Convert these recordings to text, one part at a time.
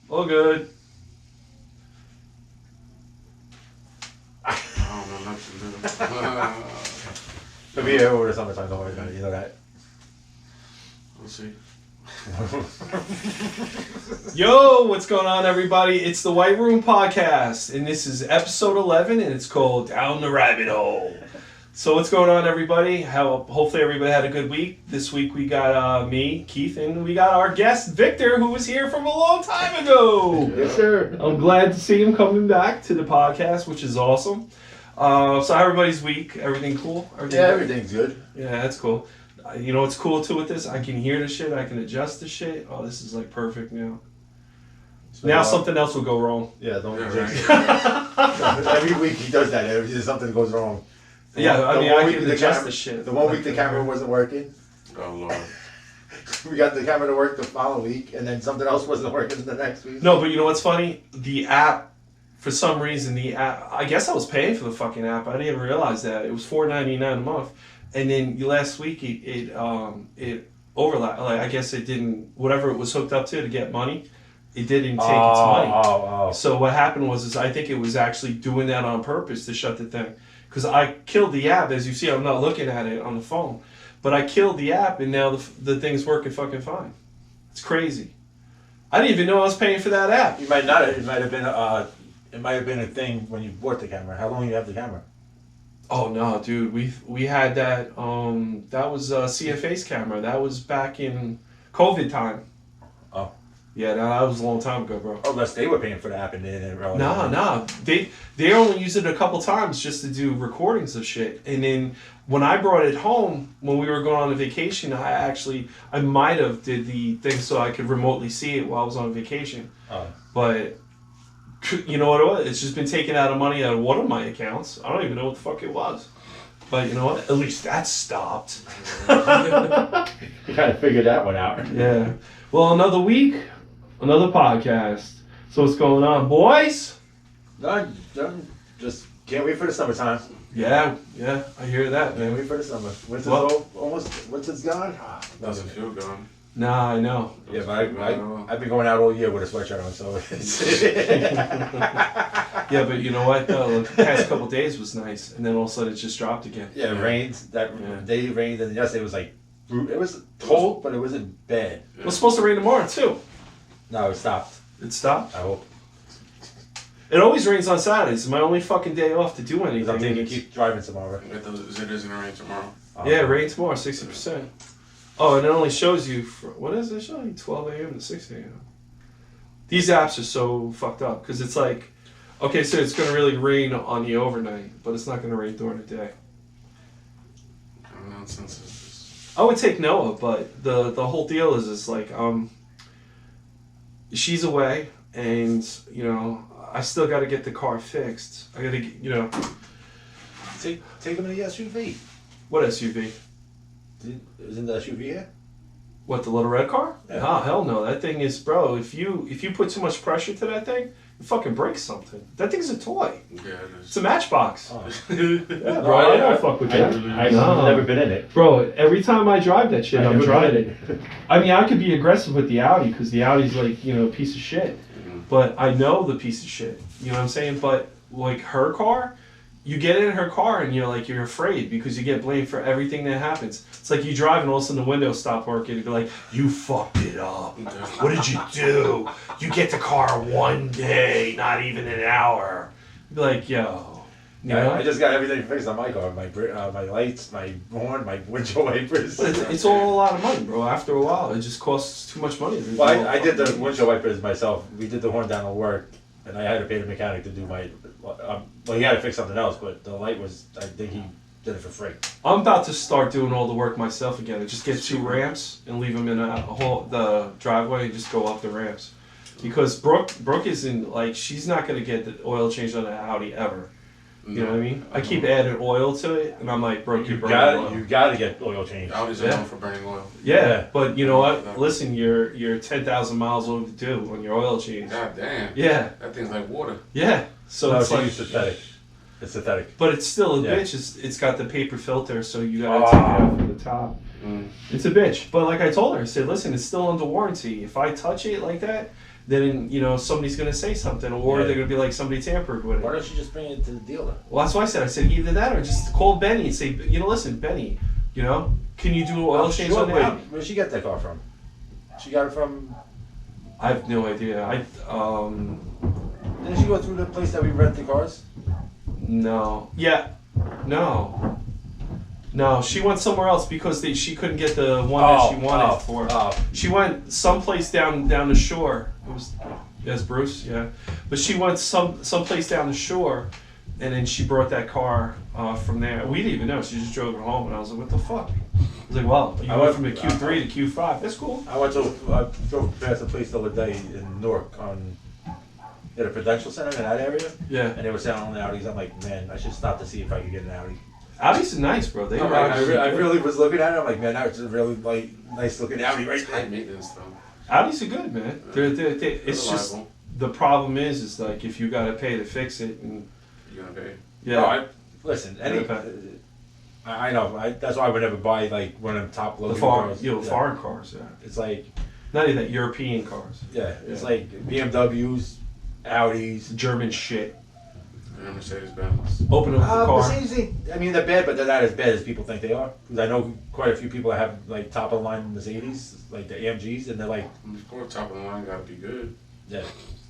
All good. I don't know nothing. It'll be here over the summertime, don't worry about it, you know that. We'll see. Yo, what's going on, everybody? It's the White Room Podcast, and this is episode 11, and it's called Down the Rabbit Hole. So what's going on, everybody? Hopefully everybody had a good week. This week we got me, Keith, and we got our guest, Victor, who was here from a long time ago. Yes, sir. I'm glad to see him coming back to the podcast, which is awesome. So how everybody's week? Everything cool? Everything's good. Yeah, that's cool. You know what's cool too with this? I can hear the shit. I can adjust the shit. Oh, this is like perfect now. Now something else will go wrong. Yeah, don't Right. Every week he does that. Every time something goes wrong. Yeah, I mean, I can adjust the shit. The 1 week the camera wasn't working. Oh Lord. We got the camera to work the following week, and then something else wasn't working the next week. No, but you know what's funny? The app, for some reason, I guess I was paying for the fucking app. I didn't even realize that. It was $4.99 a month. And then last week it overlapped. Like, I guess it didn't, whatever it was hooked up to get money, it didn't take its money. So what happened was I think it was actually doing that on purpose to shut the thing. Because I killed the app. As you see, I'm not looking at it on the phone. But I killed the app, and now the thing's working fucking fine. It's crazy. I didn't even know I was paying for that app. You might not. It might have been a thing when you bought the camera. How long you have the camera? Oh no, dude. We had that. That was CFA's camera. That was back in COVID time. Oh. Yeah, that was a long time ago, bro. Unless they were paying for the app and they didn't realize. Nah. They only used it a couple times just to do recordings of shit. And then when I brought it home, when we were going on a vacation, I might have did the thing so I could remotely see it while I was on vacation. Oh. But you know what it was? It's just been taken out of money out of one of my accounts. I don't even know what the fuck it was. But you know what? At least that stopped. You kind of figured that one out. Yeah. Well, another week, another podcast. So what's going on, boys? No, just can't wait for the summertime. Yeah, I hear that, Can't man. wait for the summer. Winter's gone. Doesn't feel gone. Nah, I know. Yeah, but I've been going out all year with a sweatshirt on, so Yeah, but you know what, though? The past couple days was nice, and then all of a sudden it just dropped again. yeah, it rained. That Yeah. day it rained, and yesterday was like, it was cold, but it wasn't bad. It was supposed to rain tomorrow, too. No, it stopped. It stopped. I hope. It always rains on Saturdays. It's my only fucking day off to do Because anything. I'm thinking keep driving tomorrow. It is gonna rain tomorrow. Yeah, rain tomorrow, 60%. Oh, and it only shows you, what does it show you? 12 a.m. to 6 a.m. These apps are so fucked up, because it's like, okay, so it's going to really rain on you overnight, but it's not going to rain during the day. Kind of nonsense is this. I would take Noah, but the whole deal is like, she's away, and, you know, I still got to get the car fixed. I got to, you know. Take him in the SUV. What SUV? Isn't the SUV here? What, the little red car? Yeah. Ah, hell no. That thing is, bro, if you put too much pressure to that thing, it fucking breaks something. That thing's a toy. Yeah, it It's is. a Matchbox. Oh. Yeah, bro, I don't fuck with that. I've No. never been in it. Bro, every time I drive that shit, I'm Never driving been it. I mean, I could be aggressive with the Audi, because the Audi's like, you know, a piece of shit. Mhm. But I know the piece of shit. You know what I'm saying? But, like, her car, you get in her car and you're afraid because you get blamed for everything that happens. It's like you drive and all of a sudden the windows stop working and be like, you fucked it up. What did you do? You get the car one day, not even an hour. Be like, yo. You know? I just got everything fixed on my car. My lights, my horn, my windshield wipers. But it's all a lot of money, bro. After a while, it just costs too much money. Well, I did the windshield wipers myself. We did the horn down at work, and I had to pay the mechanic to do my. Well, he had to fix something else, but the light was. I think he did it for free. I'm about to start doing all the work myself again. I just get 2 ramps and leave them in the driveway and just go up the ramps. Because Brooke isn't, like, she's not going to get the oil change on the Audi ever. You know what I mean? I keep adding oil to it, and I'm like, Brooke, you're burning oil. You gotta get oil change. Audis are known for burning oil. Yeah, but you know what? Listen, you're 10,000 miles overdue on your oil change. God damn. Yeah, That thing's like water. yeah. So No, it's like, it's synthetic. It's synthetic. but it's still a Yeah. bitch. It's got the paper filter, so you gotta take it out from the top. Mm. It's a bitch. But like I told her, I said, listen, it's still under warranty. If I touch it like that, then somebody's gonna say something, or Yeah. they're gonna be like somebody tampered with it. Why don't you just bring it to the dealer? Well, that's why I said either that or just call Benny and say, listen, Benny, can you do an oil change on the wait, Audi? where'd she get that car from? She got it from. I have no idea. Didn't she go through the place that we rent the cars? No. Yeah. No. No, she went somewhere else because she couldn't get the one that she wanted for. She went someplace down the shore. It was, yes, Bruce, yeah. But she went someplace down the shore, and then she brought that car from there. We didn't even know. She just drove it home, and I was like, "What the fuck?" I was like, "Well, you went from a Q3 to Q5. That's cool." I drove past a place the other day in Newark at a Prudential Center in that area, Yeah. and they were selling Audis. I'm like, man, I should stop to see if I could get an Audi. Audis are nice, bro. They No, are I really was looking at it. I'm like, man, that's a really nice looking Audi right High there. maintenance though. Audis are good, man. It's just Reliable. the problem is like if you gotta pay to fix it, and You're gonna pay. yeah. No, listen, Okay. I know. That's why I would never buy like one of them top The loading foreign, cars. you know, foreign cars, yeah. It's like, Not even that European cars. yeah, it's Yeah. like BMWs, Audis. German shit. And Mercedes Benz. Open up the car. Mercedes, I mean, they're bad, but they're not as bad as people think they are. Because I know quite a few people that have like top of the line Mercedes, like the AMGs, and they're like, Of course, top of the line gotta be good. yeah.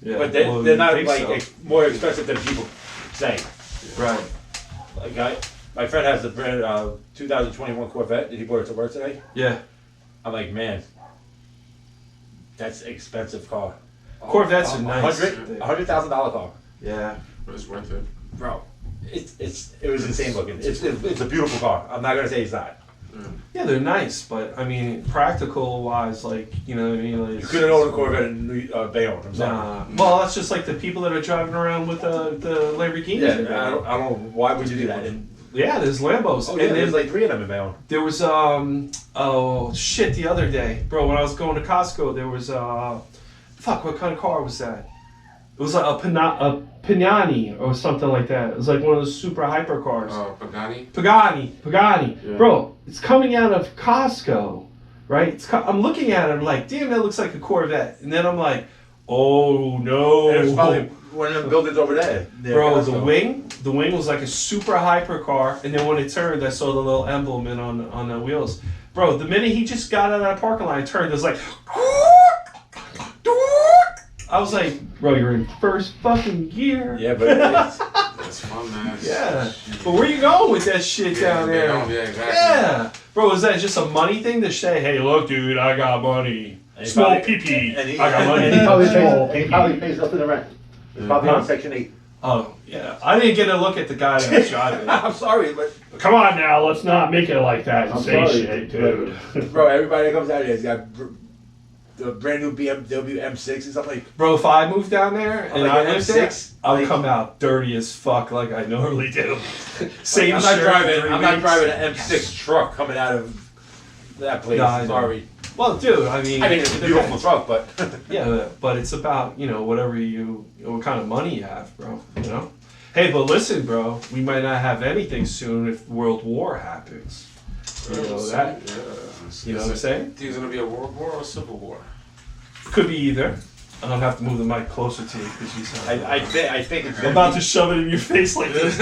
Yeah. But well, they're you not think like so. more expensive than people say. Right. Like my friend has the brand 2021 Corvette, and he brought it to work today. Yeah. I'm like, man, that's an expensive car. Corvettes are nice. $100,000 car, Yeah. But it's worth it. bro. It was insane looking. It's a beautiful car. I'm not gonna say it's not. Yeah, they're nice, but I mean, practical wise, like, you know what I mean? Like, You couldn't own a Corvette in Bayonne. I'm sorry. Nah. Well, that's just like the people that are driving around with the Lamborghinis. Yeah, in I Bayonne. don't know why would you do that. And, Yeah, there's Lambos. oh And yeah, then there's like 3 of them in Bayonne. there was oh shit, the other day, bro, when I was going to Costco, there was fuck, what kind of car was that? It was like a Pignani or something like that. It was like one of those super hyper cars. Pagani. Pagani. Yeah. Bro, it's coming out of Costco, right? I'm looking at it, I'm like, damn, that looks like a Corvette. And then I'm like, oh no. There's probably one of them buildings over there. Bro, the wing was like a super hyper car, and then when it turned, I saw the little emblem on the wheels. Bro, the minute he just got out of that parking lot and turned, it was like, I was like, bro, you're in first fucking gear. Yeah, but it's, That's fun, man. Yeah. But where you going with that shit down there? Yeah, exactly. Yeah. Bro, is that just a money thing to say, hey, look, dude, I got money. And he Small probably- pee-pee. and he- I got money. and he probably Small pays, he pee-pee. probably pays up in the rent. It's probably Huh? on Section 8. Oh, yeah. I didn't get a look at the guy that was driving. I'm sorry, but Come on now, let's not make it like that and I'm say sorry, shit, dude. bro, everybody that comes out here has got the brand new BMW M6 and stuff like. Bro, if I moved down there and Like I an lived there, M6, I'll like- come out dirty as fuck like I normally do. Same I'm not shirt, driving. 3 I'm not weeks. driving an M6 truck coming out of that place. No, I know. Sorry. Well, dude, I mean, It's a beautiful truck, but yeah, but it's about, whatever what kind of money you have, bro, Hey, but listen, bro, we might not have anything soon if World War happens. You know that? You know what I'm saying? Think it's gonna be a world war or a civil war? Could be either. I'm gonna have to move the mic closer to you because you sound. I think it's I'm about to shove it in your face like this.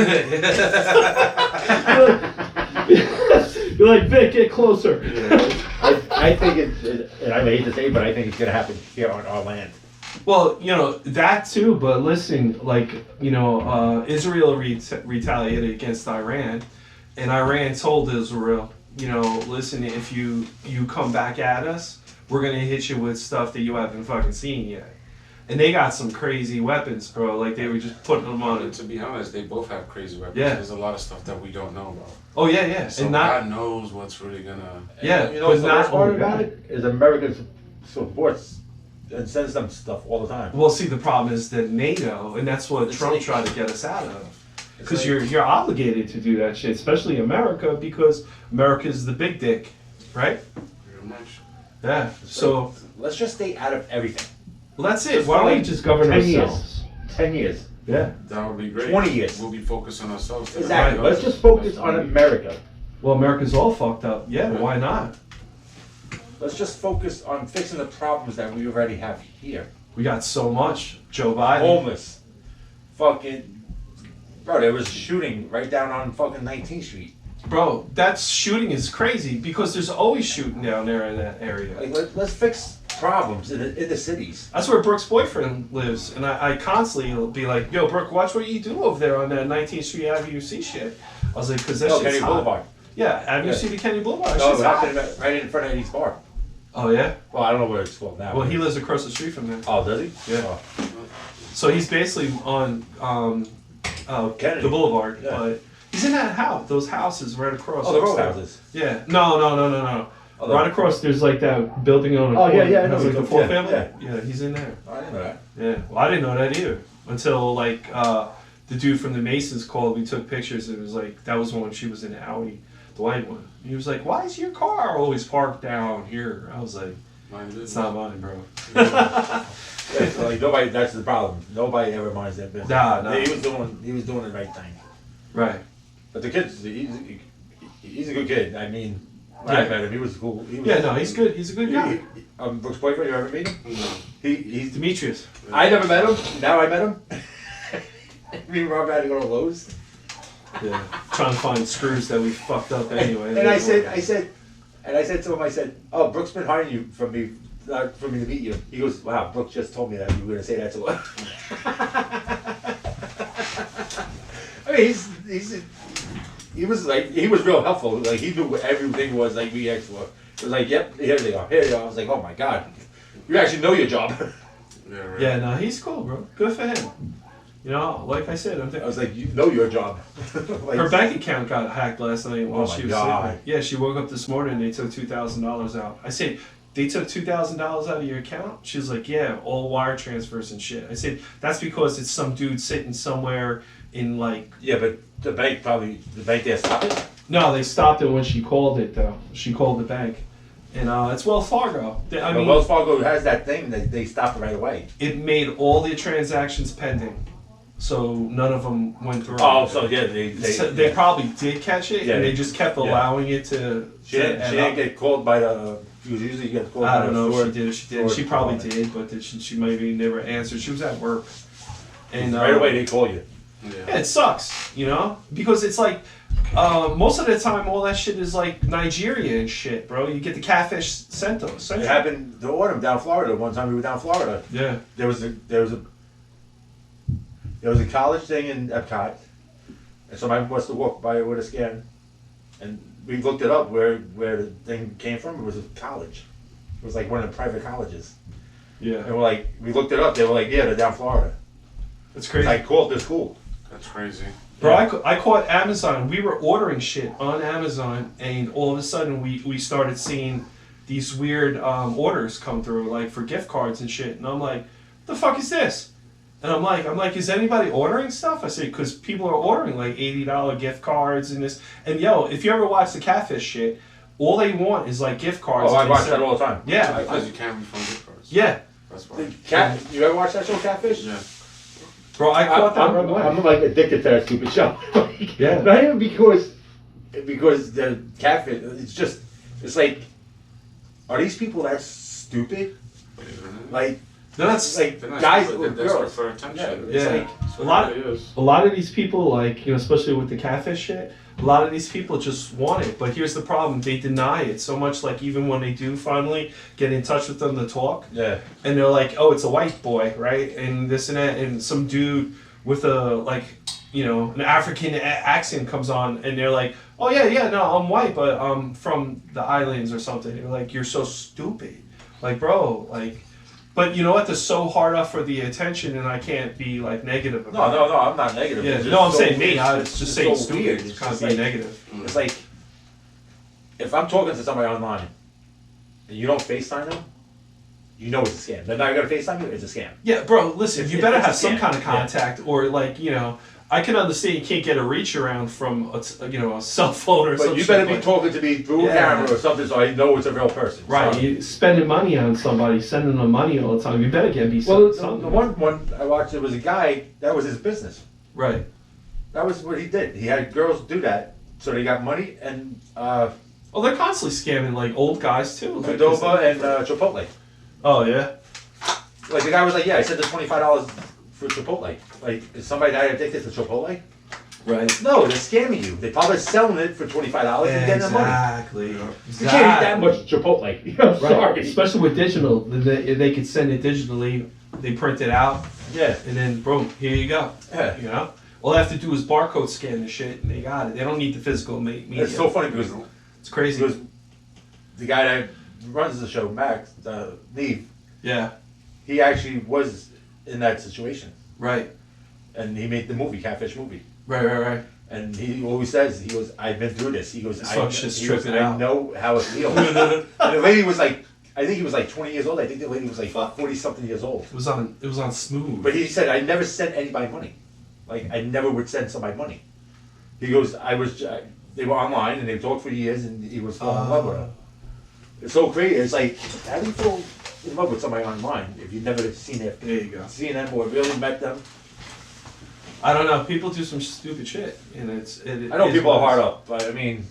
You're like, Vic, get closer. I think it's, and I hate to say it, but I think it's gonna happen here on our land. Well, that too, but listen, like, Israel retaliated against Iran, and Iran told Israel, listen, if you come back at us, we're gonna hit you with stuff that you haven't fucking seen yet. And they got some crazy weapons, bro. Like, they were just putting them on And it. to be honest, they both have crazy weapons. Yeah. There's a lot of stuff that we don't know about. Oh, yeah, yeah. So and not, God knows what's really gonna. yeah, You know what's the but worst not part only about that. it is America supports and sends them stuff all the time. Well, see, the problem is that NATO, and that's what It's Trump like- tried to get us out of. It's Because like- you're obligated to do that shit, especially America, because America's the big dick, right? Pretty much. Yeah. So Let's just stay out of everything. well, that's it. Just Why for don't we like just govern 10 years. ourselves? 10 years. Yeah. That would be great. 20 years. We'll be focused on ourselves. Exactly. Right. Let's just focus on America. Well, America's all fucked up. Yeah. Yeah. Why not? Let's just focus on fixing the problems that we already have here. We got so much. Joe Biden. Homeless. Fucking. Bro, there was a shooting right down on fucking 19th Street. Bro, that shooting is crazy because there's always shooting down there in that area. Like, let's fix problems in the cities. That's where Brooke's boyfriend lives, and I constantly will be like, "Yo, Brooke, watch what you do over there on that 19th Street Avenue C shit." I was like, "Cause that No, shit's Kennedy hot." Boulevard. Yeah, Avenue Yeah. C to Kennedy Boulevard. That No, shit's it hot. happened right in front of Eddie's bar. Oh yeah. Well, I don't know where it's called now. Well, he lives across the street from there, Oh, does he? Yeah. Oh. so he's basically on Kennedy. the boulevard, Yeah. but he's in that house, those houses right across. Oh, the the row road. houses. Yeah. No. Oh, Right across, there's like that building on a Oh, yeah, corner yeah, I that has know. like the four Yeah, family. yeah. Yeah, he's in there. I didn't know that. Yeah, well, I didn't know that either until like the dude from the Masons called. We took pictures. And it was like that was when she was in the Audi, the white one. He was like, "Why is your car always parked down here?" I was like, Mine did. "It's not mine, bro." Yeah, so, like nobody. That's the problem. Nobody ever minds that business. Nah. He was doing the right thing. Right. But the kid's he's a good kid. I mean, when I Yeah. met him, he was cool. He was, Yeah, no, he's good. He's a good guy. Brooke's boyfriend. You ever meet him? No. He's. Demetrius. I never met him. Now I met him. Me and Rob had to go to Lowe's. Yeah. Trying to find screws that we fucked up anyway. And I said to him, I said, "Oh, Brooke's been hiring you for me to meet you." He goes, "Wow, Brooke just told me that you were gonna say that to her." I mean, he was real helpful. Like he knew what everything was like we asked for. It was like, "Yep, here they are, here they are." I was like, "Oh my god, you actually know your job." Yeah, right. Yeah, no, he's cool, bro. Good for him. You know, like I said, I'm I thinking. was like, "You know your job." Like, Her bank account got hacked last night while Oh she my was God. sleeping. Yeah, she woke up this morning and they took $2,000 out. I said, "They took $2,000 out of your account?" She was like, "Yeah, all wire transfers and shit." I said, "That's because it's some dude sitting somewhere in like." yeah, but the bank there stopped it. No, they stopped it when she called it though. She called the bank, and it's Wells Fargo. I But mean, Wells Fargo has that thing that they stop it right away. it made all the transactions pending, so none of them went through. Oh, so yeah, They probably did catch it, Yeah, and they just kept yeah. allowing it to. She didn't get called by the. Usually get called I by don't the know fraud- if she did or she didn't. fraud She probably department. did, but she maybe never answered. She was at work. And Right away they call you. yeah, it sucks, you know? Because it's like, most of the time all that shit is like Nigeria and shit, bro. You get the catfish sent to us. It happened to Autumn down Florida. One time we were down Florida. Yeah. There was a college thing in Epcot, and somebody must have walked by it with a scan, and we looked it up where the thing came from. It was a college. It was like one of the private colleges, Yeah. and we looked it up. They were like, yeah, they're down Florida. It's So crazy. I called the school. That's crazy. Bro, I caught Amazon. We were ordering shit on Amazon, and all of a sudden we started seeing these weird orders come through, like for gift cards and shit. And I'm like, "The fuck is this?" And I'm like, "Is anybody ordering stuff?" I said, "Because people are ordering like $80 gift cards and this." And yo, if you ever watch the catfish shit, all they want is like gift cards. Oh, I and watch they that say- all the time. Yeah, Because you can't refund gift cards. yeah, That's why. The cat. You ever watch that show, Catfish? Yeah. bro. I caught that right away. I'm like addicted to that stupid show. Yeah. Not even because the catfish. It's like, are these people that stupid? Like No, that's like They're not guys stupid, with they're desperate girls. for attention. Yeah, it's Yeah. like That's A what lot- it is. a lot of these people, like, you know, especially with the catfish shit, a lot of these people just want it. But here's the problem: they deny it so much. Like, even when they do finally get in touch with them to talk, yeah. and they're like, "Oh, it's a white boy, right?" And this and that, and some dude with a like, you know, an African accent comes on, and they're like, "Oh yeah, no, I'm white, but I'm from the islands or something." You're like, "You're so stupid, like, bro, like." But you know what? They're so hard up for the attention, and I can't be like negative about it. No, I'm not negative. Yeah, It's just no, I'm so saying me. weird. I It's was just so saying stupid. weird. It's It's kind of just being like- negative. It's like if I'm talking to somebody online and you don't FaceTime them, you know it's a scam. They're not gonna FaceTime you. It's a scam. Yeah, bro. Listen, It's- you better it's a have some scam. kind of Yeah. contact, or like, you know, I can understand you can't get a reach around from a cell phone or But something. you better be talking to me through a Yeah. camera or something, so I know it's a real person. Right, So- you spending money on somebody, sending them money all the time. You better get me Well, something. the one I watched, there was a guy that was his business. Right. That was what he did. He had girls do that, so they got money and Oh, they're constantly scamming like old guys too. Like, Qdoba and Chipotle. oh yeah. Like the guy was like, yeah, I said the $25 for Chipotle. Like, is somebody that addicted to Chipotle? Right. No, they're scamming you. They're probably selling it for $25 and getting the money. Exactly. You can't eat that much Chipotle. I'm Right. sorry. Especially with digital, they could send it digitally. They print it out, Yeah. and then boom, here you go. Yeah. You know, all they have to do is barcode scan the shit, and they got it. They don't need the physical media. It's so funny because It's crazy. the guy that runs the show, Max, Neve, Yeah. he actually was in that situation. Right. And he made the movie, Catfish movie. Right. And he always says, he goes, I've been through this. He goes, This fuck's just he goes, tripping I out. know how it feels. And the lady was like, I think he was like 20 years old. I think the lady was like 40 something years old. It was on Smooth. But he said, I never sent anybody money. Like, I never would send somebody money. He goes, they were online and they talked for years and he was falling in love with her. It's so crazy. It's like, how do you fall in love with somebody online if you've never seen There you go. them or really met them? I don't know. People do some stupid shit, and I know people are hard up, but I mean,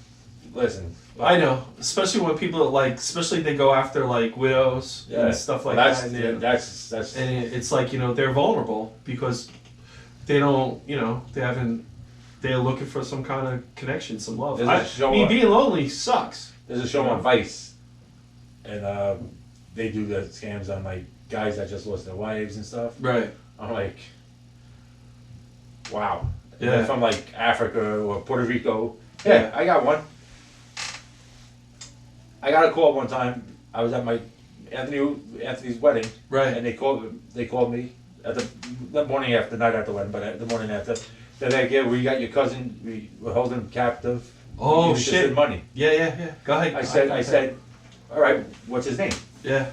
listen. I know, especially when people especially they go after like widows and stuff like that's, that. yeah, And, that's and it's like, they're vulnerable because they don't, they're looking for some kind of connection, some love. There's a show on- being lonely sucks. There's a show on Vice, and they do the scams on like guys that just lost their wives and stuff. Right. I'm like, wow. And Yeah. they're from like Africa or Puerto Rico. Yeah. Yeah, I got one. I got a call one time. I was at my Anthony's wedding, Right. and they called me at the morning after, not at the wedding, but at the morning after. They're like, yeah, we got your cousin. We were holding him captive. Oh, He was just shit. in money. Yeah. Go ahead. I said, all right, what's his name? Yeah.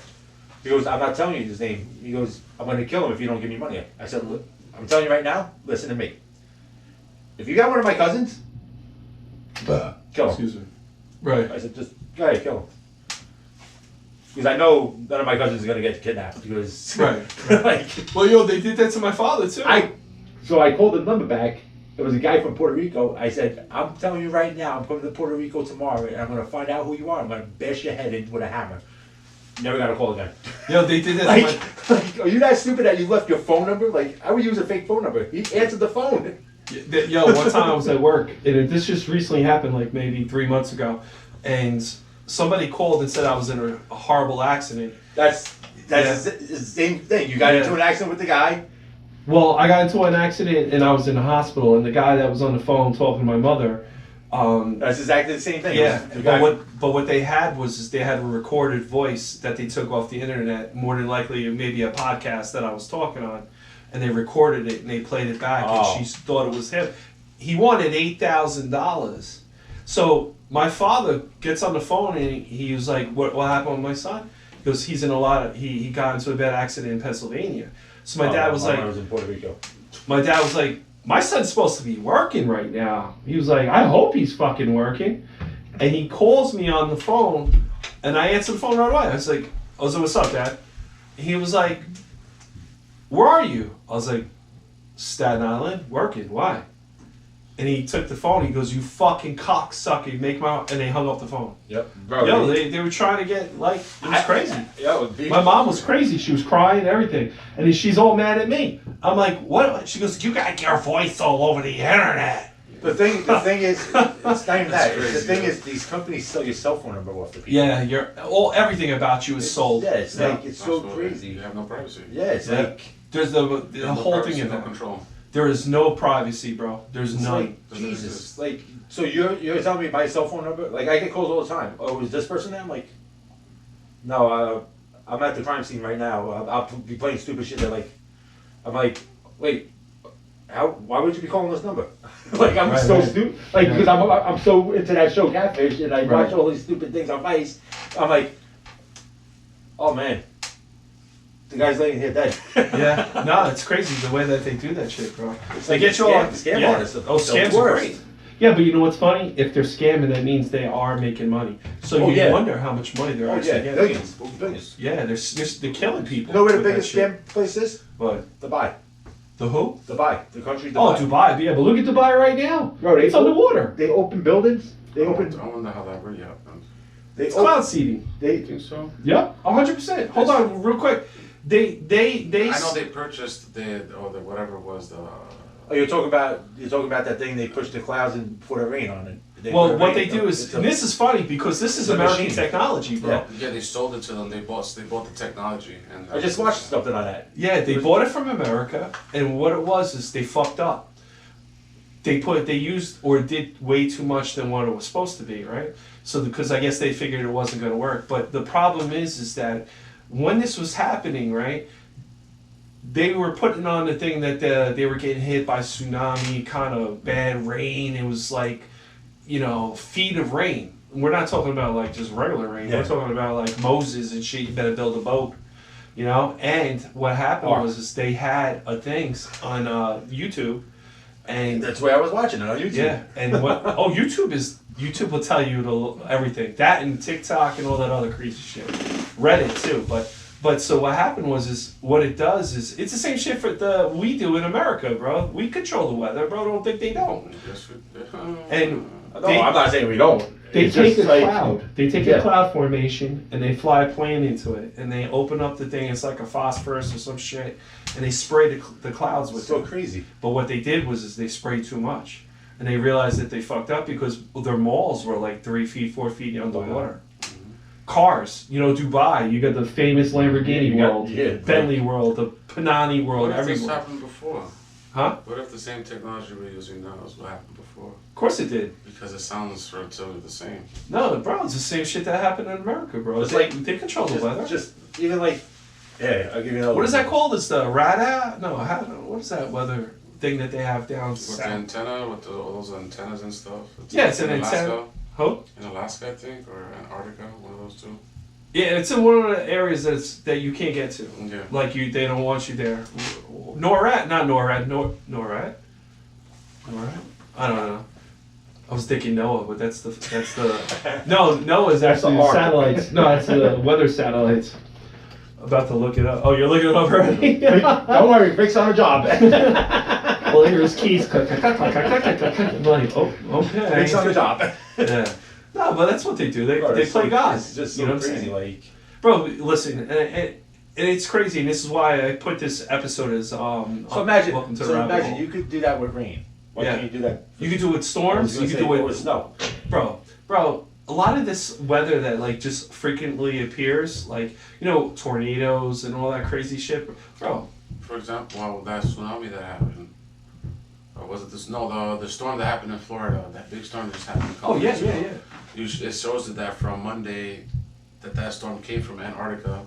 He goes, I'm not telling you his name. He goes, I'm going to kill him if you don't give me money. I said, look, I'm telling you right now, listen to me. If you got one of my cousins, kill him. Excuse me. Right. I said, just go ahead, kill him. Because I know none of my cousins are going to get kidnapped. Because, Right. like, Well, they did that to my father too. so I called the number back. It was a guy from Puerto Rico. I said, I'm telling you right now, I'm coming to Puerto Rico tomorrow, and I'm going to find out who you are. I'm going to bash your head in with a hammer. Never got a call again. They did that to my. Like, are you that stupid that you left your phone number? Like, I would use a fake phone number. He answered the phone. One time I was at work, and this just recently happened, like maybe 3 months ago, and somebody called and said I was in a horrible accident. That's the same thing. You got into an accident with the guy. Well, I got into an accident and I was in the hospital, and the guy that was on the phone talking to my mother. That's exactly the same thing. Yeah, The guy- but what they had was they had a recorded voice that they took off the internet, more than likely maybe a podcast that I was talking on, and they recorded it and they played it back, Oh. and she thought it was him. He wanted $8,000. So my father gets on the phone and he was like, "What happened with my son?" He goes, "He's in he got into a bad accident in Pennsylvania." So my dad was mine like, was in Puerto Rico. my son's supposed to be working right now. He was like, I hope he's fucking working. And he calls me on the phone, and I answer the phone right away. I was like, what's up, Dad? He was like, where are you? I was like, Staten Island, working. Why? And he took the phone. He goes, you fucking cocksucker. You make my... And they hung up the phone. Yep. Bro, Yo, they were trying to get, like, it was crazy. Yeah, My mom was crazy. She was crying and everything. And then she's all mad at me. I'm like, what? She goes, you got your voice all over the internet. The thing is, it's not even that. crazy, The thing yeah. is, these companies sell your cell phone number off the people. Yeah, everything about you is sold. Yeah, it's like, it's so Absolutely. crazy. You have no privacy. Yeah, it's Yeah. like, There's the You have no whole privacy, thing in no there. control. There is no privacy, bro. There's it's none. like, Doesn't Jesus. exist. Like, so you're telling me my cell phone number? Like, I get calls all the time. Oh, is this person there? I'm like, no, I'm at the crime scene right now. I'll be playing stupid shit. They're like, I'm like, wait, why would you be calling this number? Like, I'm Right, so right. stupid. Like, Yeah. because I'm so into that show Catfish, and I Right. watch all these stupid things on Vice. I'm like, oh man, the guy's laying here dead. Yeah, no, it's crazy the way that they do that shit, bro. It's They like get you all. scam Yeah. artists. Oh, the scams are worst. great. Yeah, but you know what's funny? If they're scamming, that means they are making money. So Oh, you yeah. wonder how much money they're Oh actually yeah, getting. billions, billions. Yeah, they're killing people. You know where the with that biggest shit. scam place is? What? Dubai. The who? Dubai. The country Oh, Dubai. Dubai. Yeah, but look at Dubai right now. Bro, It's underwater. They open buildings. They I open. wonder how that really happened. They It's open. cloud seeding. They You think so? Yep, 100%. Hold on, real quick. They I know they purchased the whatever it was the. Oh, you're talking about that thing they push the clouds and put a rain on it. well, what they do is, and this is funny because this is it's a American machine. technology, bro. Yeah. Yeah, they sold it to them. They bought the technology, and I just watched something on that. Yeah, they bought it from America, and what it was is they fucked up. They used or did way too much than what it was supposed to be, right? So because I guess they figured it wasn't going to work. But the problem is that when this was happening, right? They were putting on the thing that they were getting hit by tsunami, kind of bad rain. It was like, feet of rain. We're not talking about like just regular rain. Yeah. We're talking about like Moses and shit. You better build a boat, And what happened was is they had things on YouTube, and That's where I was watching it on YouTube. yeah, and what? Oh, YouTube will tell you everything. That and TikTok and all that other crazy shit. Reddit too, but so what happened was what it does is it's the same shit we do in America, bro. We control the weather, bro. Don't think they don't. And No, I'm not saying we don't. they It's take just a like- cloud. They take Yeah. a cloud formation and they fly a plane into it, and they open up the thing. It's like a phosphorus or some shit, and they spray the clouds with It's so it. crazy. But what they did was they sprayed too much, and they realized that they fucked up because their malls were like 3 feet, 4 feet underwater. Cars, Dubai, you got the famous Lamborghini You got- world, yeah. Bentley world, the Panani world, What if this everywhere. happened before? Huh? What if the same technology we're using now is what happened before? Of course it did. Because it sounds relatively the same. No, bro, it's the same shit that happened in America, bro. It's It's like they control the weather. Just even like, yeah, I'll give you another. What is that called? It's the radar? No, what is that weather thing that they have down With the south? antenna, with all those antennas and stuff. Yeah, it's an in Alaska, antenna. Who? In Alaska, I think, or Antarctica, one of those two. Yeah, it's in one of the areas that you can't get to. Yeah. Like they don't want you there. NORAD, not NORAD, NORAD. NORAD? I don't know. I was thinking NOAA, but that's the no, NOAA is actually the Ark. satellites. No, that's the weather satellites. About to look it up. Oh, you're looking it up already? Don't worry, Rick's on a job. Well, here's keys. I'm like, oh, okay. Rick's on the job. Yeah. No, but that's what they do. They play God. It's just so you know what I'm crazy. saying? Like, Bro, listen, and it's crazy, and this is why I put this episode as so Welcome to the Rabbit imagine Hole. you could do that with rain. Why Yeah. can't you do that? You could do it with I was storms. gonna You could say, do it with snow. bro. A lot of this weather that like just frequently appears, like tornadoes and all that crazy shit, bro. For example, that tsunami that happened. Or was it this? No, the storm that happened in Florida. That big storm that just happened. a couple Oh yeah, weeks yeah, ago. yeah. It shows that from Monday, that storm came from Antarctica,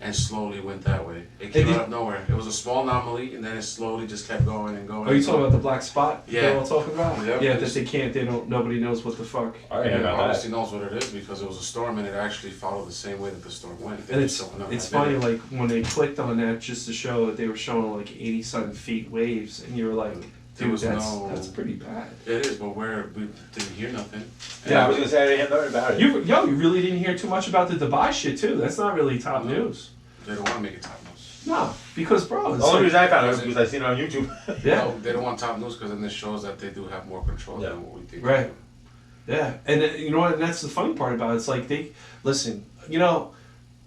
and slowly went that way. It came did- out of nowhere. It was a small anomaly, and then it slowly just kept going and going. Are you talking about the black spot? Yeah. They're all talking about. Yep. Yeah, that they can't. They don't. Nobody knows what the fuck. All right, Yeah, about obviously that. knows what it is because it was a storm and it actually followed the same way that the storm went. They And just don't know it's that funny, video. like when they clicked on that just to show that they were showing like 80-something feet waves, and you were like, There dude, was that's pretty bad. It is, but we didn't hear nothing. Yeah, I was gonna say I didn't know about it. You really didn't hear too much about the Dubai shit too. That's not really top news. They don't want to make it top news. No, because bro, The it's only like, reason I found out was because I seen it on YouTube. yeah, No, they don't want top news because then it shows that they do have more control Yeah. than what we think. Right. yeah, and you know what? And that's the funny part about it. It's like they listen.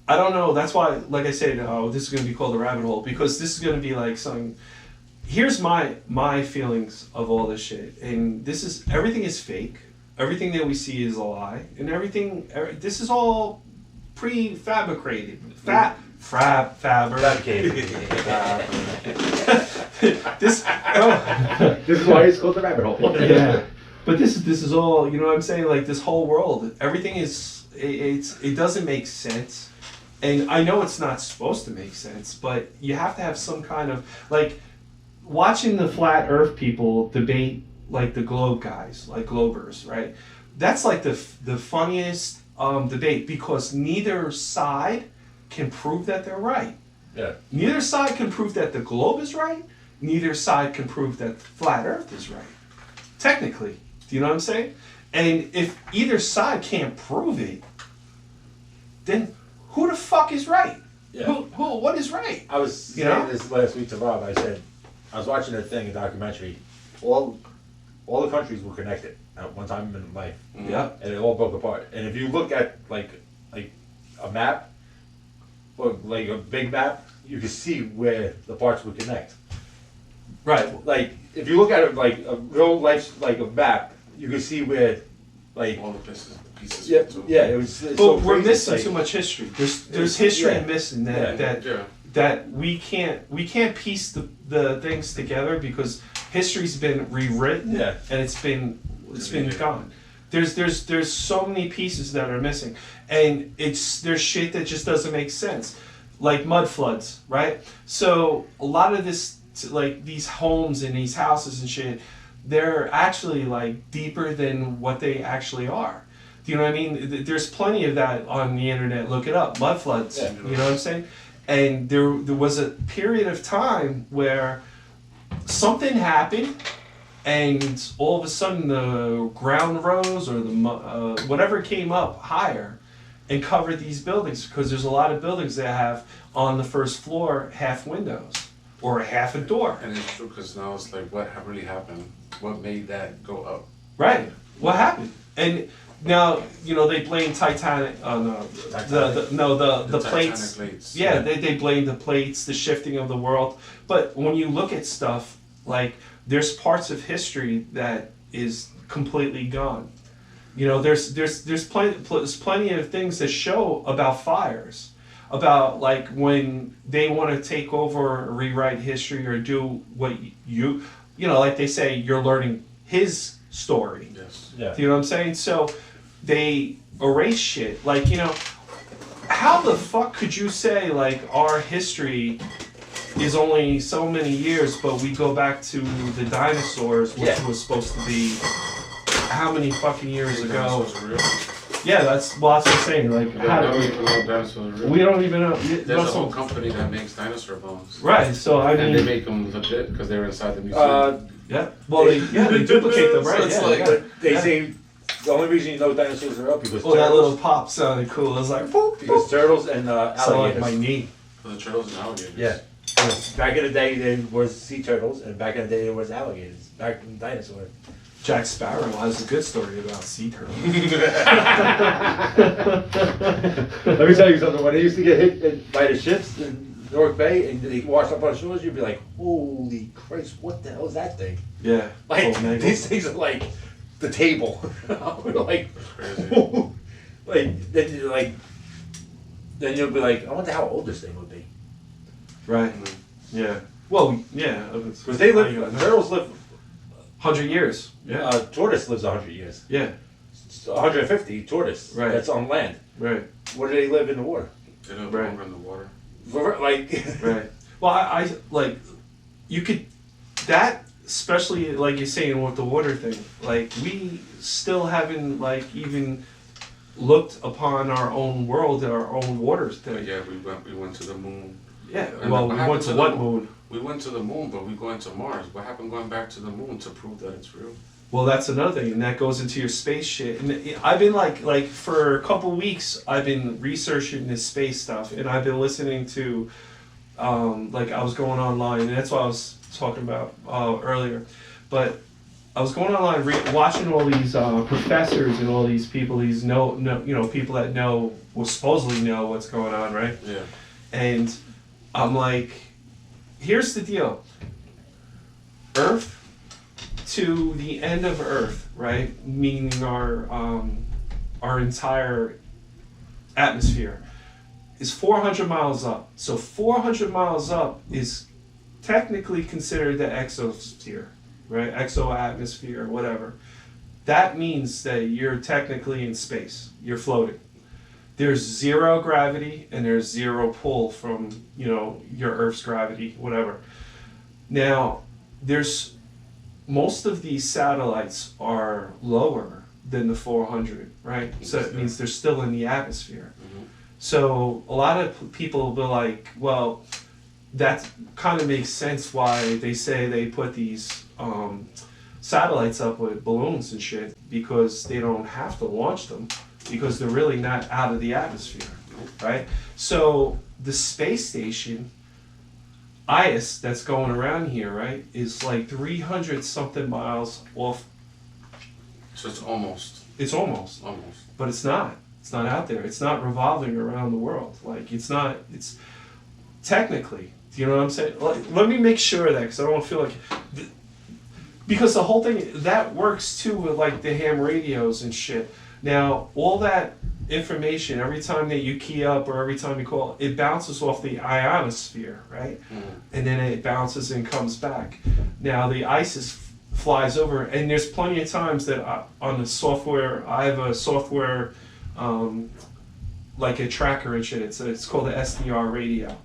I don't know. That's why, like I said, this is going to be called the rabbit hole because this is going to be like something. Here's my feelings of all this shit, and everything is fake. Everything that we see is a lie, and this is all prefabricated. Fabricated. This. Oh. This is why it's called the rabbit hole. Yeah, but this is all, you know what I'm saying, like this whole world, everything is it doesn't make sense, and I know it's not supposed to make sense, but you have to have some kind of like watching the flat earth people debate like the globe guys, like globers, right? That's like the funniest debate because neither side can prove that they're right. Yeah. Neither side can prove that the globe is right. Neither side can prove that flat earth is right. Technically. Do you know what I'm saying? And if either side can't prove it, then who the fuck is right? Yeah. What is right? I was You saying know? this last week to Rob. I said I was watching a documentary. All the countries were connected at one time in life, Yeah. and it all broke apart. And if you look at like a map, or like a big map, you can see where the parts would connect. Right. Like if you look at it like a real life, like a map, you can see where, like, All the pieces. yeah, fit too. yeah, it's But so we're crazy, missing like- too much history. There's history Yeah. missing Yeah. Yeah. that we can't piece the things together because history's been rewritten Yeah. and it's been Deleted. gone. There's so many pieces that are missing, and there's shit that just doesn't make sense, like mud floods, right? So a lot of this, like these homes and these houses and shit, they're actually like deeper than what they actually are. Do you know what I mean? There's plenty of that on the internet. Look it up, mud floods. Yeah. You know what I'm saying? And there was a period of time where something happened, and all of a sudden the ground rose or whatever came up higher and covered these buildings, because there's a lot of buildings that have on the first floor half windows or half a door. And it's true because now it's like, what really happened? What made that go up? Right. What happened? And now they blame Titanic. Oh no, the Titanic plates. plates. Yeah, they blame the plates, the shifting of the world. But when you look at stuff, like there's parts of history that is completely gone. There's plenty of things that show about fires, about like when they want to take over or rewrite history or do what like they say, you're learning his story. Yes. Yeah. Do you know what I'm saying? So they erase shit. Like, how the fuck could you say like our history is only so many years, but we go back to the dinosaurs, which Yeah. was supposed to be how many fucking years ago? Dinosaurs are real. Yeah, that's what I'm saying. Like, We how don't do even know dinosaurs are real. we don't even know. There's That's a whole what- company that makes dinosaur bones. right. So I And they mean, make them legit because they're inside the museum. yeah. Well, they duplicate them, right? So it's Yeah, like- yeah. They Yeah. say the only reason you know dinosaurs are up because Oh, that turtles, little pop sounded cool. It was like, boop, because boop. turtles and Sounded like alligators. my knee. For the turtles and alligators. Yeah. Back in the day, there was sea turtles, and back in the day, there was alligators. Back in dinosaurs. Jack Sparrow has a good story about sea turtles. Let me tell you something. When they used to get hit by the ships in North Bay and they wash up on shores, you'd be like, "Holy Christ, what the hell is that thing?" Yeah. Like Oh, man. these things are like the table. like, Crazy. then you'll be like, "I wonder how old this thing would be." Right. Yeah. Well, yeah. Because they live, turtles live. 100 years. Yeah. Tortoise lives 100 years. Yeah. 150 tortoise. Right. That's on land. Right. Where do they live in the water? They live Right. longer in the water. Like, Right. Well, I like, you could, that, especially like you're saying with the water thing, like we still haven't like even looked upon our own world, our own waters But thing. yeah, we went to the moon. Yeah. And Well, what we happened went to to the what moon? moon? We went to the moon, but we're going to Mars. What happened going back to the moon to prove that it's real? Well, that's another thing, and that goes into your space shit. And I've been like for a couple weeks, I've been researching this space stuff, and I've been listening to, like I was going online, and that's what I was talking about earlier. But I was going online, watching all these professors and all these people, these people that will supposedly know what's going on, right? Yeah. And I'm like, here's the deal. Earth to the end of Earth, right? Meaning our entire atmosphere is 400 miles up. So 400 miles up is technically considered the exosphere, right? Exoatmosphere, whatever. That means that you're technically in space. You're floating. There's zero gravity and there's zero pull from, your Earth's gravity, whatever. Now, most of these satellites are lower than the 400, right? So it means they're still in the atmosphere. Mhm. So a lot of people will be like, well, that kind of makes sense why they say they put these satellites up with balloons and shit, because they don't have to launch them, because they're really not out of the atmosphere, right? So the space station, IS, that's going around here, right, is like 300 something miles off. So it's almost. It's almost, but it's not. It's not out there. It's not revolving around the world. Like it's not. It's technically. Do you know what I'm saying? Let me make sure of that, because I don't want to feel like. Because the whole thing, that works too with like the ham radios and shit. Now, all that information, every time that you key up or every time you call, it bounces off the ionosphere, right? And then it bounces and comes back. Now, the ISIS flies over, and there's plenty of times that on the software, I have a software, like a tracker and shit. It's called the SDR radio,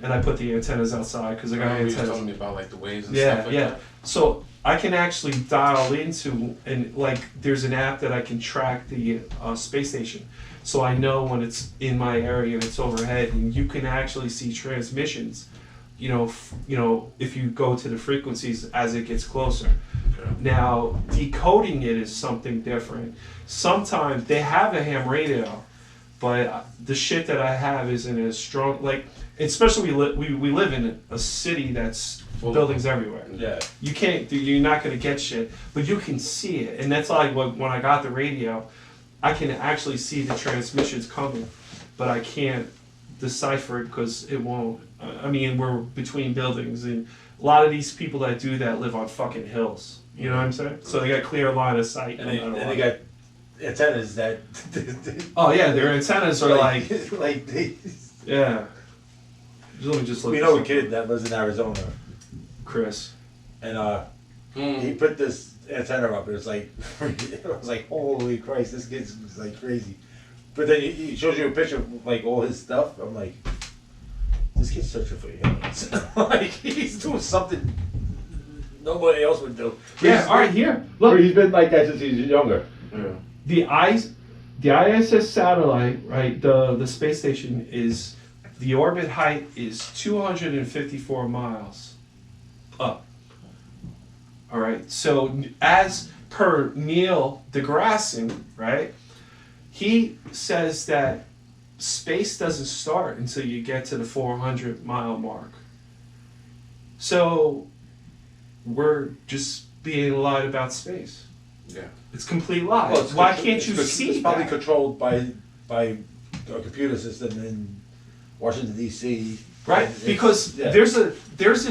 and I put the antennas outside because I got You were antennas. telling me about like the waves and Yeah, stuff like yeah. that. So I can actually dial into, and like there's an app that I can track the space station, so I know when it's in my area and it's overhead, and you can actually see transmissions. If you go to the frequencies as it gets closer. Okay. Now, decoding it is something different. Sometimes they have a ham radio, but the shit that I have isn't as strong. Like, especially we live in a city that's buildings everywhere. Yeah. You're not gonna get shit, but you can see it, and that's like when I got the radio, I can actually see the transmissions coming, but I can't decipher it because it won't. I mean, we're between buildings, and a lot of these people that do that live on fucking hills. You know what I'm saying? So they got clear line of sight. And no matter they what. got antennas that. Oh yeah, their antennas are like like they. yeah. Let me just look. We this know a up. kid that lives in Arizona, Chris. and Hmm. he put this antenna up. It was like, it was like, holy Christ, this kid's like crazy. But then he shows you a picture of like all his stuff. I'm like, this kid's searching for aliens. Like he's doing something nobody else would do. Yeah. All right. Here. Or Look. he's been like that since he's younger. Yeah. The ISS satellite, right? The space station is the orbit height is 254 miles up. All right. So as per Neil deGrasse, right? He says that space doesn't start until you get to the 400-mile mark. So we're just being lied about space. Yeah. It's complete lie. Well, it's Why contr- can't you it's, see It's probably that? controlled by a computer system in Washington D.C. Right? It's- Because yeah. there's a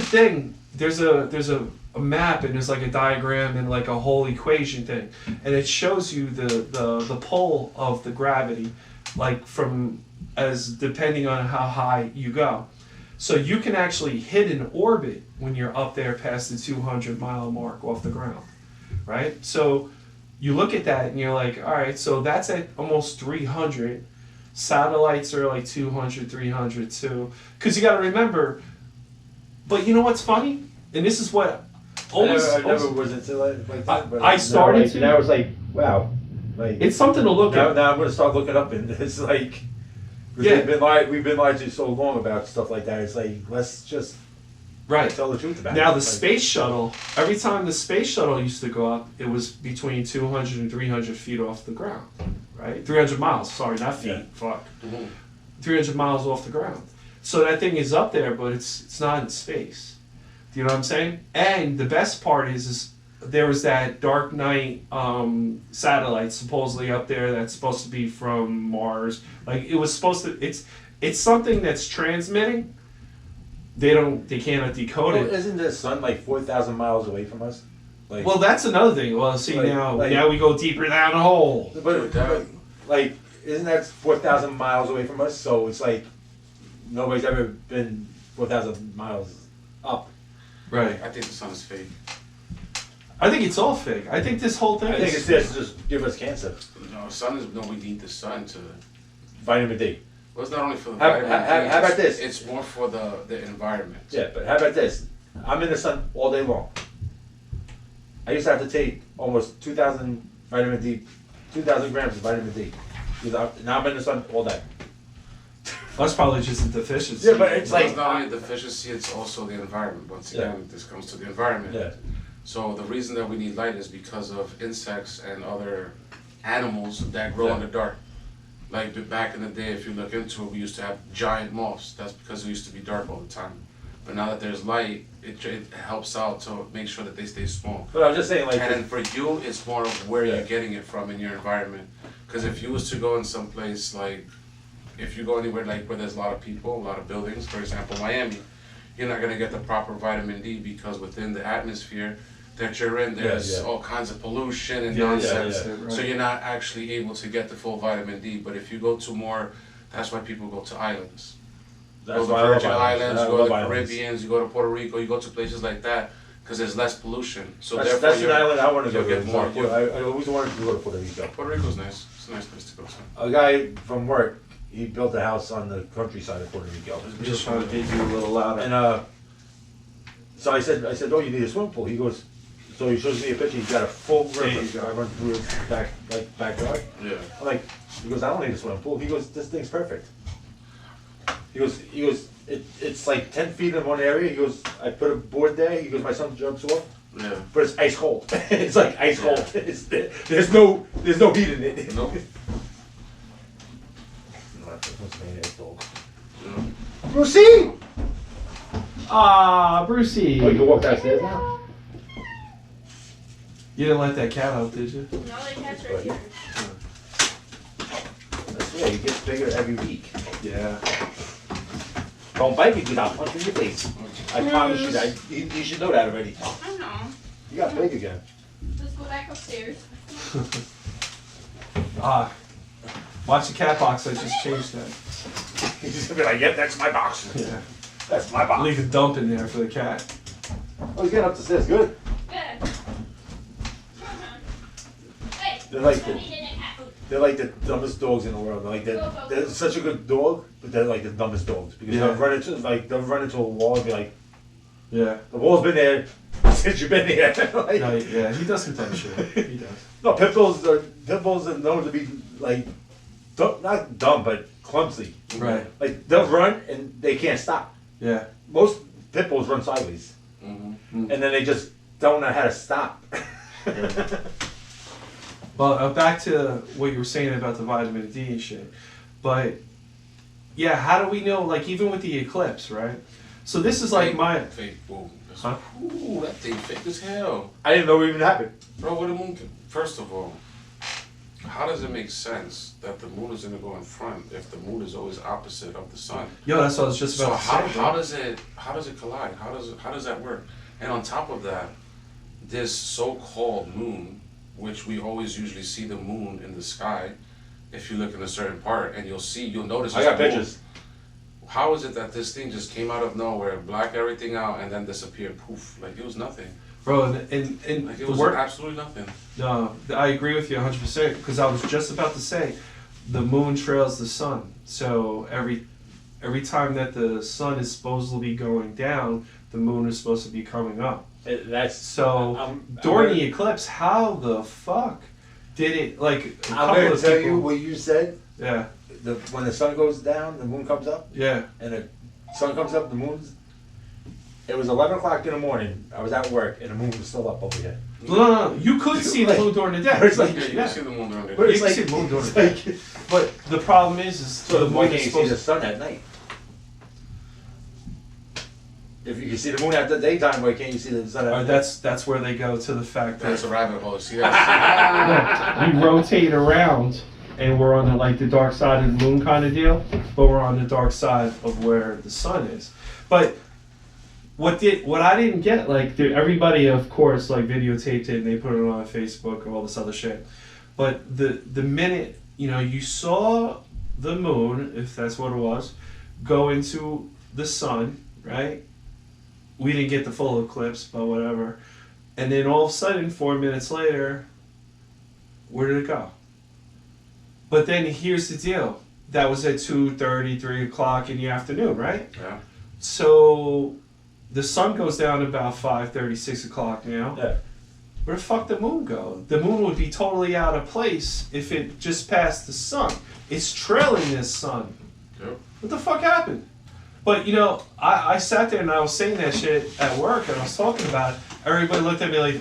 thing. There's a map, and there's like a diagram and like a whole equation thing, and it shows you the pole of the gravity, like from as depending on how high you go. So you can actually hit an orbit when you're up there past the 200-mile mark off the ground, right? So you look at that and you're like, all right, so that's at almost 300. Satellites are like 200, 300 too. Because you got to remember, but you know what's funny? And this is what I never was into like that. But I started now, like, to. Now it's like, wow. Like, It's something to look now, at. now I'm gonna start looking up, and it's like, 'cause Yeah. we've been lied to so long about stuff like that. It's like, let's just Right. tell the truth about it. Now the Like, space shuttle, every time the space shuttle used to go up, it was between 200 and 300 feet off the ground, right? 300 miles, sorry, not feet, Yeah. fuck. Mhm. 300 miles off the ground. So that thing is up there, but it's not in space. Do you know what I'm saying? And the best part is there was that Dark Knight satellite supposedly up there that's supposed to be from Mars. Like it was supposed to. It's something that's transmitting. They cannot decode well, it. isn't the sun like 4,000 miles away from us? Like, Well, that's another thing. Well, see Like- now like- we go deeper down the hole. but like, isn't that 4,000 miles away from us? So it's like nobody's ever been 4,000 miles up. Right. I think the sun is fake. I think it's all fake. I think this whole thing I think is. it's there to just give us cancer. No, sun is no. We need the sun to. Vitamin D. Well, it's not only for the How- vitamin how- D, how it's- about this? It's more for the environment. Yeah, but how about this? I'm in the sun all day long. I used to have to take almost 2,000 vitamin D, 2,000 grams of vitamin D. Now I'm in the sun all day. That's probably just a deficiency. Yeah, but it's So like it's not only the deficiency; it's also the environment. Once again, this comes to the environment. yeah, So the reason that we need light is because of insects and other animals that grow in the dark. Like back in the day, if you look into it, we used to have giant moths. That's because it used to be dark all the time. But now that there's light, it helps out to make sure that they stay small. but I'm just saying like And then for you, it's more of where Yeah. you're getting it from in your environment. Because if you was to go in some place like if you go anywhere like where there's a lot of people, a lot of buildings, for example, Miami, you're not gonna get the proper vitamin D because within the atmosphere that you're in, there's all kinds of pollution and nonsense. Right. So you're not actually able to get the full vitamin D. But if you go to more, that's why people go to islands. That's Go to why I love Virgin Islands, I you go to love the islands. Caribbean, you go to Puerto Rico, you go to places like that because there's less pollution. So That's, therefore, that's an you're- island I want to go you'll to. get more. I always wanted to go to Puerto Rico. Puerto Rico's nice. It's a nice place to go to. A guy from work, he built a house on the countryside of Puerto Rico. Just trying to get you a little louder. And so I said, oh, you need a swimming pool. He goes, so he shows me a picture. He's got a full river. There you go. I run through his backyard. Yeah. I'm like, he goes, I don't need a swimming pool. He goes, this thing's perfect. He goes, it's like 10 feet in one area. He goes, I put a board there. He goes, my son jumps off, Yeah. but it's ice cold. It's like ice cold. There's no heat in it. Nope. Yeah. Brucey! Ah, Brucey. Oh, you can walk downstairs now? You didn't let that cat out, did you? No, the cat's right here. That's right, he gets bigger every week. Yeah. Don't bite me, because I'll punch you in your face. I promise you that. You should know that already. I know. You got big again. Let's go back upstairs. Ah. Watch the cat box. I just changed that. He's just gonna be like, yep, that's my box. Yeah. That's my box. Leave a dump in there for the cat. Oh, he's getting up the stairs. Good. Good. Hey, They're like let the, me get the cat food. they're like the dumbest dogs in the world. They're such a good dog, but they're like the dumbest dogs because Yeah. they'll run into a wall and be like, Yeah. the wall's been there since you've been here. Like, No, yeah, he does some dumb shit. He does. no, pit bulls are known to be like not dumb but clumsy. Right. Like they'll run and they can't stop. Yeah. Most pit bulls run sideways, Mm-hmm. and then they just don't know how to stop. Well, back to what you were saying about the vitamin D and shit. But, yeah, how do we know, like, even with the eclipse, right? So this is like my... Fake. Ooh, that's, Huh? ooh, that thing fake as hell. I didn't know it even happened. Bro, what the moon can, first of all, how does it make sense that the moon is gonna go in front if the moon is always opposite of the sun? Yo, that's what I was just So about to say. how does it collide? How does that work? And on top of that, this so-called moon, which we always usually see the moon in the sky, if you look in a certain part, and you'll notice. I got it's a moon. pictures. How is it that this thing just came out of nowhere, blacked everything out, and then disappeared? Poof, like it was nothing. Bro, and Like it the was work... absolutely nothing. No, I agree with you 100% because I was just about to say the moon trails the sun. So every time that the sun is supposedly going down, the moon is supposed to be coming up. That's So during the eclipse, how the fuck did it, like, a I'm couple going to of tell people... you what you said. Yeah, When the sun goes down, the moon comes up, yeah, and the sun comes up, the moon's. It was 11 o'clock in the morning. I was at work, and the moon was still up over here. no, you could see the moon during the day. It's like- Yeah, you Yeah. can see the moon during the But day. You it's can like, see the moon during it's the day. like But the problem is so the why moon can't is you see the supposed sun at night? If you can see the moon at the daytime, why can't you see the sun at night? that's where they go to the fact that That's a rabbit hole. See that? we rotate around and we're on the dark side of the moon kind of deal, but we're on the dark side of where the sun is. But what I didn't get, everybody of course videotaped it and they put it on Facebook and all this other shit. But the minute you saw the moon, if that's what it was, go into the sun, right? We didn't get the full eclipse, but whatever. And then all of a sudden, 4 minutes later, where did it go? But then here's the deal. That was at 2:30, 3 o'clock in the afternoon, right? Yeah. So the sun goes down about 5:30, 6 o'clock now. Yeah. Where the fuck the moon go? The moon would be totally out of place if it just passed the sun. It's trailing this sun. Yep. What the fuck happened? But I sat there and I was saying that shit at work and I was talking about it. Everybody looked at me like,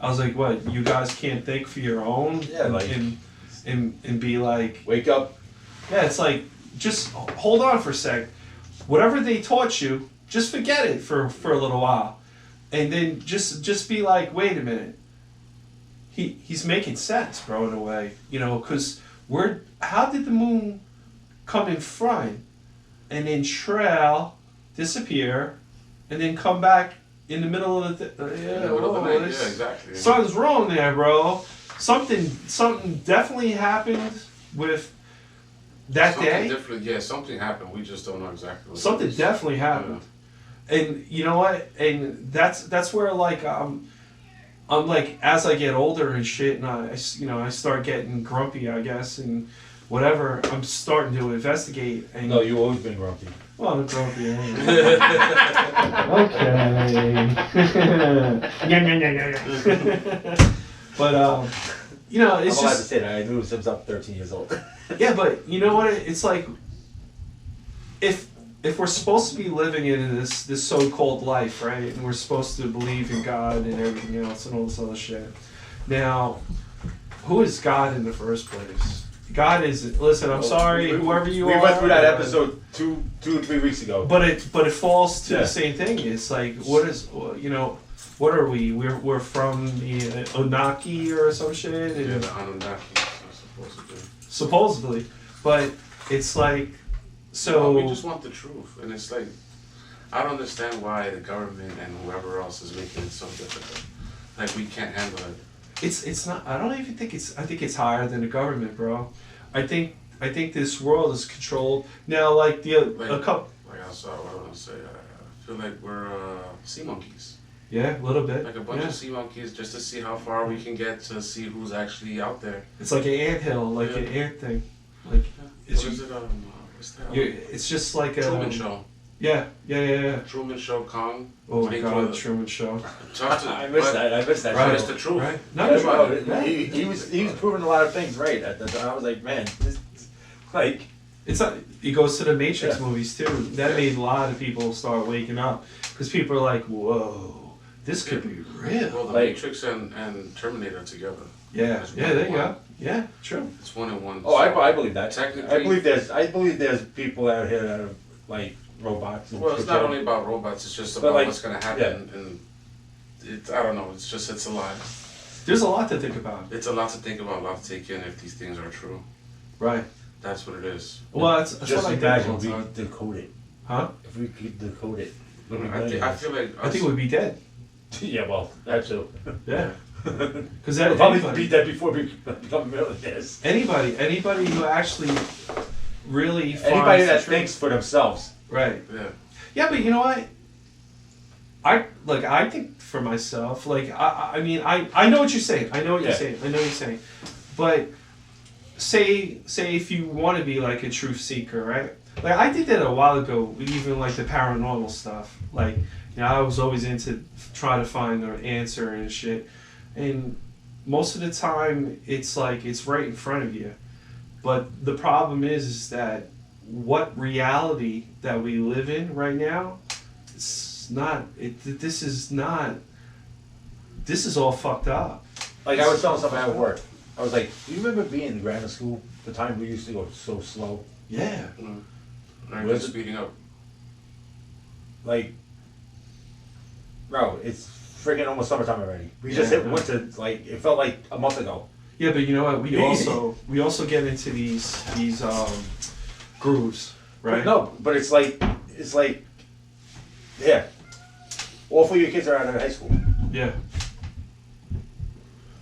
I was like, what, you guys can't think for your own? Yeah, like- and be like, Wake up. yeah, it's like, just hold on for a sec. Whatever they taught you, just forget it for a little while. And then just be like, wait a minute. He's making sense, bro, in a way. Because how did the moon come in front and then trail, disappear, and then come back in the middle of the Middle of the night. Yeah, exactly. Something's wrong there, bro. Something definitely happened with that Something day. different. Yeah, something happened. We just don't know exactly. What Something it is. definitely happened. And you know what? And that's where like I'm like as I get older and shit, and I start getting grumpy, I guess, and whatever. I'm starting to investigate. And No, you've always been grumpy. well, I'm grumpy. Anyway. Okay. But you know, it's I'm allowed to just say that. I knew since I'm 13 years old. yeah. But you know what? It's like if we're supposed to be living in this so-called life, right, and we're supposed to believe in God and everything else and all this other shit. Now, who is God in the first place? God is. Listen, I'm sorry, whoever you are. We went through that episode two or 3 weeks ago. But it falls to Yeah. the same thing. It's like what is what are we? We're from the Onaki or some shit. Yeah, And the Anunnaki are supposed to do. supposedly, but it's like so. Well, we just want the truth, and it's like I don't understand why the government and whoever else is making it so difficult. Like we can't handle it. It's not. I don't even think it's. I think it's higher than the government, bro. I think this world is controlled now. Like a couple. Like I saw, what I want to say. I feel like we're sea monkeys. Yeah, a little bit. Like a bunch yeah. of sea monkeys, just to see how far we can get to see who's actually out there. It's like an anthill, like Yeah. an ant thing. Like it's What is it? What's that? it's just like a Truman Show. Yeah. Truman Show, Kong. Oh my Big God, Brother. Truman Show. Tough to, I missed that. I missed that. Right. But show. it's the truth. Right? No, No, bro, he was proving a lot of things right. At the time. I was like, man, this like it's not. He goes to the Matrix Yeah. movies too. That made a lot of people start waking up because people are like, "Whoa, this could be real." Well, the Like- Matrix and Terminator together. Yeah, It's yeah, there you one. go. Yeah, true. It's 1 and 1. Oh, I believe that. Technically- I believe there's people out here that are like robots. And Well, it's not only about robots. It's just But about like- what's going to happen, and I don't know. It's a lot. There's a lot to think about. It's a lot to think about, a lot to take in if these things are true. Right. That's what it is. Well, that's Just what I imagine think. if we all the time. could decode it. Huh? If we could decode it. I feel like I think we'd be dead. Yeah, well, that too. Yeah. Because We'll probably anybody, beat that before we become millionaires. anybody who actually really finds Anybody the that truth- thinks for themselves. Right. yeah. Yeah, but you know what? I think for myself, like I mean I know what you're saying. I know what you're Yeah. saying. I know what you're saying. But say if you want to be like a truth seeker, right? Like I did that a while ago with even like the paranormal stuff. Like, you know, I was always into trying to find an answer and shit. And most of the time it's like it's right in front of you. But the problem is that what reality that we live in right now, it's not. This is all fucked up. Like I was telling somebody at work, I was like, do you remember being in grammar school? The time we used to go so slow? Yeah. Right, Was just it- speeding up. Like, bro, it's freaking almost summertime already. We just Yeah, hit I know. winter, like, it felt like a month ago. Yeah, but you know what? We also get into these grooves, right? No, but it's like, yeah. All 4 of your kids are out of high school. Yeah.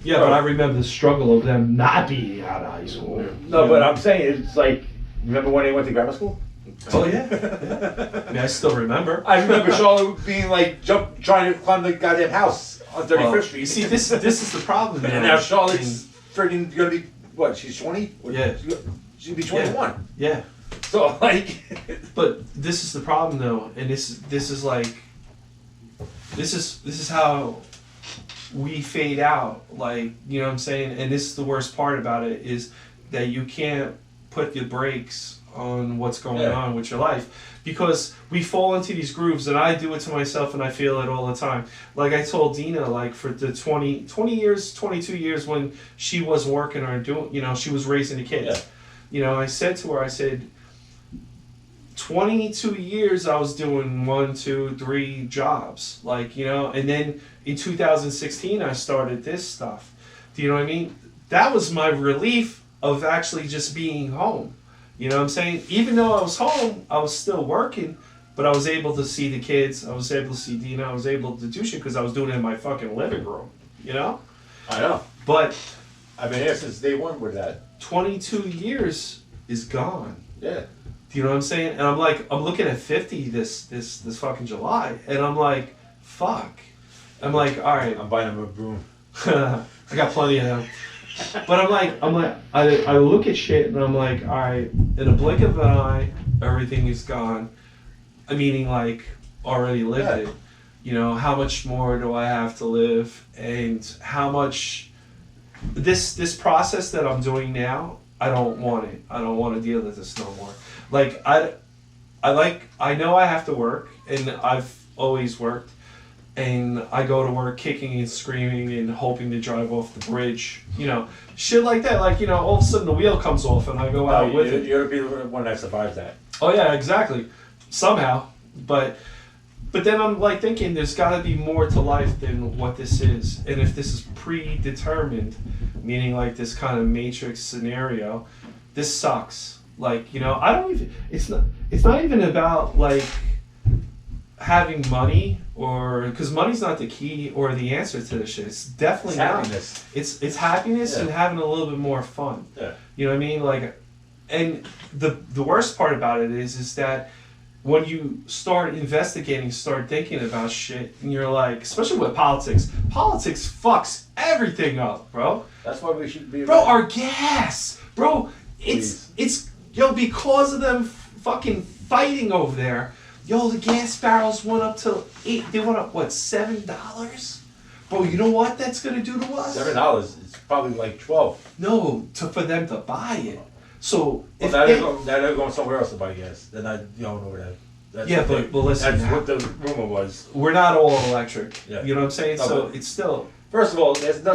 Yeah, but I remember the struggle of them not being out of high school. No, but I'm saying, it's like, remember when they went to grammar school? Oh yeah. Yeah. I mean, I still remember. I remember Charlotte being like, trying to climb the goddamn house on 31st Well, Street. You see, this is the problem. and now Charlotte's friggin' gonna be, what, she's 20? Yeah. She'll be 21. Yeah. So, like, But this is the problem though, and this is like this is how we fade out, like, you know what I'm saying? And this is the worst part about it, is that you can't put the brakes on what's going Yeah. on with your life, because we fall into these grooves, and I do it to myself and I feel it all the time. Like I told Dina, like for the 20 years, 22 years when she wasn't working or doing, you know, she was raising the kids. Yeah. You know, I said to her, I said, 22 years I was doing 1, 2, 3 jobs, like, you know, and then in 2016 I started this stuff. Do you know what I mean? That was my relief of actually just being home. You know what I'm saying? Even though I was home, I was still working, but I was able to see the kids. I was able to see Dina. I was able to do shit because I was doing it in my fucking living room. You know? I know. But I've been here since day one with that. 22 years is gone. Yeah. Do you know what I'm saying? And I'm like, I'm looking at 50 this fucking July, and I'm like, fuck. I'm like, all right, I'm buying him a broom. I got plenty of them. But I look at shit and I'm like, all right, in a blink of an eye, everything is gone. Meaning like already lived Yeah. it. You know, how much more do I have to live, and how much this process that I'm doing now, I don't want it. I don't want to deal with this no more. Like I know I have to work, and I've always worked. And I go to work kicking and screaming and hoping to drive off the bridge. You know, shit like that. Like, you know, all of a sudden the wheel comes off and I go out with it. You're gonna be the one that survives that. Oh yeah, exactly. Somehow. But then I'm like thinking there's gotta be more to life than what this is. And if this is predetermined, meaning like this kind of matrix scenario, this sucks. Like, you know, it's not even about like having money, or because money's not the key or the answer to this shit. It's definitely not. Happiness. It's happiness and Yeah. having a little bit more fun. Yeah. You know what I mean? Like, and the worst part about it is that when you start investigating, start thinking about shit, and you're like, especially with politics fucks everything up, bro. That's why we should be. Bro, our gas, bro. It's yo, because of them fucking fighting over there. Yo, the gas barrels went up to $8. They went up what, $7? Bro, you know what that's gonna do to us? $7. It's probably like 12. No, for them to buy it. So Well, if now they, they're going somewhere else to buy gas. They're not going over there. That's Yeah, the but- thing. but listen, That's what the rumor was. we're not all electric. Yeah. You know what I'm saying? No, So but- it's still First of all, there's no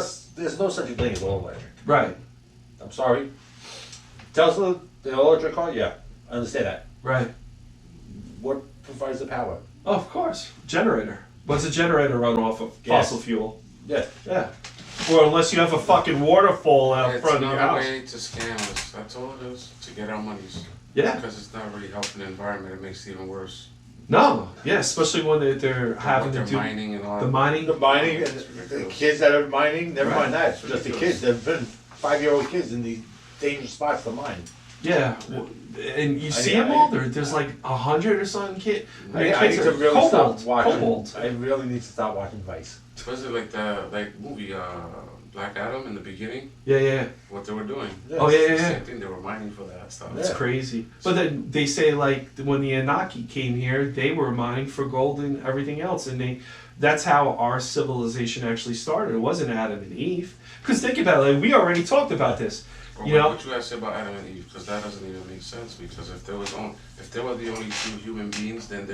such a thing as all electric. right, I'm sorry. Tesla, the electric car, yeah, I understand that. right. What provides the power? Oh, of course, generator. What's a generator run off of? Gas. Fossil fuel. Yeah. Yeah. Or unless you have a fucking waterfall out It's front of your another house. way to scam us. That's all it is, to get our monies. Yeah. Because it's not really helping the environment. It makes it even worse. No. Yeah, especially when they're having What to they're do mining and all the that. mining. The mining, and It's the ridiculous. kids that are mining, never Right. mind that. It's Just the ridiculous. kids. There've been 5-year-old kids in these dangerous spots to mine. Yeah, and you see them all. There's like 100 or something kid. I need to really Cobalt. stop watching. Cobalt. I really need to stop watching Vice. Was it like the movie Black Adam in the beginning? Yeah, yeah. What they were doing. Yeah. Oh yeah, yeah, The yeah. same thing. They were mining for that stuff. It's Yeah. crazy. But then they say like when the Anunnaki came here, they were mining for gold and everything else, and that's how our civilization actually started. It wasn't Adam and Eve. Because think about it, like, we already talked about this. Or You what know? would you guys say about Adam and Eve? Because that doesn't even make sense. Because if they were the only two human beings, then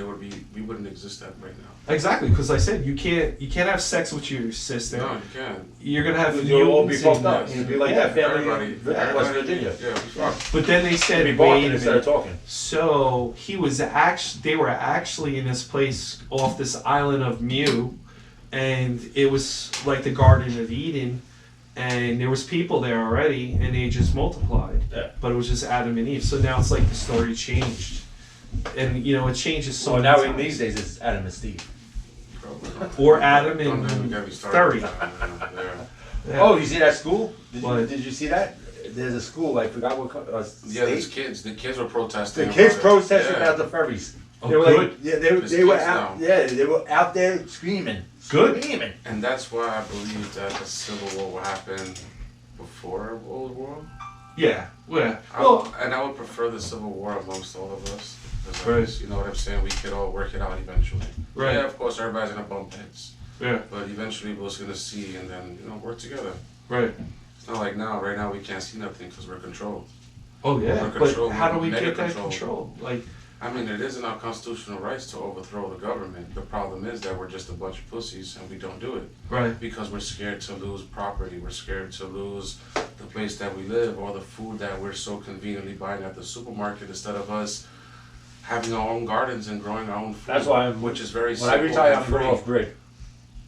we wouldn't exist right now. Exactly, because I said you can't have sex with your sister. No, you can't. You're gonna have You'll all be mutants fucked and- up. You'll be like Yeah, that family Everybody, in West everybody- Virginia. Yeah, we fucked. But then they They'll said, be wait barking a instead of minute. talking. So they were actually in this place off this island of Mu, and it was like the Garden of Eden, and there was people there already, and they just multiplied. Yeah. But it was just Adam and Eve. So now it's like the story changed, and you know it changes so So many now in times. these days it's Adam and Steve. Probably. Or Adam Don't even and get me started. 30. Yeah. Yeah. Oh, you see that school? What? Did you see that? There's a school, I forgot what Yeah, there's state. kids. The kids were protesting. The kids about it. protested Yeah. about the ferries. Oh, They were good. like, yeah, There's they were kids out, now. yeah, they were out there screaming, Good. screaming. And that's why I believe that the Civil War will happen before World War. Yeah. Yeah. Well, And I would prefer the Civil War amongst all of us. 'Cause Right. you know what I'm saying? We could all work it out eventually. Right. Yeah, of course, everybody's gonna bump heads. yeah. But eventually we're just gonna see and then, work together. Right. It's not like now. Right now we can't see nothing because we're controlled. Oh yeah. Under But control, how do we mega get that control. control? Like. I mean, it is in our constitutional rights to overthrow the government. The problem is that we're just a bunch of pussies and we don't do it. Right. Because we're scared to lose property, we're scared to lose the place that we live or the food that we're so conveniently buying at the supermarket instead of us having our own gardens and growing our own food. That's why which is very When I simple retire, and I'm going free. off grid.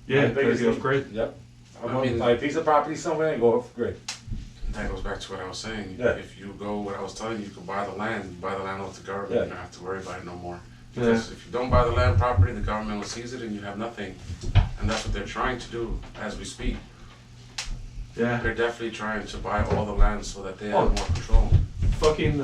Yeah. My Gotta biggest go thing- grid. Yep. I'm I going to mean- buy a piece of property somewhere and go off grid. That goes back to what I was saying. Yeah. If you go, what I was telling you, you can buy the land. You buy the land off the government. Yeah. You don't have to worry about it no more. Yeah. Because if you don't buy the land property, the government will seize it and you have nothing. And that's what they're trying to do as we speak. Yeah. They're definitely trying to buy all the land so that they Oh. have more control. Fucking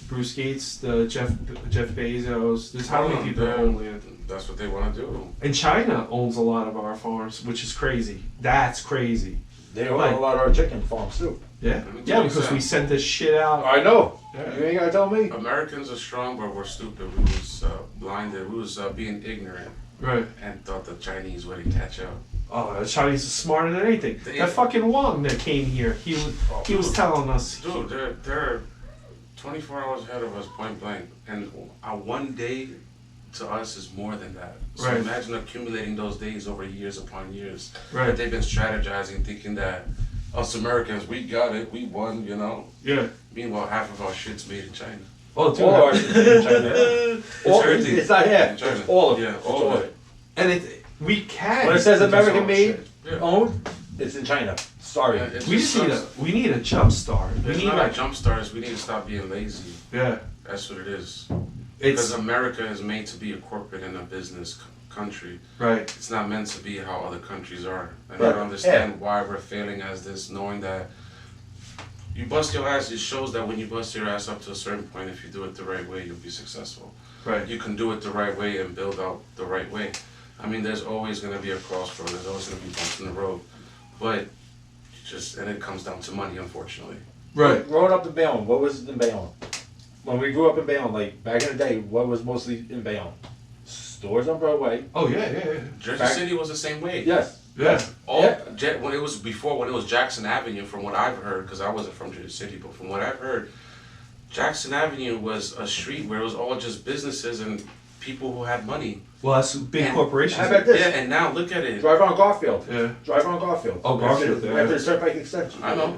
Bruce Gates, the Jeff Bezos. There's how many people that own land? That's what they want to do. And China owns a lot of our farms, which is crazy. That's crazy. They own Like- a lot of our chicken farms too. Yeah. Let me tell Yeah, you because we something. sent this shit out. I know. Yeah. You ain't gotta tell me. Americans are strong, but we're stupid. We was blinded. We was being ignorant Right. and thought the Chinese would catch up. Oh, the Chinese are smarter than anything. They- That fucking Wong that came here, he was telling us. Dude, they're 24 hours ahead of us, point blank. And one day to us is more than that. So Right. imagine accumulating those days over years upon years. Right. That they've been strategizing, thinking that us Americans, we got it, we won, you know. Yeah. Meanwhile, half of our shit's made in China. Oh, dude. All our shit's in China. All- everything. it's not half. In China. It's all of it. Yeah, It's all of it. And we can. When it says produce American our made, shit. Yeah. owned, it's in China. Sorry. Yeah, it We just need sucks. we need a jump start. We It's need not like like jump starters. We need to stop being lazy. yeah. That's what it is. It's Because America is made to be a corporate and a business country. right. It's not meant to be how other countries are. And Right. I don't understand why we're failing as this, knowing that you bust your ass. It shows that when you bust your ass up to a certain point, if you do it the right way, you'll be successful. Right. You can do it the right way and build out the right way. I mean, there's always going to be a crossroad. There's always going to be bumps in the road. But and it comes down to money, unfortunately. Right. Growing up in Bayonne, what was in Bayonne? When we grew up in Bayonne, like back in the day, what was mostly in Bayonne? Stores on Broadway. Oh yeah, yeah, yeah. Jersey Back- City was the same way. Yes. Yeah. When it was Jackson Avenue, from what I've heard, because I wasn't from Jersey City, but from what I've heard, Jackson Avenue was a street where it was all just businesses and people who had money. Well, that's big And- corporations. How about this? Yeah, and now look at it. Drive on Garfield. Yeah. Drive on Garfield. Oh, Garfield, After, yeah. after the Turnpike extension. I know.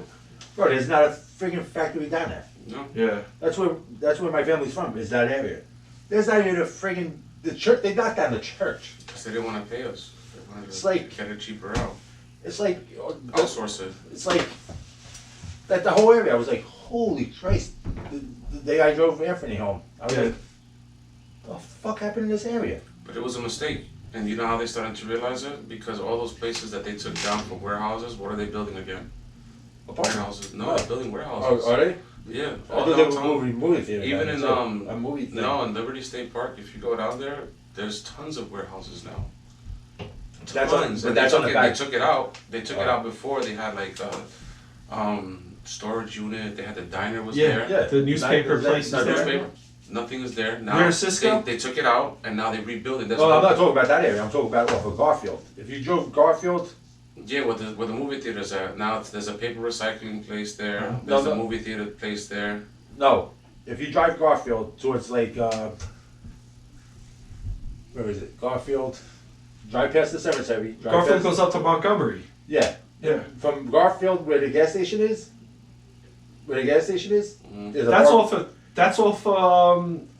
Bro, there's not a freaking factory down there. No. Yeah. That's where my family's from. Is that area? There's not even a friggin' the church. They knocked down the church. Because they didn't want to pay us. They wanted It's to like- get it cheaper out. It's like Outsource it. it's like that the whole area. I was like, holy Christ! The day I drove Anthony home, I was Yeah. like, the fuck happened in this area? But it was a mistake. And you know how they started to realize it? Because all those places that they took down for warehouses, what are they building again? Apartments. Warehouses. No, Oh. they're building warehouses. Oh, are they? Yeah. I All thought they were downtown. movie theater. Even down in there, too. a movie theater. No, in Liberty State Park, if you go down there, there's tons of warehouses now. That's on- Tons. but And that's they on took the it, back. They took it out. They took it Oh. out before. They had like storage unit. They had the diner was Yeah. there. Yeah. The newspaper That- place is that- there. Newspaper. Nothing is there now. Near Cisco? They took it out and now they rebuilt it. That's No, what- I'm not talking about that area. I'm talking about off of Garfield. If you drove Garfield, Yeah, where the movie theater's at. Now there's a paper recycling place there. No, There's no. a movie theater place there. no. If you drive Garfield towards like, where is it? Garfield. Drive past the cemetery. Drive Garfield past, goes up to Montgomery. Yeah. Yeah. From Garfield, where the gas station is, there's a That's park-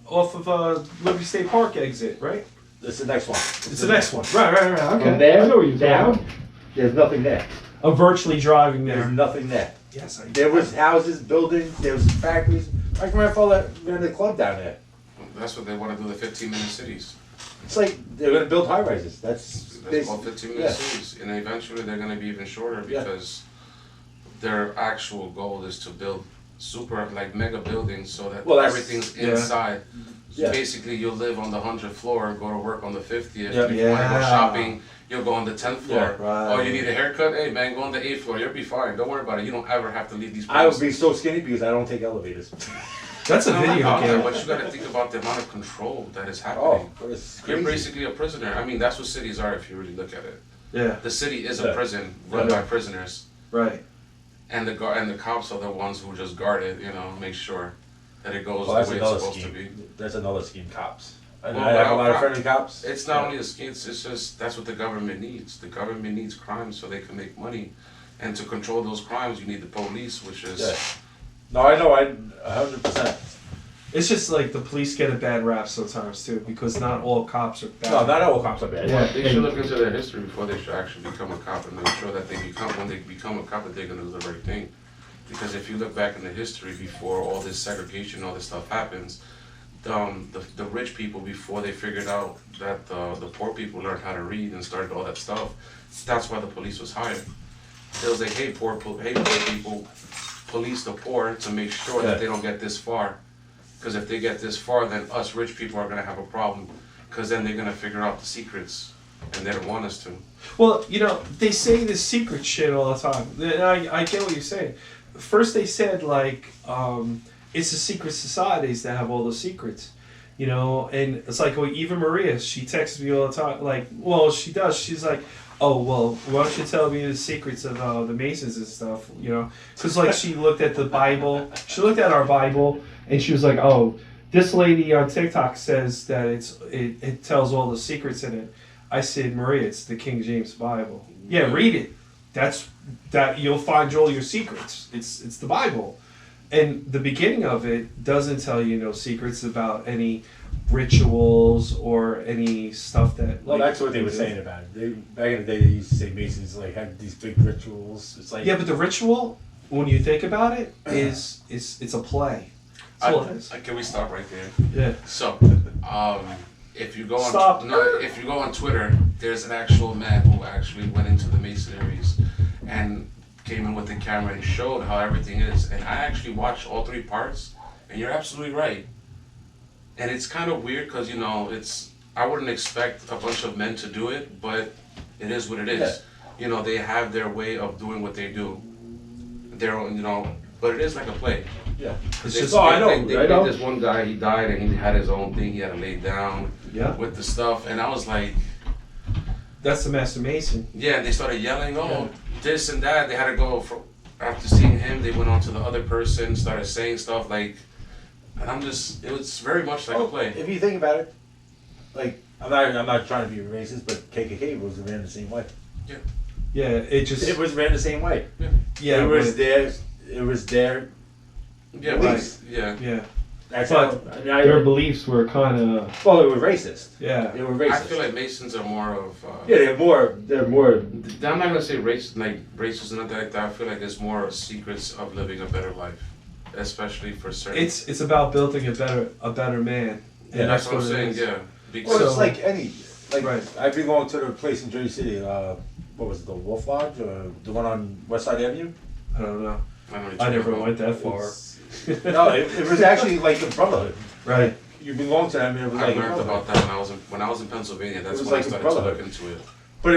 off of Liberty State Park exit, right? It's the next one. It's the next one. Right. Okay. From there I know where you're down, going. there's nothing there. I'm virtually driving There's there. nothing there. Yes, I There was houses, buildings, there was factories. My grandfather ran a club down there. That's what they want to do. The 15-minute cities. It's like they're gonna build high rises. That's That's all 15-minute yeah. cities, and eventually they're going to be even shorter Yeah. because their actual goal is to build super like mega buildings so that Well, that's- everything's yeah. inside. So Yeah. basically, you'll live on the 100th floor and go to work on the 50th. Yeah. If you want to go Yeah. shopping, you'll go on the 10th floor. Yeah, right. Oh, you need a haircut? Hey man, go on the 8th floor. You'll be fine. Don't worry about it. You don't ever have to leave these I would places. be so skinny because I don't take elevators. That's a No, not video about that, game. but you got to think about the amount of control that is Oh, happening. it's You're crazy. basically a prisoner. I mean, that's what cities are if you really look at it. Yeah. The city is Yeah. a prison run Yeah. by prisoners. Right. And the cops are the ones who just guard it, make sure that it goes Well, the that's way it's another supposed to scheme. be. That's another scheme, cops. And Well, I have a well, lot of cop- friendly cops. It's not only the schemes, it's just that's what the government needs. The government needs crime so they can make money. And to control those crimes, you need the police, which is Yeah. No, I know, 100%. It's just like the police get a bad rap sometimes too, because not all cops are bad. No, not all cops are bad. Yeah. They should look into their history before they should actually become a cop and make sure that when they become a cop, that they're gonna do the right thing. Because if you look back in the history before all this segregation, all this stuff happens, the rich people, before they figured out that the poor people learned how to read and started all that stuff, that's why the police was hired. It was like, hey poor people, police the poor to make sure that they don't get this far. Because if they get this far, then us rich people are gonna have a problem. Because then they're gonna figure out the secrets, and they don't want us to. Well, you know, they say this secret shit all the time. And I get what you're saying. First they said, like, it's the secret societies that have all the secrets. You know, and it's like, well, Eva Maria, she texts me all the time. Like, well, she does. She's like, oh, well, why don't you tell me the secrets of the Masons and stuff, you know? Because, like, she looked at the Bible. She looked at our Bible, and she was like, oh, this lady on TikTok says that it tells all the secrets in it. I said, Maria, it's the King James Bible. Yeah, read it. That you'll find all your secrets. It's the Bible. And the beginning of it doesn't tell you no secrets about any rituals or any stuff that. Well, like, that's what they were saying about it. Back in the day, they used to say Masons like had these big rituals. It's like Yeah, but the ritual, when you think about it, is it's a play. That's all it is. Can we stop right there? Yeah. So, if you go on Stop. if you go on Twitter, there's an actual man who actually went into the Masonries and came in with the camera and showed how everything is. And I actually watched all 3 parts, and you're absolutely right. And it's kind of weird because, you know, I wouldn't expect a bunch of men to do it, but it is what it is. Yeah. You know, they have their way of doing what they do. Their own, you know, but it is like a play. yeah. It's They- just Oh, I know. They I know. made this one guy, he died and he had his own thing, he had to lay down Yeah. with the stuff. And I was like, That's the Master Mason. yeah, and they started yelling, oh, this and that. They had to go, after seeing him, they went on to the other person, started saying stuff like, and it was very much like a play. If you think about it, like I'm not trying to be racist, but KKK was ran the same way. Yeah, It was ran the same way. yeah, it was but- their. It was their. Yeah, Beliefs. yeah. yeah. That's But how. Their beliefs were kind of Well, they were racist. yeah. They were racist. I feel like Masons are more of. Yeah, they're more. They're more. I'm not gonna say racist and nothing like that. I feel like it's more secrets of living a better life, especially for certain. It's about building a better man. And Yeah, that's what I'm it saying. is. Yeah, Well, because it's So- like any. Like Right. I belong to the place in Jersey City. What was it, the Wolf Lodge, or the one on West Side Avenue? I don't know. I, know what you're I talking never about. went that far. No, it was actually like a brotherhood. Right. You belong to them, and it was I like a learned brotherhood. about that when I was in Pennsylvania. That's It was when like I a started to brotherhood. look into it. But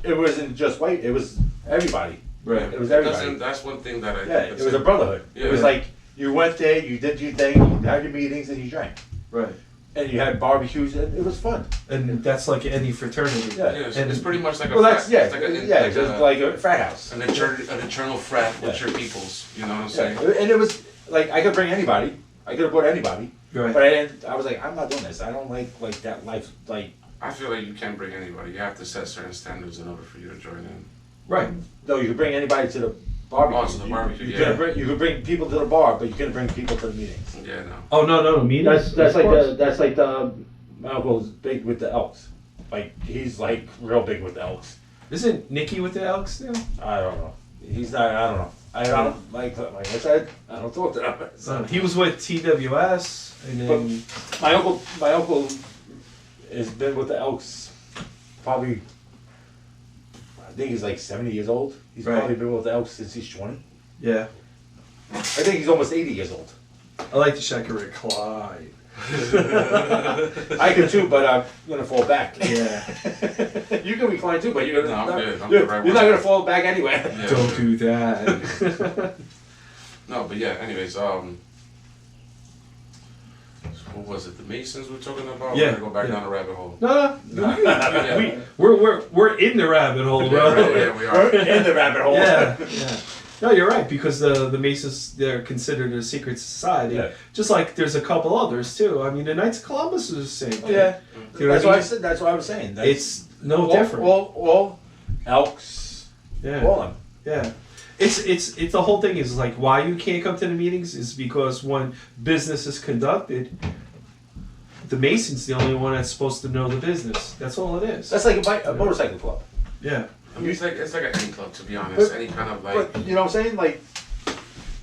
it wasn't just white. It was everybody. Right. It was everybody. That's one thing that I Yeah, think it was a brotherhood. It was Yeah. like you went there, you did your thing, you had your meetings, and you drank, Right. and you had barbecues, and it was fun. And that's like any fraternity. Yeah. Yeah, And- it's pretty much like a Well, that's frat. yeah, It's like a, yeah, like just a, like a frat house. an eternal frat with Yeah. your peoples. You know what I'm Yeah. saying? And it was like I could bring anybody. I could have brought anybody, Right. but I was like, I'm not doing this. I don't like that life. Like I feel like you can't bring anybody. You have to set certain standards in order for you to join in. Right. no, you could bring anybody to the barbecue. Oh, to the barbecue, You yeah. you could bring people to the bar, but you couldn't bring people to the meetings. Yeah, no. Oh no, meetings. That's Of course. like my uncle's big with the Elks. Like he's like real big with the Elks. Isn't Nikki with the Elks now? I don't know. He's not. I don't know. I don't like I said. I don't talk to them. So. He was with TWS, and then My uncle has been with the Elks probably. I think he's like 70 years old. He's Right. probably been with the Elks since he's 20. yeah, I think he's almost 80 years old. I like the Shaker Clyde. I can too, but I'm gonna fall back. Yeah. You can recline too, but you're No, I'm not, good. I'm you're, good right you're where not I'm gonna fall back anyway. Yeah. Don't do that. No, but yeah. Anyways, what was it? The Masons we're talking about? Yeah, We're gonna go back yeah. down the rabbit hole. no. Yeah. We're in the rabbit hole, bro. Yeah, we are. We're in the rabbit hole. Yeah, yeah. No, you're right, because the Masons, they're considered a secret society. Yeah. Just like there's a couple others too. I mean, the Knights of Columbus is the same thing. Yeah. You know That's what why I I mean? said. That's what I was saying. That's It's no all, different. All Elks, Yeah. all them. Yeah. It's the whole thing is like why you can't come to the meetings is because when business is conducted, the Mason's the only one that's supposed to know the business. That's all it is. That's like a motorcycle club. Yeah. I mean, it's like an any club, to be honest. Any kind of like. But you know what I'm saying? Like,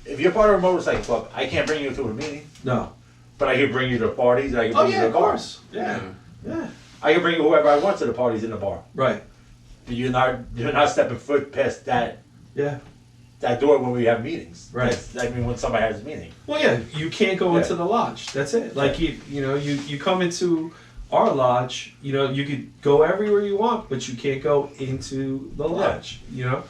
if you're part of a motorcycle club, I can't bring you to a meeting, No. but I can bring you to parties. I can Oh bring you yeah, to of bars. course. Yeah. Yeah. I can bring whoever I want to the parties in the bar. Right. You're not stepping foot past that Yeah. door when we have meetings. Right. I mean, when somebody has a meeting. Well, yeah, you can't go into the lodge. That's it. Like you come into our lodge. You know, you could go everywhere you want, but you can't go into the lodge. You know,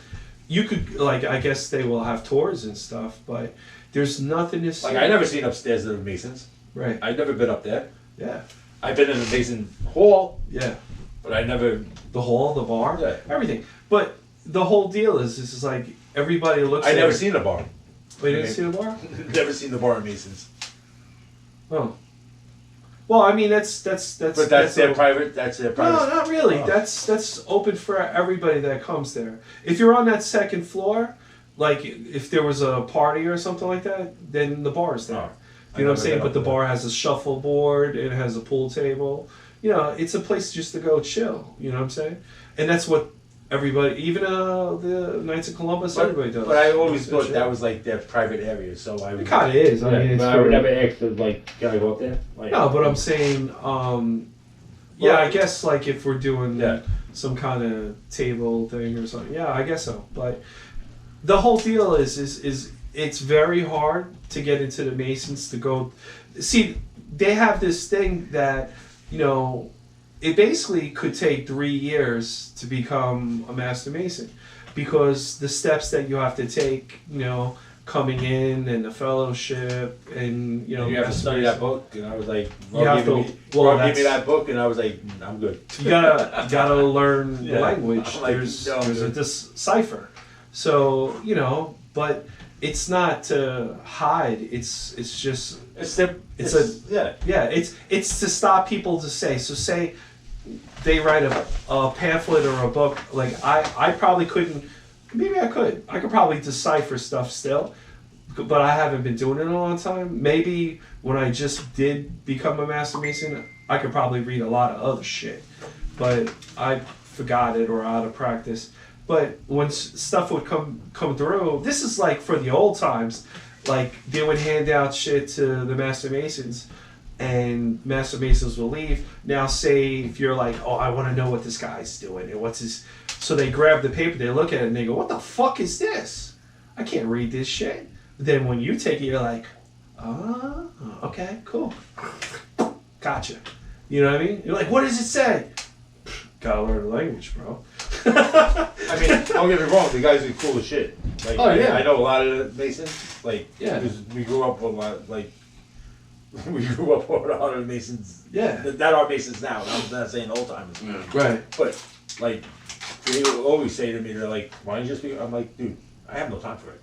you could like I guess they will have tours and stuff, but there's nothing to see. Like I never seen upstairs of the Masons. Right. I've never been up there. Yeah. I've been in the Mason Hall, Yeah. but I never. The hall, the bar, Yeah. everything. But the whole deal is like everybody looks. I at never it. seen a bar. Wait, you didn't see the bar? Never seen the bar in Masons. Oh. Well, I mean that's. But that's their a- private. That's their private. No, not really. Oh. That's open for everybody that comes there. If you're on that second floor, like if there was a party or something like that, then the bar's there. Oh. You know what I'm I've saying? never But the been up bar has a shuffleboard, it has a pool table. You know, it's a place just to go chill. You know what I'm saying? And that's what everybody, even the Knights of Columbus, everybody does. But I always Go thought chill. that was like their private area, so I would. It kind of is. I mean, it's but I would for- never ask them like, can I go up there? Like, No, but I'm saying, yeah, Well, I guess like if we're doing Yeah. some kind of table thing or something, yeah, I guess so. But the whole deal is it's very hard to get into the Masons to go. See, they have this thing that it basically could take 3 years to become a Master Mason, because the steps that you have to take, coming in and the fellowship and you have to study that book, and I was like, You have to- Rob well, gave me that's- that book, and I was like, I'm good. You gotta learn the Yeah. language. I'm like, there's no, a dude. decipher. So but it's not to hide. It's just It's their, It's yeah. it's to stop people to say. So say they write a pamphlet or a book. Like I probably couldn't. Maybe I could. I could probably decipher stuff still, but I haven't been doing it in a long time. Maybe when I just did become a Master Mason, I could probably read a lot of other shit, but I forgot it or out of practice. But when stuff would come through, this is like for the old times. Like they would hand out shit to the Master Masons, and Master Masons will leave. Now, say if you're like, oh, I want to know what this guy's doing and what's his. So they grab the paper, they look at it, and they go, what the fuck is this? I can't read this shit. Then when you take it, you're like, oh, okay, cool. Gotcha. You know what I mean? You're like, what does it say? Gotta learn the language, bro. I mean, don't get me wrong, the guys are cool as shit. Like, Oh, yeah. I know a lot of the Masons. Like, Yeah. 'cause we grew up with a lot. Like, we grew up with a lot of Masons. Yeah. That are Masons now. I'm not saying old timers. Yeah. Right. But like, they will always say to me, they're like, "Why don't you just be?" I'm like, "Dude, I have no time for it."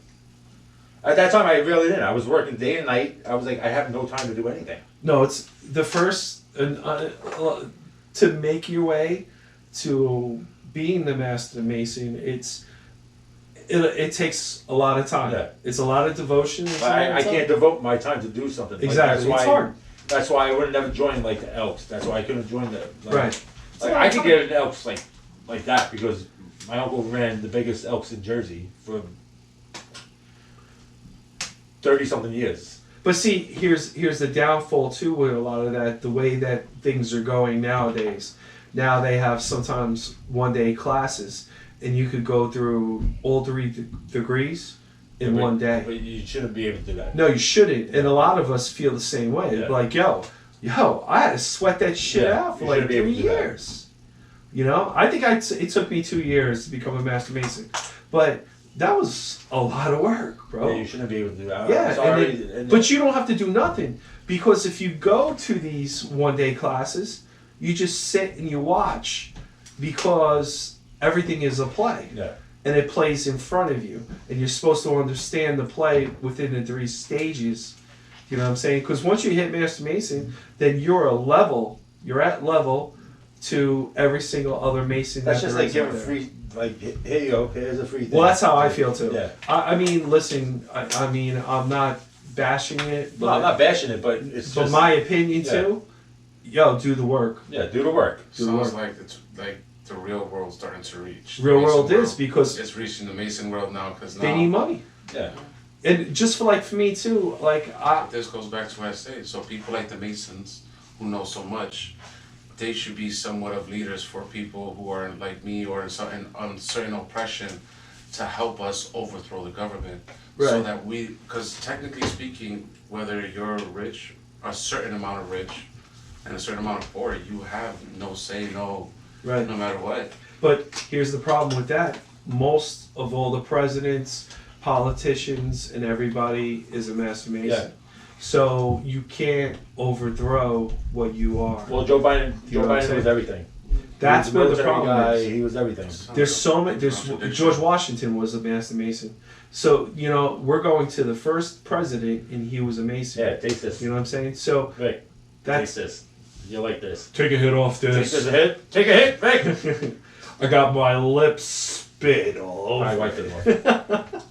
At that time, I really didn't. I was working day and night. I was like, I have no time to do anything. No, it's the first to make your way to being the Master Mason. It takes a lot of time. Yeah. It's a lot of devotion. It's a lot of I time. can't devote my time to do something. Like, Exactly. that's It's why, hard. That's why I would have never joined like the Elks. That's why I couldn't join the. Like, Right. Like, I could get an Elks like that because my uncle ran the biggest Elks in Jersey for 30-something years. But see, here's the downfall too with a lot of that. The way that things are going nowadays. Now they have sometimes 1-day classes, and you could go through all 3 degrees in But- one day. But you shouldn't be able to do that. No, you shouldn't. And a lot of us feel the same way. Yeah. Like, yo, I had to sweat that shit Yeah, out for you like shouldn't be able 3 to do that. years. You know, I think it took me 2 years to become a Master Mason, but that was a lot of work, bro. Yeah, you shouldn't be able to do that. Yeah, I'm sorry, and but you don't have to do nothing, because if you go to these 1-day classes, you just sit and you watch, because everything is a play. Yeah. And it plays in front of you, and you're supposed to understand the play within the 3 stages. You know what I'm saying? Because once you hit Master Mason, then you're at level to every single other Mason. That's that just there like is giving out there. free, like, here you go, here's a free thing. Well, that's how I feel too. Yeah. I mean, listen, I mean, I'm not bashing it, No, I'm but, not bashing it, but it's but just, my opinion yeah. too, yo, do the work. yeah, do the work. Sounds like it's like the real world starting to reach. the Real Mason world is because It's reaching the Mason world now because now they need money. Yeah. And just for like for me too, like this goes back to what I say. So people like the Masons who know so much, they should be somewhat of leaders for people who are like me or in certain oppression to help us overthrow the government. So Right. that we, because technically speaking, whether you're rich, a certain amount of rich, and a certain amount of poor, you have no say, no right. matter what. But here's the problem with that. Most of all the presidents, politicians, and everybody is a master mason. Yeah. So you can't overthrow what you are. Well, Joe Biden, You know what I'm was saying? everything. That's He was a where the military problem guy, is. He was everything. There's so many. There's Contradiction. George Washington was a master mason. So you know we're going to the first president, and he was a mason. Yeah, taste this. You know what I'm saying? So Vic, that's taste this. You like this. take a hit off Take this a hit. Take a hit, Vic. I got my lips spit all over. I wiped it off.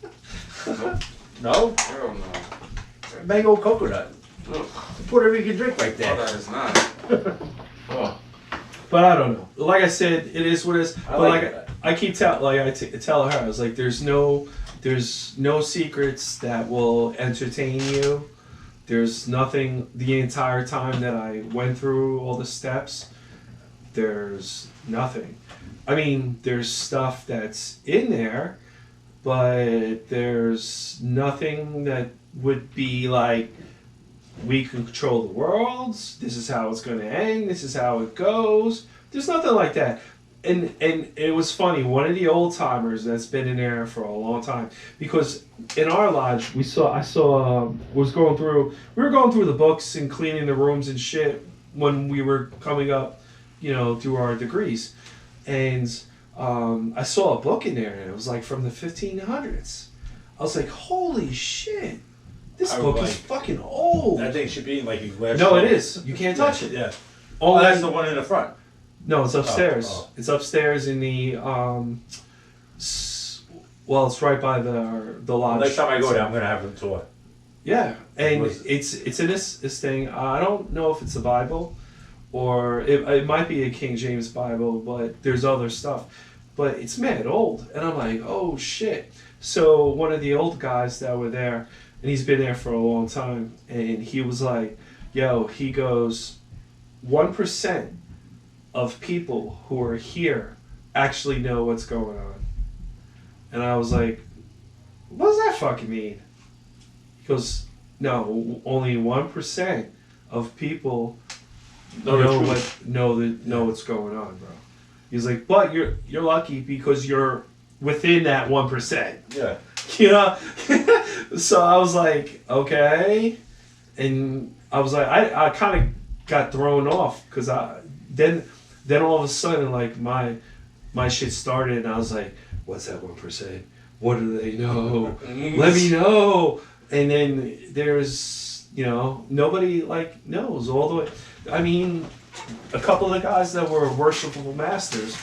No? Hell no. Mango coconut. Ugh. Puerto Rican drink right No, there. that is not. Oh. But I don't know. Like I said, it is what it is. I But like like it. I keep tell her, I was like, there's no secrets that will entertain you. There's nothing. The entire time that I went through all the steps, there's nothing. I mean, there's stuff that's in there, but there's nothing that would be like, we can control the world. This is how it's going to end. This is how it goes. There's nothing like that. And it was funny. One of the old timers that's been in there for a long time, because in our lodge we were going through the books and cleaning the rooms and shit when we were coming up, you know, through our degrees, and I saw a book in there and it was like from the 1500s. I was like, holy shit, this I book was is like, fucking old. That thing should be in like a glass. No, jar. it is. You can't touch it. Yeah. Oh, Oh, that's the one in the front. No, it's upstairs. Oh. It's upstairs in the well, it's right by the lodge. Next time I go there, I'm gonna have them tour. Yeah, and Was- it's in this thing. I don't know if it's a Bible, or it might be a King James Bible, but there's other stuff. But it's mad old, and I'm like, oh shit. So one of the old guys that were there, and he's been there for a long time, and he was like, yo, he goes, 1% of people who are here actually know what's going on. And I was like, what does that fucking mean? He goes, no, only 1% of people know what's going on, bro. He's like, but you're lucky because you're within that 1%. Yeah. You know? So I was like, okay. And I was like, I kind of got thrown off because then all of a sudden, like, my shit started and I was like, what's that 1%? What do they know? Let me know. And then there's, you know, nobody like knows all the way. I mean, a couple of the guys that were worshipful masters,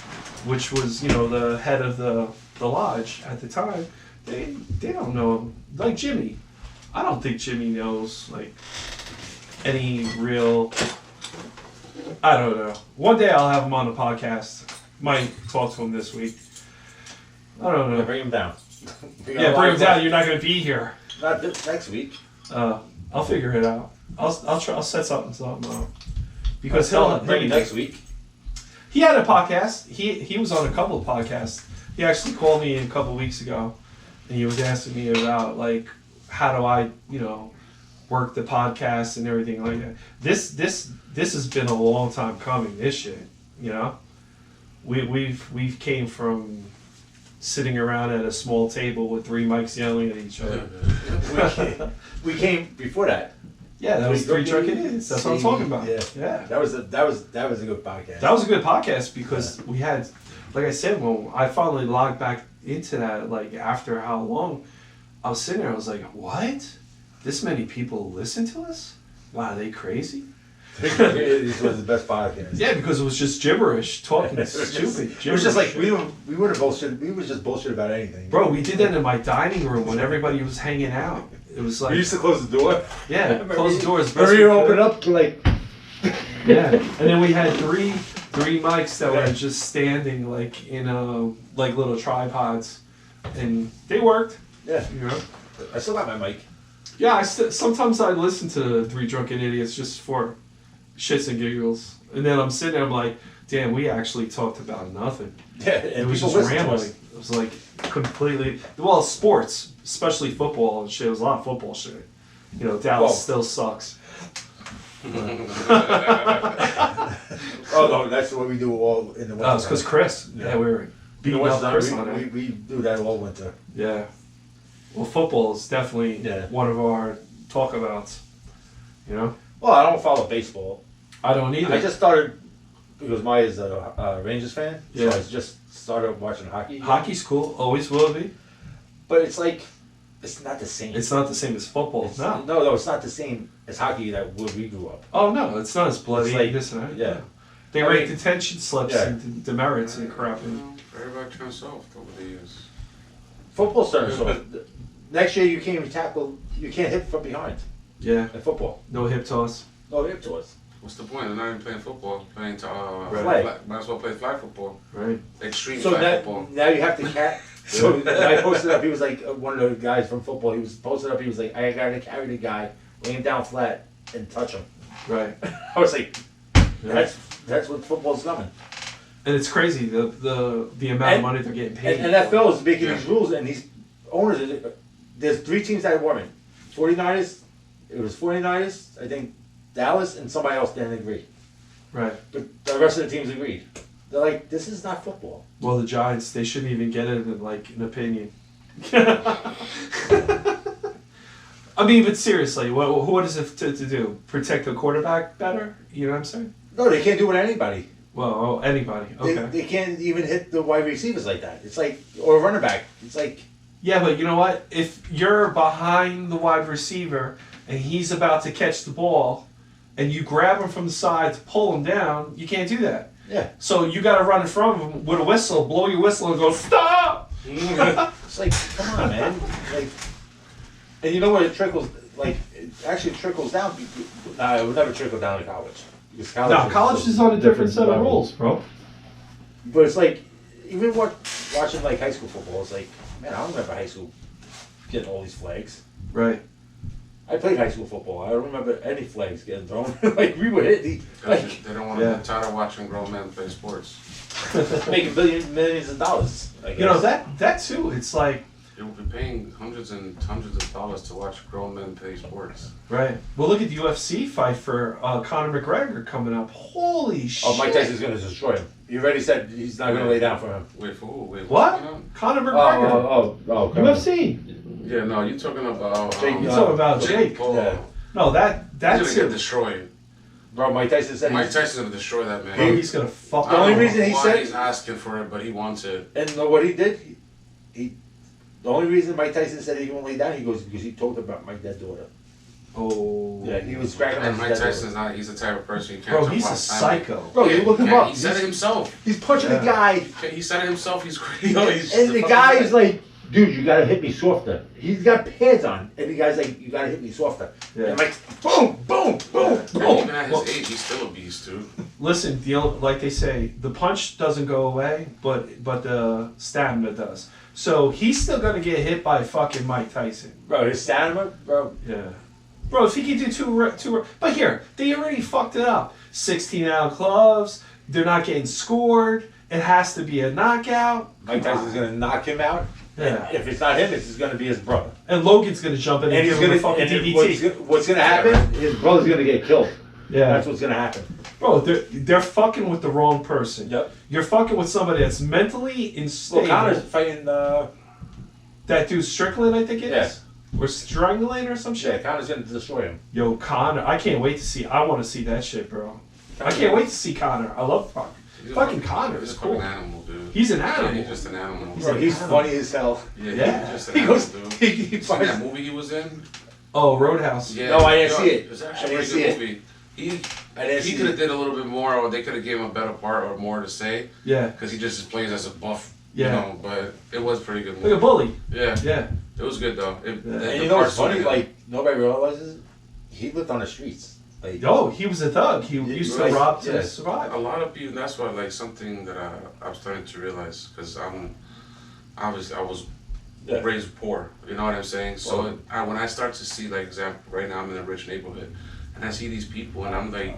which was, you know, the head of the lodge at the time, they don't know. Like Jimmy, I don't think Jimmy knows like any real. I don't know. One day I'll have him on the podcast. Might talk to him this week. I don't Yeah, know. bring him down. Yeah, bring him down. You're not gonna be here. Not this, next week. I'll figure it out. I'll try. I'll set something up because Maybe next week. he had a podcast. He was on a couple of podcasts. He actually called me a couple of weeks ago, and he was asking me about like how do I, you know, work the podcast and everything like that. This has been a long time coming. This shit, you know, we've came from sitting around at a small table with 3 mics yelling at each other. We came before that. Yeah, that was Three Three Drunken Drunken Idiots. That's what I'm talking about. Yeah. That was a good podcast. That was a good podcast because we had, like I said, when I finally logged back into that, like after how long, I was sitting there, I was like, what? This many people listen to us? Wow, are they crazy? This was the best podcast. Yeah, because it was just gibberish, talking stupid. It was just like gibberish. we wouldn't bullshit. We was just bullshit about anything. Bro, we did that in my dining room when everybody was hanging out. It was like, we used to close the door. yeah, close the doors. Hurry, open up. Like, Yeah, and then we had three mics that were just standing like in like little tripods, and they worked. yeah. You know. I still got my mic. Yeah, sometimes I listen to Three Drunken Idiots just for shits and giggles, and then I'm sitting there, I'm like, damn, we actually talked about nothing. Yeah, It and was people just listen to rambling. us. It was like completely, well, sports, especially football and shit. It was a lot of football shit. You know, Dallas Well- still sucks. Oh no, that's what we do all in the winter. Oh, it's because Chris. Yeah, we were In the beating winter up Chris on time, it. we do that all winter. Yeah. Well, football is definitely Yeah. one of our talkabouts. You know, Well, I don't follow baseball. I don't either. I just started because Maya's a Rangers fan. Yeah. So I just started watching hockey. Hockey's cool, always will be. But it's like, it's not the same. It's not the same as football. It's- No. no, it's not the same as hockey that where we grew up. Oh no, it's not as bloody. It's like- this and that. yeah. They I rate mean- detention slips Yeah. and demerits and crap. And, Everybody turns soft over the years. Football's starting so. Next year you can't even tackle. You can't hit from behind yeah. in football. No hip toss. No hip to us. What's the point? They're not even playing football. Playing to Flag. might as well play flag football. Right. Extreme So flag now, football. now you have to cat. So I posted up. He was like one of the guys from football. He was posted up. He was like, I gotta carry the guy, lay him down flat, and touch him. Right. I was like, Yeah. that's what football's coming. And it's crazy the amount of And- money they're getting paid. And NFL is making Yeah. these rules, and these owners. There's 3 teams that won it. 49ers. It was 49ers. I think Dallas and somebody else didn't agree. Right. But the rest of the teams agreed. They're like, this is not football. Well, the Giants, they shouldn't even get it in like an opinion. I mean, but seriously, what is it to do? Protect the quarterback better? You know what I'm saying? No, they can't do it with anybody. Well, anybody. Okay. They can't even hit the wide receivers like that. It's like, or a running back. It's like, Yeah, but you know what? If you're behind the wide receiver and he's about to catch the ball and you grab him from the side to pull him down, you can't do that. yeah. So you got to run in front of him with a whistle, blow your whistle, and go, stop! It's like, come on, man. Like, and you know what? It trickles. Like, it actually trickles down. Nah, it would never trickle down to college. Because No, college is on a different set of level. rules, bro. But it's like, even watching like high school football, it's like, man, I don't remember high school getting all these flags. Right. I played high school football. I don't remember any flags getting thrown. Like we were hitting, like They don't want to Yeah. get tired of watching grown men play sports. making millions of dollars. I guess. You know, that too, it's like, You'll be paying hundreds and hundreds of dollars to watch grown men play sports. right. Well, look at the UFC fight for Conor McGregor coming up. Holy shit. Oh, Mike Tyson's gonna destroy him. He already said he's not gonna lay down for him. Wait for who? Wait, What? what's going on? Conor McGregor. Oh, UFC. Yeah, no, you're talking about Jake, You're talking about Jake. Paul. Yeah. No, He's that's gonna get it. destroyed. Bro, Mike Tyson said Mike he's, Tyson's gonna destroy that man. Bro, he's going to fuck I don't only up. know reason he why said- he's asking for it, but he wants it. and you know what he did? He the only reason Mike Tyson said he won't lay down, he goes because he talked about my dead daughter. Oh. Yeah, he was cracking on And his Mike dead daughter. Tyson's not. He's the type of person you can't. Bro, talk he's a about family. psycho. Bro, you look him up. He said it himself. He's punching Yeah. the guy, He said it himself. He's crazy. He's and the fucking guy guy. is like, "Dude, you gotta hit me softer." He's got pads on, and the guy's like, "You gotta hit me softer." Yeah. And Mike's boom, boom, boom, And boom. even at his Well- age, he's still a beast, dude. Listen, like they say, the punch doesn't go away, but the stamina does. So he's still gonna get hit by fucking Mike Tyson. Bro, his stamina, bro. Yeah. Bro, if he could do two, but here they already fucked it up. 16-ounce gloves. They're not getting scored. It has to be a knockout. Mike Come Tyson's on. gonna knock him out. Yeah. If it's not him, it's gonna be his brother. And Logan's gonna jump in and, And he's give him gonna a fucking and DDT. what's gonna happen? His brother's gonna get killed. Yeah. That's what's gonna happen. Bro, they're fucking with the wrong person. Yep. You're fucking with somebody that's mentally Well, unstable. Connor's fighting. That dude Strickland, I think it Yeah. is. Or Strangling or some shit. Yeah, Connor's gonna destroy him. Yo, Connor, I can't wait to see. I want to see that shit, bro. I can't wait to see Connor. I love fucking Connor. He's It's a cool. fucking animal, dude. He's an Yeah, animal. he's just an animal. Bro, he's funny as hell. Yeah, Yeah. he's just an He animal, goes. dude. He You seen that fights. movie he was in? Oh, Roadhouse. Yeah. No, I didn't see it. It's I actually a didn't pretty see good movie. I didn't He see could have did a little bit more, or they could have gave him a better part or more to say, Yeah. because he just plays as a buff. Yeah. You know, but it was pretty good. Like a bully. Yeah, Yeah. it was good though. Yeah. And you know what's funny? Like nobody realizes he lived on the streets. Like Oh, he was a thug. He used to Right. rob to Yeah. survive. a lot of people. That's why, like, something that I'm starting to realize, because I was Yeah. raised poor. You know what I'm saying? So Well- when I start to see, like, example, right now I'm in a rich neighborhood, and I see these people, and I'm like,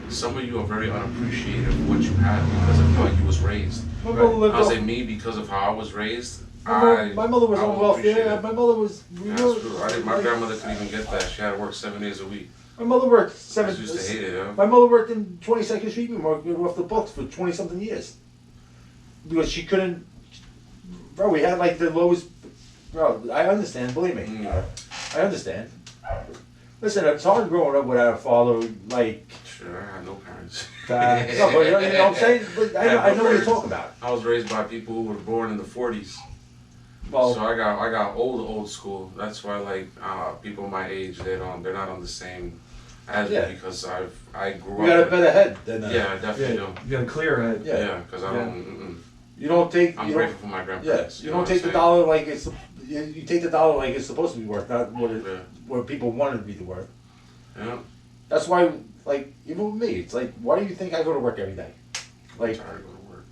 some of you are very unappreciative of what you have because of how you was raised. my mother lived I was off. like, me, because of how I was raised, My mother was I on appreciate welfare. it. My mother was. Yeah, that's true. My grandmother couldn't even get that. She had to work 7 days a week. My mother worked I seven. just used to hate it, yo. My mother worked in 22nd Street Market off the books for 20 something years. Because she couldn't. Bro, we had like the lowest. Bro, I understand, believe me. Mm. I understand. Listen, it's hard growing up without a father, like. Sure, I had no parents. Facts. No, but you know what I'm saying? But I know what you're talking about. I was raised by people who were born in the 40s. Well, So I got old school. That's why, like, people my age, they're not on the same as me, Yeah. because I grew we got a up. better head than Yeah, I definitely Yeah. do. You got a clear head. Yeah. Yeah, because I don't. You don't take. I'm you don't, grateful for my yeah, grandparents. you know don't what take I'm the saying? dollar like it's. You take the dollar like it's supposed to be worth, not what it, Yeah. what people wanted me to worth. Yeah. That's why, like, even with me, it's like, why do you think I go to work every day? I'm Like, tired of going to work.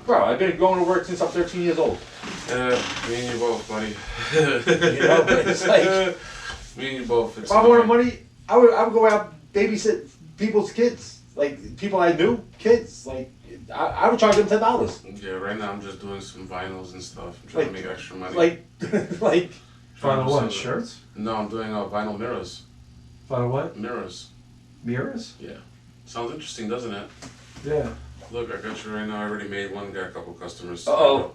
bro, I've been going to work since I'm 13 years old. Yeah, me and you both, buddy. You know, it's like, me and you both. if I wanted money, I would go out babysit people's kids, like people I knew, kids. Like, I would charge them $10. Yeah, right now I'm just doing some vinyls and stuff. I'm trying Like- to make extra money. Like, like, Final what? 100%. Shirts? No, I'm doing vinyl mirrors. Final what? Mirrors. Mirrors? Sounds interesting, doesn't it? Yeah. Look, I got you right now. I already made one. Got a couple customers. Uh-oh.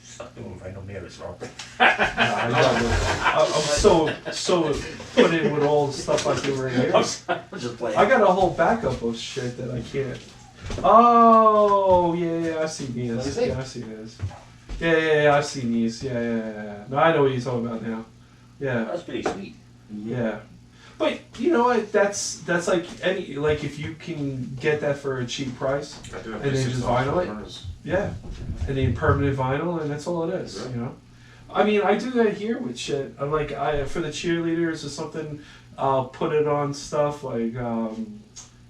Stop doing vinyl mirrors, bro. I'm so put in with all the stuff I do right here. I'm just playing. I got a whole backup of shit that I can't. Oh yeah, I see these. Let me see. Yeah, I see this. Yeah, I see these. Yeah. No, I know what you're talking about now. Yeah, That's pretty sweet. yeah. But you know what? That's like any like if you can get that for a cheap price, I did have And then $6 just vinyl it? mirrors. yeah, and then permanent vinyl, and that's all it is. Yeah. You know. I mean, I do that here with shit. I'm like, for the cheerleaders or something, I'll put it on stuff like, you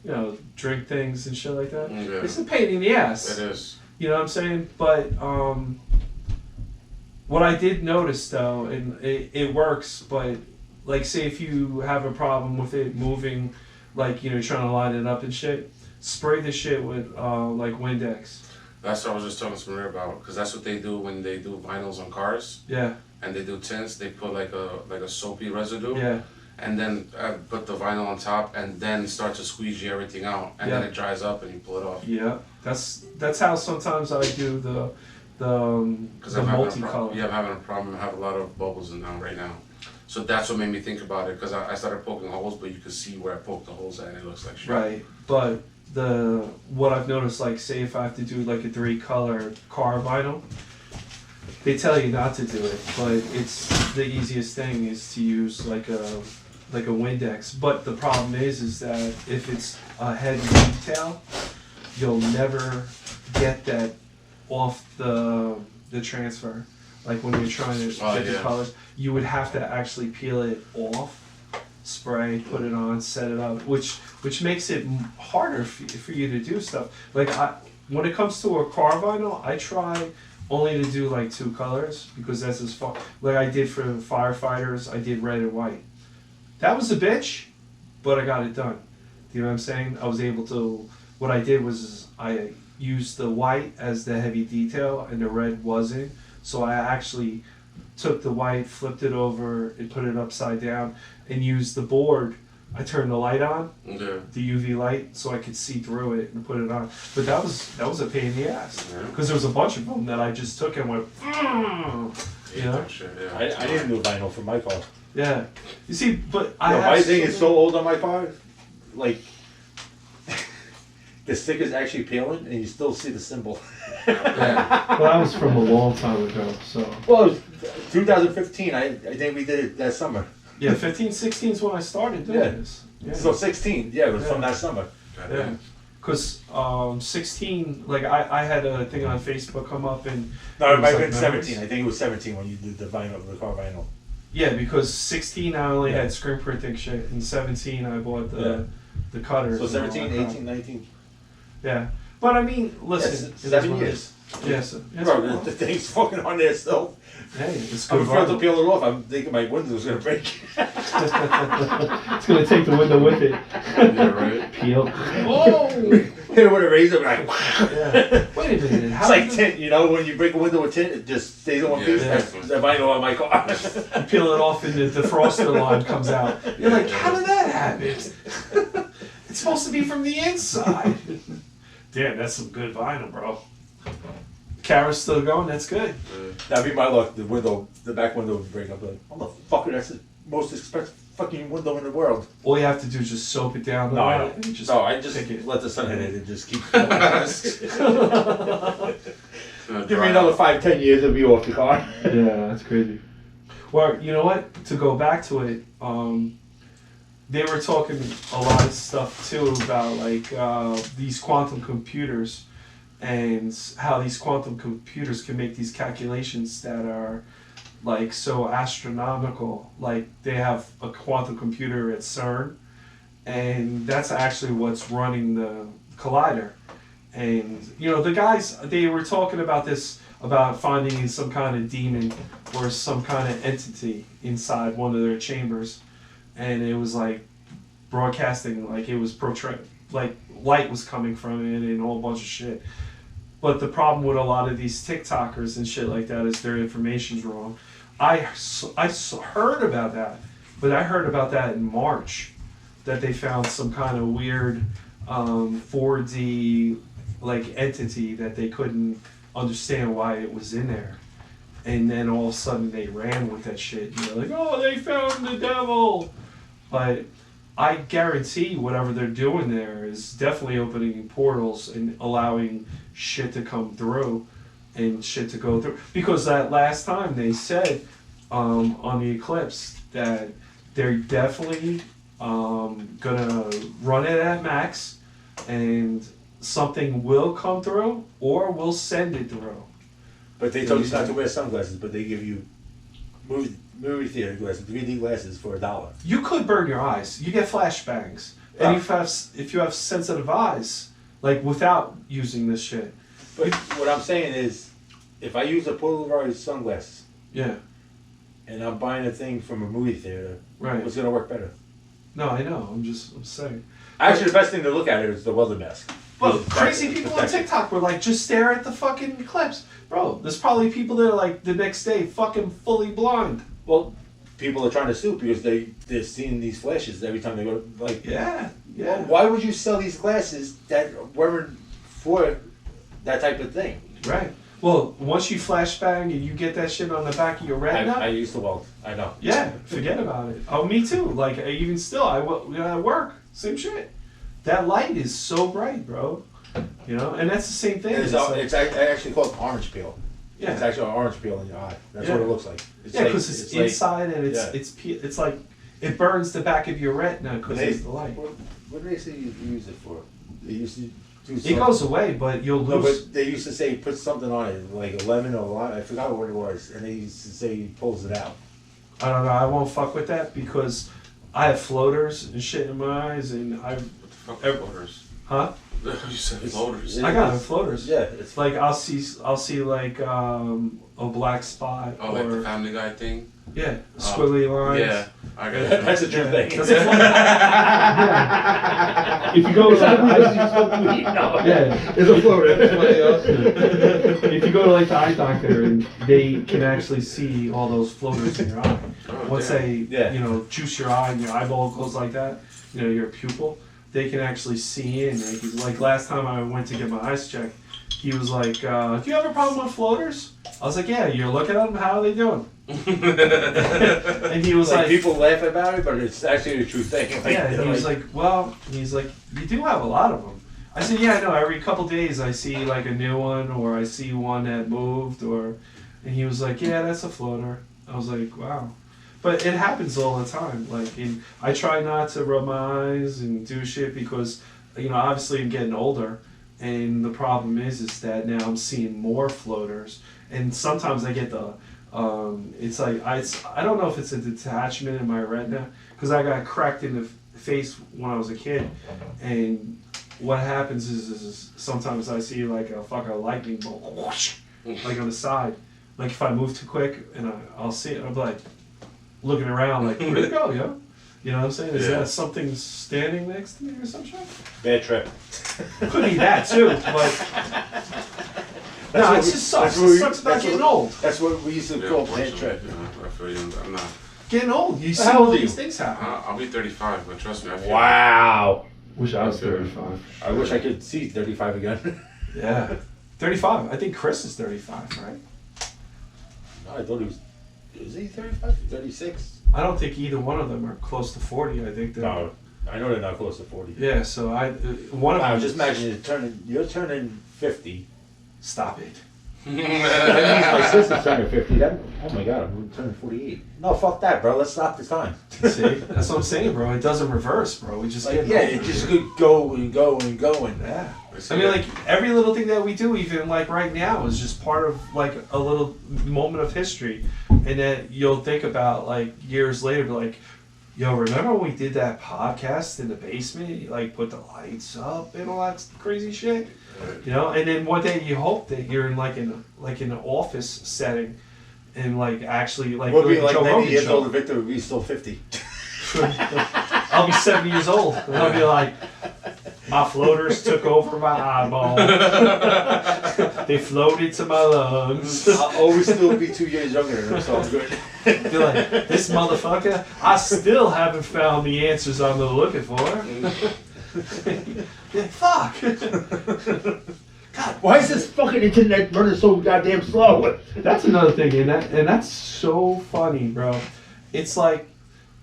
know, drink things and shit like that. Yeah. It's a pain in the ass. It is. You know what I'm saying? But what I did notice though, and it works, but like say if you have a problem with it moving, like you know, you're trying to line it up and shit, spray the shit with like Windex. That's what I was just talking to Maria about, because that's what they do when they do vinyls on cars Yeah, and they do tints. They put like a soapy residue, yeah, and then put the vinyl on top, and then start to squeegee everything out, and then Yeah. it dries up and you pull it off. yeah. That's how sometimes I do the Because the I'm having a multicolor. problem. Yeah, I'm having a problem. I have a lot of bubbles in now right now. So that's what made me think about it, because I started poking holes, but you could see where I poked the holes at, and it looks like shit. Right, but what I've noticed, like say if I have to do like a 3-color car vinyl, they tell you not to do it, but it's the easiest thing is to use like a Windex. But the problem is that if it's a heavy detail, you'll never get that off the transfer. Like when you're trying to get the yeah. colors, you would have to actually peel it off, spray, put it on, set it up, which makes it harder for you to do stuff. Like when it comes to a car vinyl, I try only to do like 2 colors because that's as far. Like I did for firefighters, I did red and white. That was a bitch, but I got it done. You know what I'm saying? I was able to. What I did was I used the white as the heavy detail and the red wasn't. So I actually took the white, flipped it over, and put it upside down, and used the board. I turned the light on, Yeah. the UV light, so I could see through it and put it on. But that was a pain in the ass Yeah. because there was a bunch of them that I just took and went, you know, That shit, yeah. I didn't do vinyl for my car. yeah. You see, but I Yo, have my thing is something- so old on my car, like the sticker's actually peeling, and you still see the symbol. Yeah. Well, that was from a long time ago. So Well, it was 2015. I think we did it that summer. yeah, 15, 16 is when I started doing Yeah. this. Yeah. So 16, yeah, it was from Yeah. that summer. Yeah. Because 16, like I had a thing on Facebook come up and No, it it was might have like been memories. 17. I think it was 17 when you did the vinyl, the car vinyl. Yeah, because 16 I only Yeah. had screen printing shit, and 17 I bought the cutters. So and all 17, that crap. 18, 19. Yeah, but I mean, listen, Yes, it is 7 what it years. is. Yes, it's Bro, cool. the thing's fucking on there still. Hey, it's I'm good. afraid to vinyl. peel it off. I'm thinking my window's gonna break. It's gonna take the window with it. Yeah, right. Peel. Whoa! Hit it with a razor, like. Yeah. Wait a minute. How It's like do tint, you know, when you break a window with tint, it just stays in one Yeah, piece. yeah. That's the vinyl on my car. you peel it off and the defroster line comes out? You're like, how did that happen? It's supposed to be from the inside. Damn, that's some good vinyl, bro. Camera's still going. That's good. That'd be my luck. The window, the back window would break up. Like, motherfucker, that's the most expensive fucking window in the world. All you have to do is just soak it down. No, and just I just pick it. let the sun hit it and just keep. Gonna Give dry me another out. 5-10 years, it'll be off the car. Yeah, that's crazy. Well, you know what? To go back to it, they were talking a lot of stuff too about like these quantum computers and how these quantum computers can make these calculations that are like so astronomical. Like they have a quantum computer at CERN, and that's actually what's running the collider. And you know, the guys, they were talking about this, about finding some kind of demon or some kind of entity inside one of their chambers, and it was like broadcasting, like it was like light was coming from it and a whole bunch of shit. But the problem with a lot of these TikTokers and shit like that is their information's wrong. I heard about that, but I heard about that in March, that they found some kind of weird 4D like entity that they couldn't understand why it was in there. And then all of a sudden they ran with that shit. And they're like, oh, they found the devil. But I guarantee whatever they're doing there is definitely opening portals and allowing shit to come through and shit to go through. Because that last time they said on the eclipse that they're definitely gonna run it at max and something will come through or we'll send it through. But they told you not to wear sunglasses, but they give you movie theater glasses, 3D glasses for $1. You could burn your eyes. You get flashbangs. And if you have sensitive eyes, like without using this shit. But what I'm saying is, if I use a polarized sunglasses Yeah, and I'm buying a thing from a movie theater, right. what's gonna work better? No, I know. I'm saying. Actually, the best thing to look at is the weather mask. But It's crazy protective. people on TikTok were like, just stare at the fucking eclipse. Bro, there's probably people that are like the next day fucking fully blind. Well, people are trying to sue because they're seeing these flashes every time they go. Like, Yeah, well, yeah. why would you sell these glasses that weren't for that type of thing? Right. Well, once you flashbang and you get that shit on the back of your retina, I used to weld. I know. yeah, forget about it. Oh, me too. Like, even still, I work, same shit. That light is so bright, bro. You know, and that's the same thing. And it's actually called orange peel. yeah. It's actually an orange peel in your eye. That's Yeah. what it looks like. It's Yeah, like- because it's like- inside and yeah. it's like it burns the back of your retina because They- it's the light. What do they say you use it for? They used to do It something. goes away, but you'll No, lose. but they used to say put something on it, like a lemon or a lime. I forgot what it was, and they used to say he pulls it out. I don't know. I won't fuck with that because I have floaters and shit in my eyes, and What the fuck are floaters? huh? You said floaters. It- I got it's- floaters. Yeah, it's Like I'll see like a black spot Oh, like the or Family Guy thing? yeah, squiggly lines. Yeah, I got it. that's a true thing. That's a floater. If you go to yeah, It's a floater. if you go to like the eye doctor and they can actually see all those floaters in your eye. Oh, Once damn. they Yeah. juice your eye and your eyeball goes like that, your pupil, they can actually see in. Like last time I went to get my eyes checked, he was like, "Do you have a problem with floaters?" I was like, "Yeah." You're looking at them. How are they doing? And he was Like like, people laugh about it, but it's actually a true thing. "Yeah." And he was like, "Well," he's like, "You do have a lot of them." I said, "Yeah, I know. Every couple days I see like a new one, or I see one that moved, or." And he was like, "Yeah, that's a floater." I was like, "Wow." But it happens all the time. Like, I try not to rub my eyes and do shit because, obviously I'm getting older, and the problem is that now I'm seeing more floaters, and sometimes I get the, it's like I don't know if it's a detachment in my retina because I got cracked in the face when I was a kid, and what happens is sometimes I see like a fucking lightning bolt, whoosh, like on the side. Like if I move too quick and I'll see it, I'm like looking around like, where'd it go, yo? You know what I'm saying? Is that something standing next to me or some shit? Bad trip. Could be that too, but no, it just sucks. It sucks about getting old. That's what we used to call bad unfortunately, trip. I feel you. I'm not. Getting old. You see How old all are you? these things happen. I'll be 35, but trust me, I feel. Wow. Wish I was Okay. 35. I wish I could see 35 again. Yeah. 35. I think Chris is 35, right? No, I thought he was. Is he 35? 36? I don't think either one of them are close to 40. I think they're. No, I know they're not close to 40. Yeah, so one of them. Wow, just imagine you're turning 50. Stop it. That means my sister's turning 50. Oh my god, I'm turning 48. No, fuck that, bro. Let's stop the time. See? That's what I'm saying, bro. It doesn't reverse, bro. We just get Yeah, older. it just could go and go and go and. Yeah. I mean, like, every little thing that we do, even, like, right now, is just part of, like, a little moment of history. And then you'll think about, like, years later, be like, yo, remember when we did that podcast in the basement? You, like, put the lights up and all that crazy shit? You know? And then one day you hope that you're in, like, in an office setting and, like, actually, like, We'll be doing like Joe 90 Rogan years show. old, Victor would be still 50. I'll be 70 years old, and I'll be like, my floaters took over my eyeball. They floated to my lungs. I'll always still be 2 years younger than him, so I'm good. Be like, this motherfucker, I still haven't found the answers I'm looking for. Yeah, fuck. God, Why is this fucking internet running so goddamn slow? that's another thing, and that's so funny, bro. It's like,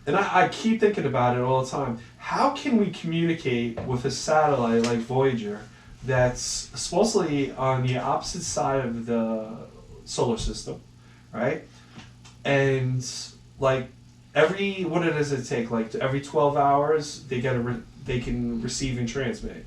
and I keep thinking about it all the time. How can we communicate with a satellite like Voyager that's supposedly on the opposite side of the solar system, right? And like what does it take? Like every 12 hours, they can receive and transmit.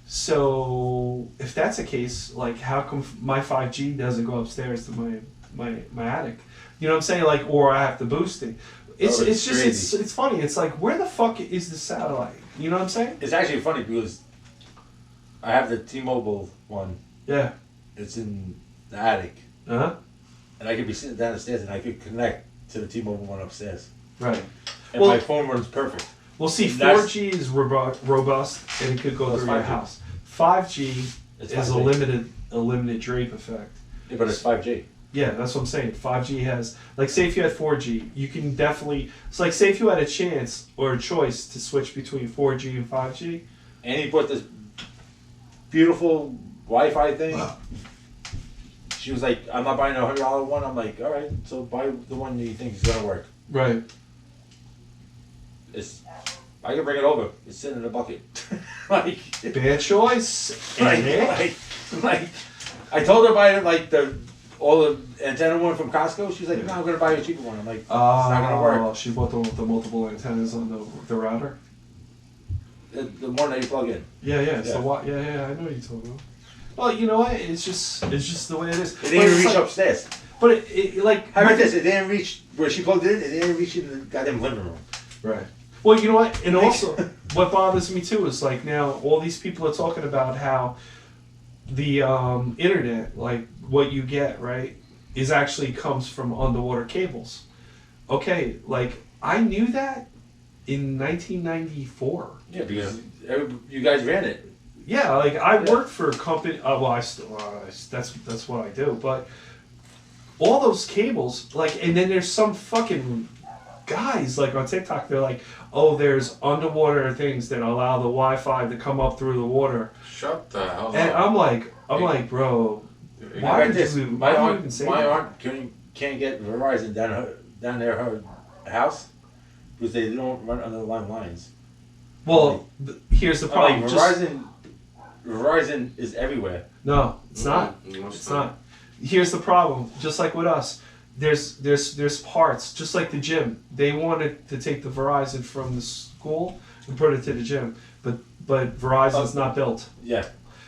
So if that's the case, like how come my 5G doesn't go upstairs to my attic? You know what I'm saying? Like, or I have to boost it. It's it's just crazy. it's funny. It's like, where the fuck is the satellite? You know what I'm saying? It's actually funny because I have the T-Mobile one. Yeah. It's in the attic, Uh-huh. and I could be sitting down the stairs and I could connect to the T-Mobile one upstairs, Right. and Well- my phone runs perfect. Well, see, That's- 4G is robust and it could go That's through your 5G. house. 5G It's is 5G. a limited drape effect. Yeah, but it's 5G. Yeah, that's what I'm saying. 5G has, like, say if you had 4G, you can definitely, it's like, say if you had a chance or a choice to switch between 4G and 5G. And he put this beautiful Wi-Fi thing. She was like, "I'm not buying a $100 one." I'm like, "All right, so buy the one you think is gonna work." Right. I can bring it over. It's sitting in a bucket. like, Bad choice. ain't it? like, I told her to buy all the antenna one from Costco. She's like, "No, I'm gonna buy a cheaper one." I'm like, "It's not gonna work." She bought the multiple antennas on the router. The one that you plug in. Yeah, it's Yeah. the yeah, I know what you're talking about. Well, you know what? It's just the way it is. It But didn't it's reach like- upstairs. But it like. How about this? It didn't reach where she plugged it in. It didn't reach in the goddamn living room. Right. Well, you know what? And also, what bothers me too is like now all these people are talking about how the internet, like what you get, right, is actually comes from underwater cables. Okay, like I knew that in 1994. Yeah, because you guys ran it. Yeah, like I Yeah. worked for a company. Well, I still that's what I do. But all those cables, like, and then there's some fucking guys like on TikTok. They're like, oh, there's underwater things that allow the Wi-Fi to come up through the water. Shut the hell And up. I'm like, bro, why Like did this, you? my Why did you aunt, even say my that? aunt can't get Verizon down there her house because they don't run under the lines. Well, here's the I'm problem. like, Just- Verizon is everywhere. no, it's not. No, It's not. Here's the problem. Just like with us, there's parts just like the gym. They wanted to take the Verizon from the school and put it to the gym, but Verizon's not built. Yeah.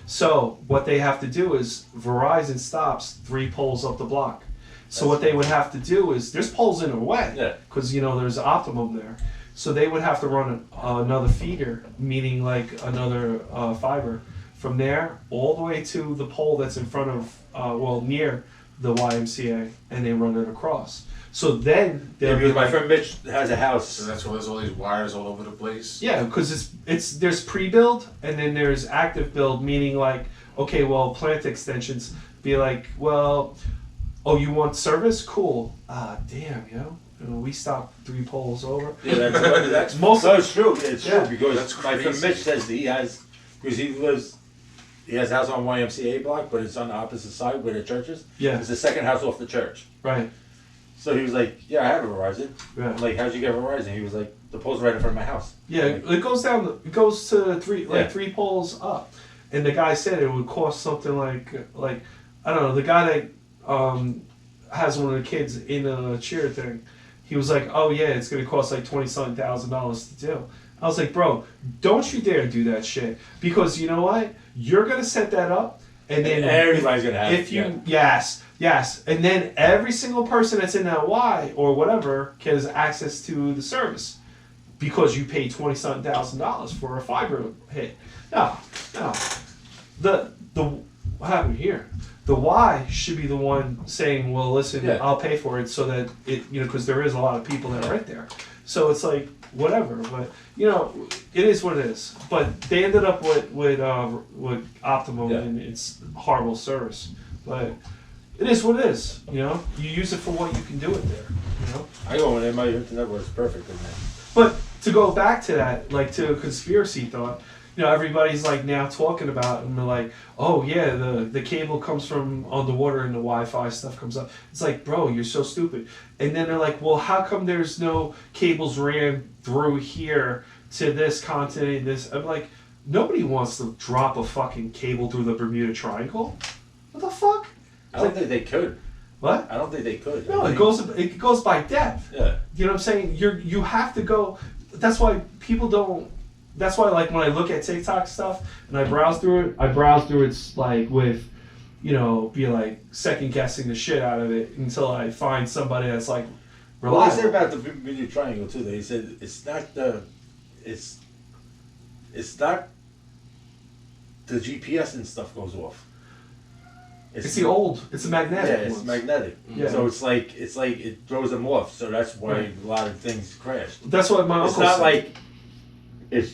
So what they have to do is Verizon stops 3 poles up the block. So what they would have to do is there's poles in the way, Yeah. because there's Optimum there. So they would have to run another feeder, meaning like another fiber, from there all the way to the pole that's in front of near the YMCA, and they run it across. So then Yeah, they'll be because my like, friend Mitch has a house. So that's why there's all these wires all over the place. yeah, because there's pre-build and then there's active build, meaning like, okay, well, plant extensions be like, well, oh, you want service? Cool. Damn, we stopped 3 poles over. Yeah, that's Most- no, it's true. It's Yeah. true because That's my friend crazy. Mitch says that he has a house on YMCA block, but it's on the opposite side where the church is. Yeah, It's the second house off the church. right. So he was like, "Yeah, I have a Verizon." Yeah. I'm like, "How'd you get Verizon?" He was like, "The pole's right in front of my house." Yeah, it goes down. It goes to 3 Yeah. 3 poles up, and the guy said it would cost something like I don't know. The guy that has one of the kids in a cheer thing, he was like, "Oh yeah, it's gonna cost like $20-something thousand to do." I was like, "Bro, don't you dare do that shit, because you know what? You're gonna set that up, and then Everybody's gonna have if it, you yes, and then every single person that's in that Y or whatever has access to the service." Because you paid $20-something thousand for a fiber hit. No. The what happened here? The Y should be the one saying, "Well, listen, Yeah. I'll pay for it," so that it because there is a lot of people that are right there. So it's like whatever, but it is what it is. But they ended up with Optimum, Yeah. and it's horrible service. But it is what it is. You use it for what you can do it there. I go in there, my internet was perfect in there. But to go back to that, like to a conspiracy thought, everybody's like now talking about, and they're like, oh yeah, the cable comes from underwater and the Wi-Fi stuff comes up. It's like, bro, you're so stupid. And then they're like, well, how come there's no cables ran through here to this continent? I'm like, nobody wants to drop a fucking cable through the Bermuda Triangle. What the fuck? I don't think they could. What? I don't think they could. No, I it think- goes by depth. Yeah. You know what I'm saying? You have to go. That's why people don't. That's why, like, when I look at TikTok stuff and I browse through it like with, be like second guessing the shit out of it until I find somebody that's like Well, they said reliable. about the Bermuda Triangle too. They said it's not the GPS and stuff goes off. It's a magnetic. Yeah, it's ones. magnetic. Yeah. So it's like it throws them off. So that's why Right. a lot of things crash. That's what my It's uncle not said. like it's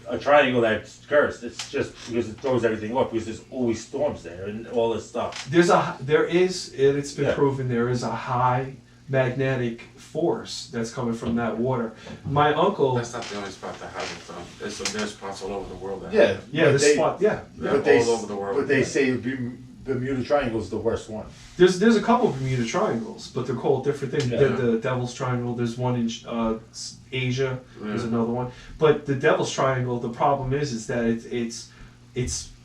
a triangle that's cursed. It's just because it throws everything off because there's always storms there and all this stuff. It's been Yeah. proven there is a high magnetic force that's coming from that water. My uncle, That's not the only spot that has it though. There's spots all over the world that Yeah, have it. yeah, but the they- spot, yeah. Yeah, But they all over the world. But they say Bermuda Triangle is the worst one. There's a couple of Bermuda Triangles, but they're called different things. Yeah. The Devil's Triangle. There's one in Asia. There's Yeah. another one. But the Devil's Triangle, the problem is that it's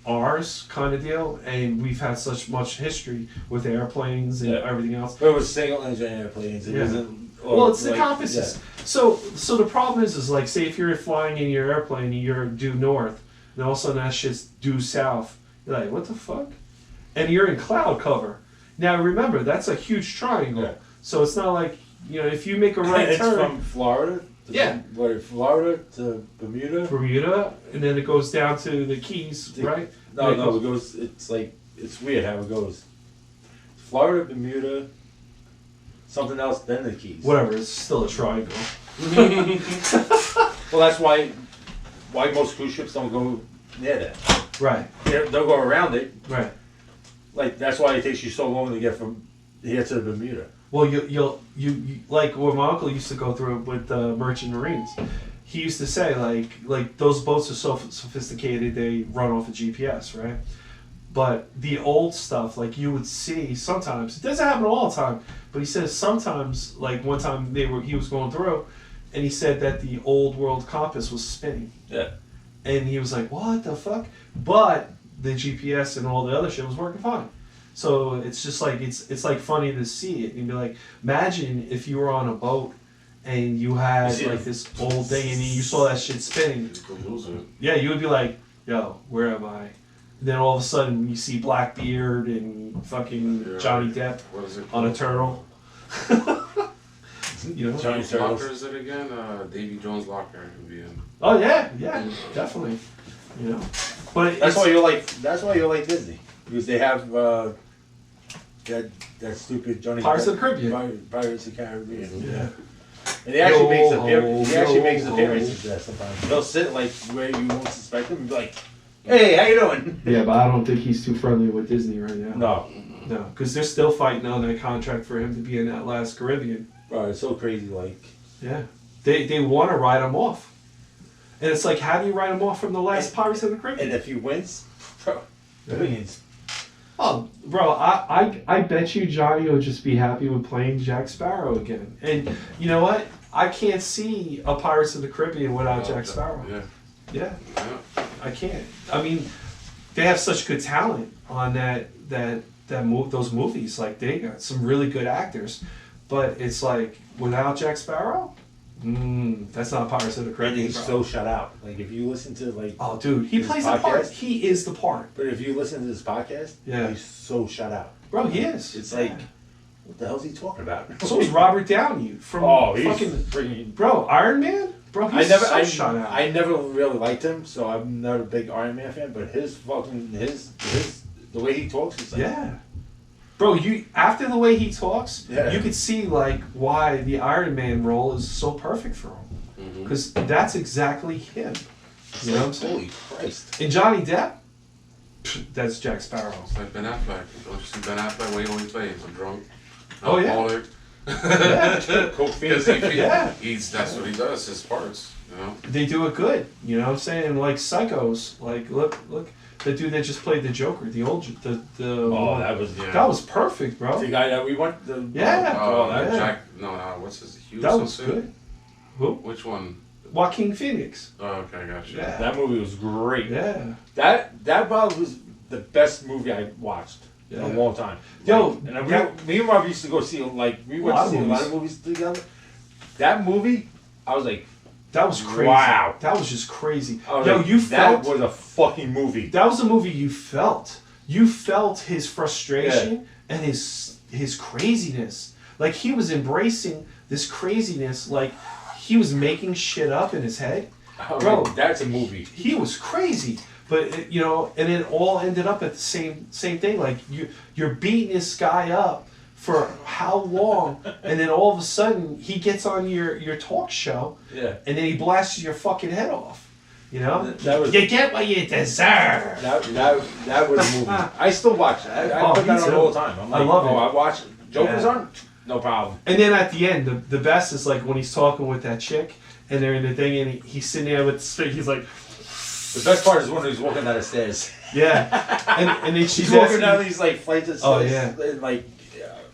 ours kind of deal, and we've had such much history with airplanes and Yeah. everything else. But it was single engine airplanes. It Yeah. isn't. Well, it's the like- compasses. So the problem is like, say if you're flying in your airplane and you're due north, and all of a sudden that shit's due south. You're like, what the fuck? And you're in cloud cover. Now remember, that's a huge triangle. Yeah. So it's not like, if you make a Yeah. right It's turn, from Florida. Yeah. Florida to Bermuda. Bermuda, and then it goes down to the Keys, The- right? No, Yeah, no, it goes. It's weird how it goes. Florida, Bermuda, something else, then the Keys. Whatever, it's still a triangle. Well, that's why most cruise ships don't go near that. Right, They'll go around it. right. Like that's why it takes you so long to get from here to Bermuda. Well, you like what my uncle used to go through with merchant marines. He used to say like those boats are so sophisticated they run off of GPS, right? But the old stuff, like you would see sometimes, it doesn't happen all the time, but he says sometimes, like one time he was going through, and he said that the old world compass was spinning, Yeah. and he was like, what the fuck? But the GPS and all the other shit was working fine. So it's just like it's like funny to see it and be like, imagine if you were on a boat and you had You see like it. this old thing and you saw that shit spinning. You could lose it. Yeah, you would be like, yo, where am I? And then all of a sudden you see Blackbeard and fucking Yeah. Johnny Depp What is it? on a called? turtle. You know? Johnny Whose Turtles. locker is it again? Davy Jones' locker would be in. Oh yeah, definitely. You know, but That's it's, why you like. That's why you like Disney, because they have that stupid Johnny. Pirates of the Caribbean. Pirates of the Caribbean. Yeah. And he actually makes Yo-ho, he actually makes yo-ho. appearances there sometimes. They'll sit like where you won't suspect him and be like, "Hey, how you doing?" Yeah, but I don't think he's too friendly with Disney right now. No, No, because they're still fighting on that contract for him to be in that last Caribbean. bro, it's so crazy. Like, Yeah. They want to write him off. And it's like, how do you write him off from the last Pirates of the Caribbean? and if he wins, bro, millions. Oh, bro, I bet you Johnny will just be happy with playing Jack Sparrow again. And you know what? I can't see a Pirates of the Caribbean without Jack Sparrow. Yeah. Yeah, Yeah. I can't. I mean, they have such good talent on those movies. Like, they got some really good actors. But it's like, without Jack Sparrow? That's not Pirates of the And Caribbean, he's bro. so shut out. Like, if you listen to like, Oh, dude, he his plays the part. podcast? He is the part. but if you listen to this podcast, Yeah. he's so shut out. Bro, he is. It's like, what the hell's he talking about? So is Robert Downey from Oh, he's fucking... freaking. Bro, Iron Man? Bro, he's so shut out. I never really liked him, so I'm not a big Iron Man fan. But his the way he talks is like, Yeah. Bro, after the way he talks, Yeah. you could see like why the Iron Man role is so perfect for him. Mhm. Because that's exactly him. it's You know what I'm like, saying? holy Christ. And Johnny Depp, that's Jack Sparrow. It's like Ben Affleck. Don't you see Ben Affleck where he always plays? I'm drunk. Oh, yeah. Alcoholic. Coke Because fiend. Yeah. that's what he does, his parts, you know? They do it good. You know what I'm saying? Like Psychos. Like look, the dude that just played the Joker, the old the Oh, that was Yeah. that was perfect, bro. the guy that we went. The, Yeah. Oh, that, yeah. What's his Hughes? That was something? good. Who? Which one? Joaquin Phoenix. Oh, okay, I got you. Yeah. that movie was great. Yeah. That probably was the best movie I watched in Yeah. a long time. Yo, Like, and that- me and Rob used to go see we went lot to of see a lot movies. of movies together. That movie, I was like, That was crazy. Wow. That was just crazy. I was Yo, like, you that felt was a fucking movie. that was a movie you felt. You felt his frustration and his craziness. Like he was embracing this craziness. Like he was making shit up in his head. I was Bro. like, that's a movie. He was crazy. But it, and it all ended up at the same thing. Like you're beating this guy up for how long, and then all of a sudden he gets on your talk show, Yeah. and then he blasts your fucking head off. You know, That was you get what you deserve. that was a movie. I still watch it. I Oh, put me that on too. all the time. I'm I like, love it. I watch Joker's Yeah. on. No problem. And then at the end, the best is like when he's talking with that chick, and they're in the thing, and he's sitting there with he's like, The best part is when he's walking down the stairs. yeah, and then she's He's walking asking, down these like flights of Oh, stairs. yeah. And, like,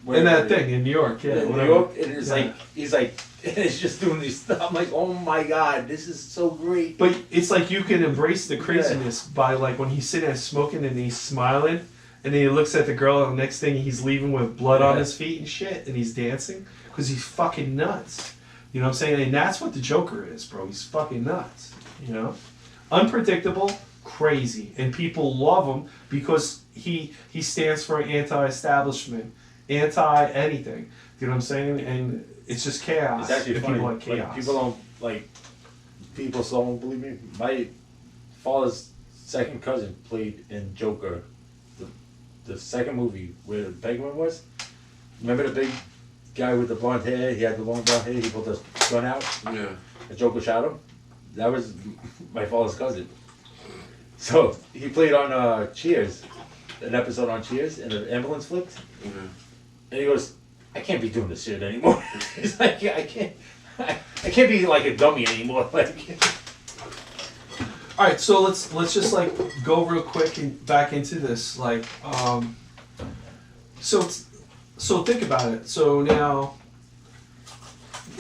in that thing in New York, yeah, in New whatever. York, and it's Yeah. like he's like, and it's just doing these stuff. I'm like, oh my god, this is so great. But it's like you can embrace the craziness by like when he's sitting there smoking and he's smiling, and then he looks at the girl, and the next thing he's leaving with blood on Yeah. his feet and shit, and he's dancing because he's fucking nuts. You know what I'm saying? And that's what the Joker is, bro. He's fucking nuts. You know, unpredictable, crazy, and people love him because he stands for anti-establishment, anti-anything. You know what I'm saying? And it's just chaos. It's actually and funny. people like chaos. People don't believe me. My father's second cousin played in Joker, the second movie where Begman was. Remember the big guy with the blonde hair? He had the long blonde hair. He pulled the gun out. Yeah. The Joker shot him. That was my father's cousin. So he played on Cheers, an episode on Cheers, and the ambulance flipped. Yeah. And he goes, I can't be doing this shit anymore. He's like, I can't be like a dummy anymore. Like, All right, so let's just like go real quick and back into this. Like, so think about it. So now,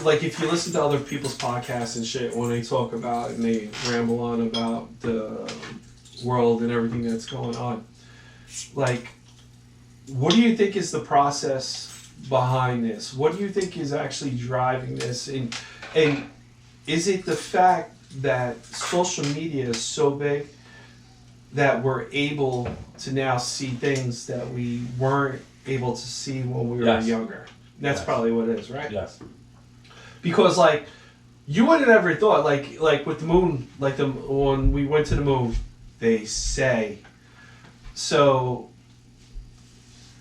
like, if you listen to other people's podcasts and shit, when they talk about and they ramble on about the world and everything that's going on, like, what do you think is the process behind this? What do you think is actually driving this? And is it the fact that social media is so big that we're able to now see things that we weren't able to see when we were Yes. younger? That's Yes. probably what it is, right? Yes. Because like you would have ever thought like with the moon, like when we went to the moon, they say so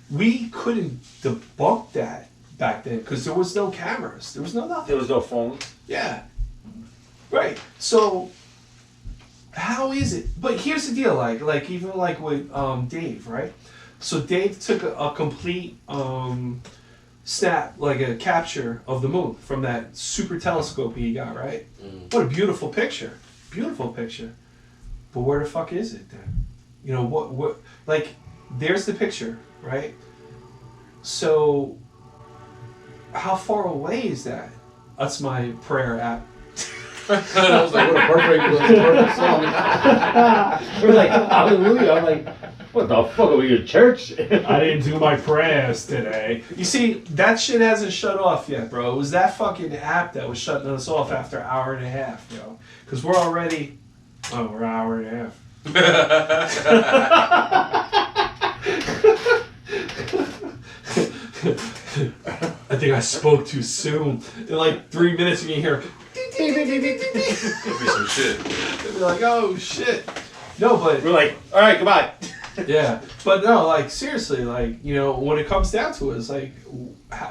we couldn't debunk that back then because there was no cameras, there was no nothing. There was no phone. Yeah, right. So how is it? But here's the deal, like even like with Dave, right? So Dave took a complete snap, like a capture of the moon from that super telescope he got, right? What a beautiful picture. Beautiful picture. But where the fuck is it then? You know, what like there's the picture, right? So how far away is that? That's my prayer app. I was like, what a perfect song. We're like, hallelujah. I'm like, what the fuck, are we in church? I didn't do my prayers today. You see, that shit hasn't shut off yet, bro. It was that fucking app that was shutting us off after an hour and a half, yo. Because we're already, we're an hour and a half. I think I spoke too soon. In like 3 minutes, you can hear. Give me some shit. They're like, oh shit. No, but We're like, all right, come on. yeah, but no, like seriously, like you know, when it comes down to it, it's like,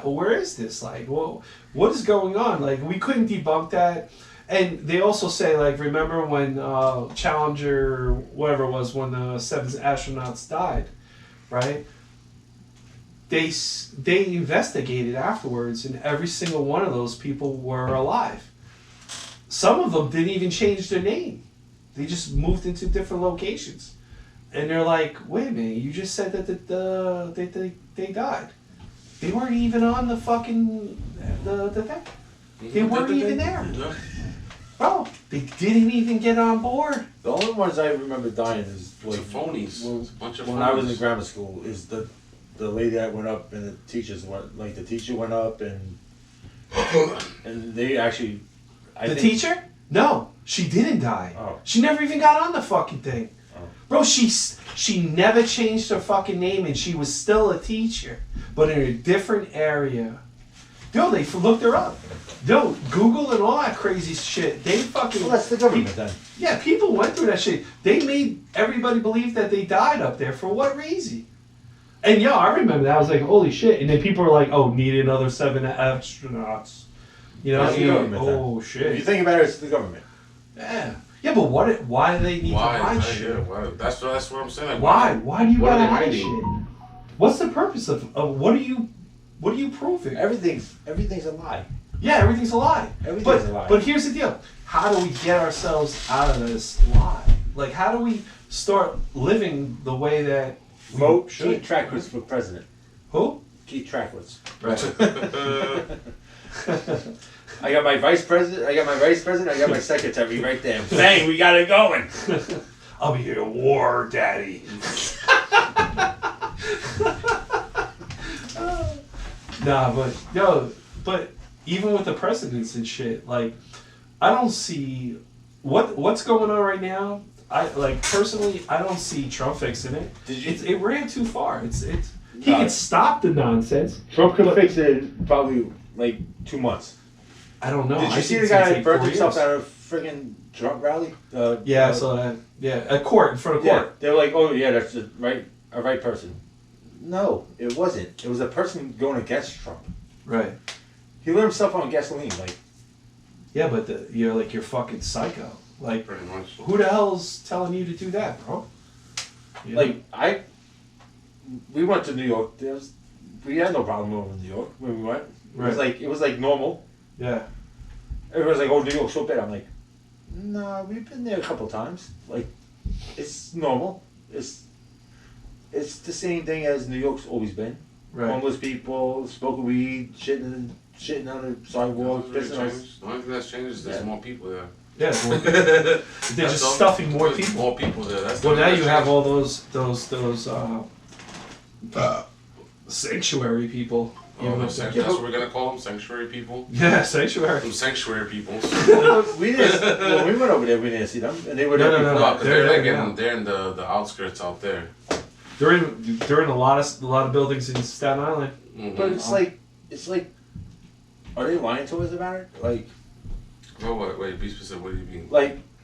where is this? Like, well, what is going on? Like, we couldn't debunk that, and they also say like, remember when Challenger, whatever it was, when the 7 astronauts died, right? They investigated afterwards, and every single one of those people were alive. Some of them didn't even change their name; they just moved into different locations. And they're like, wait a minute, you just said that they died. They weren't even on the fucking the thing. They weren't even there. Bro, they didn't even get on board. The only ones I remember dying is It's like, phonies. when- It's a bunch of when I was in phonies. grammar school, is the lady that went up and the teachers went, like the teacher went up and they actually, I The think, teacher? No, she didn't die. Oh. She never even got on the fucking thing. Oh. Bro, she never changed her fucking name and she was still a teacher, but in a different area. Yo, they looked her up. Yo, Google and all that crazy shit. They fucking. Well, that's the government then. Yeah, people went through that shit. They made everybody believe that they died up there. For what reason? And yeah, I remember that. I was like, holy shit. And then people were like, oh, need another 7 astronauts. You know? That's the you know, government then. oh, If you shit. think about it, it's the government. Yeah. Yeah, but why do they need to hide shit? Yeah, why? That's what I'm saying. Like, Why? Why do you What are gotta they hide hiding? shit? What's the purpose of what are you proving? Everything's a lie. Yeah, everything's a lie. Everything's a lie. But here's the deal. How do we get ourselves out of this lie? Like, how do we start living the way that we Vote should? Keith Trackwitz for president. Who? Keith Trackwitz. Right. I got my vice president, I got my secretary right there. Bang, we got it going. I'll be here, war daddy. Nah, but even with the presidents and shit, like, I don't see what's going on right now. I like personally, I don't see Trump fixing it. Did you- It ran too far. He No. can stop the nonsense. Trump could fix it in probably like 2 months. I don't know. Did I you see think the it's gonna guy that take burned 4 himself years. at a friggin' Trump rally? Yeah, I saw that. Yeah, at court, in front of Yeah, court. they were like, oh yeah, that's a right person. No, it wasn't. It was a person going against Trump. Right. He lit himself on gasoline. Like, Yeah, but you're fucking psycho. Like, Pretty much. who the hell's telling you to do that, bro? You know? we went to New York. We had no problem over in New York when we went. It was like normal. yeah. Everyone's like, oh, New York's so bad. I'm like, no, we've been there a couple times. Like, it's normal. It's the same thing as New York's always been. Right. Homeless people, smoking weed, shitting on the sidewalk, pissing on. The only thing that's changed is there's Yeah. more people there. Yeah, well, they're That's just all. stuffing more There's people. More people there. That's Well, the now only you thing have that's all those sanctuary people. Oh, that's what we're gonna call them, sanctuary people. Yeah, sanctuary. Some sanctuary peoples. We didn't. When we went over there, we didn't see them, and they were there. No, before. No, 'cause They're they're like there now. they're in the outskirts out there. They're in a lot of buildings in Staten Island. Mm-hmm. But it's like, are they lying to us about it? Like, Oh wait, be specific. What do you mean?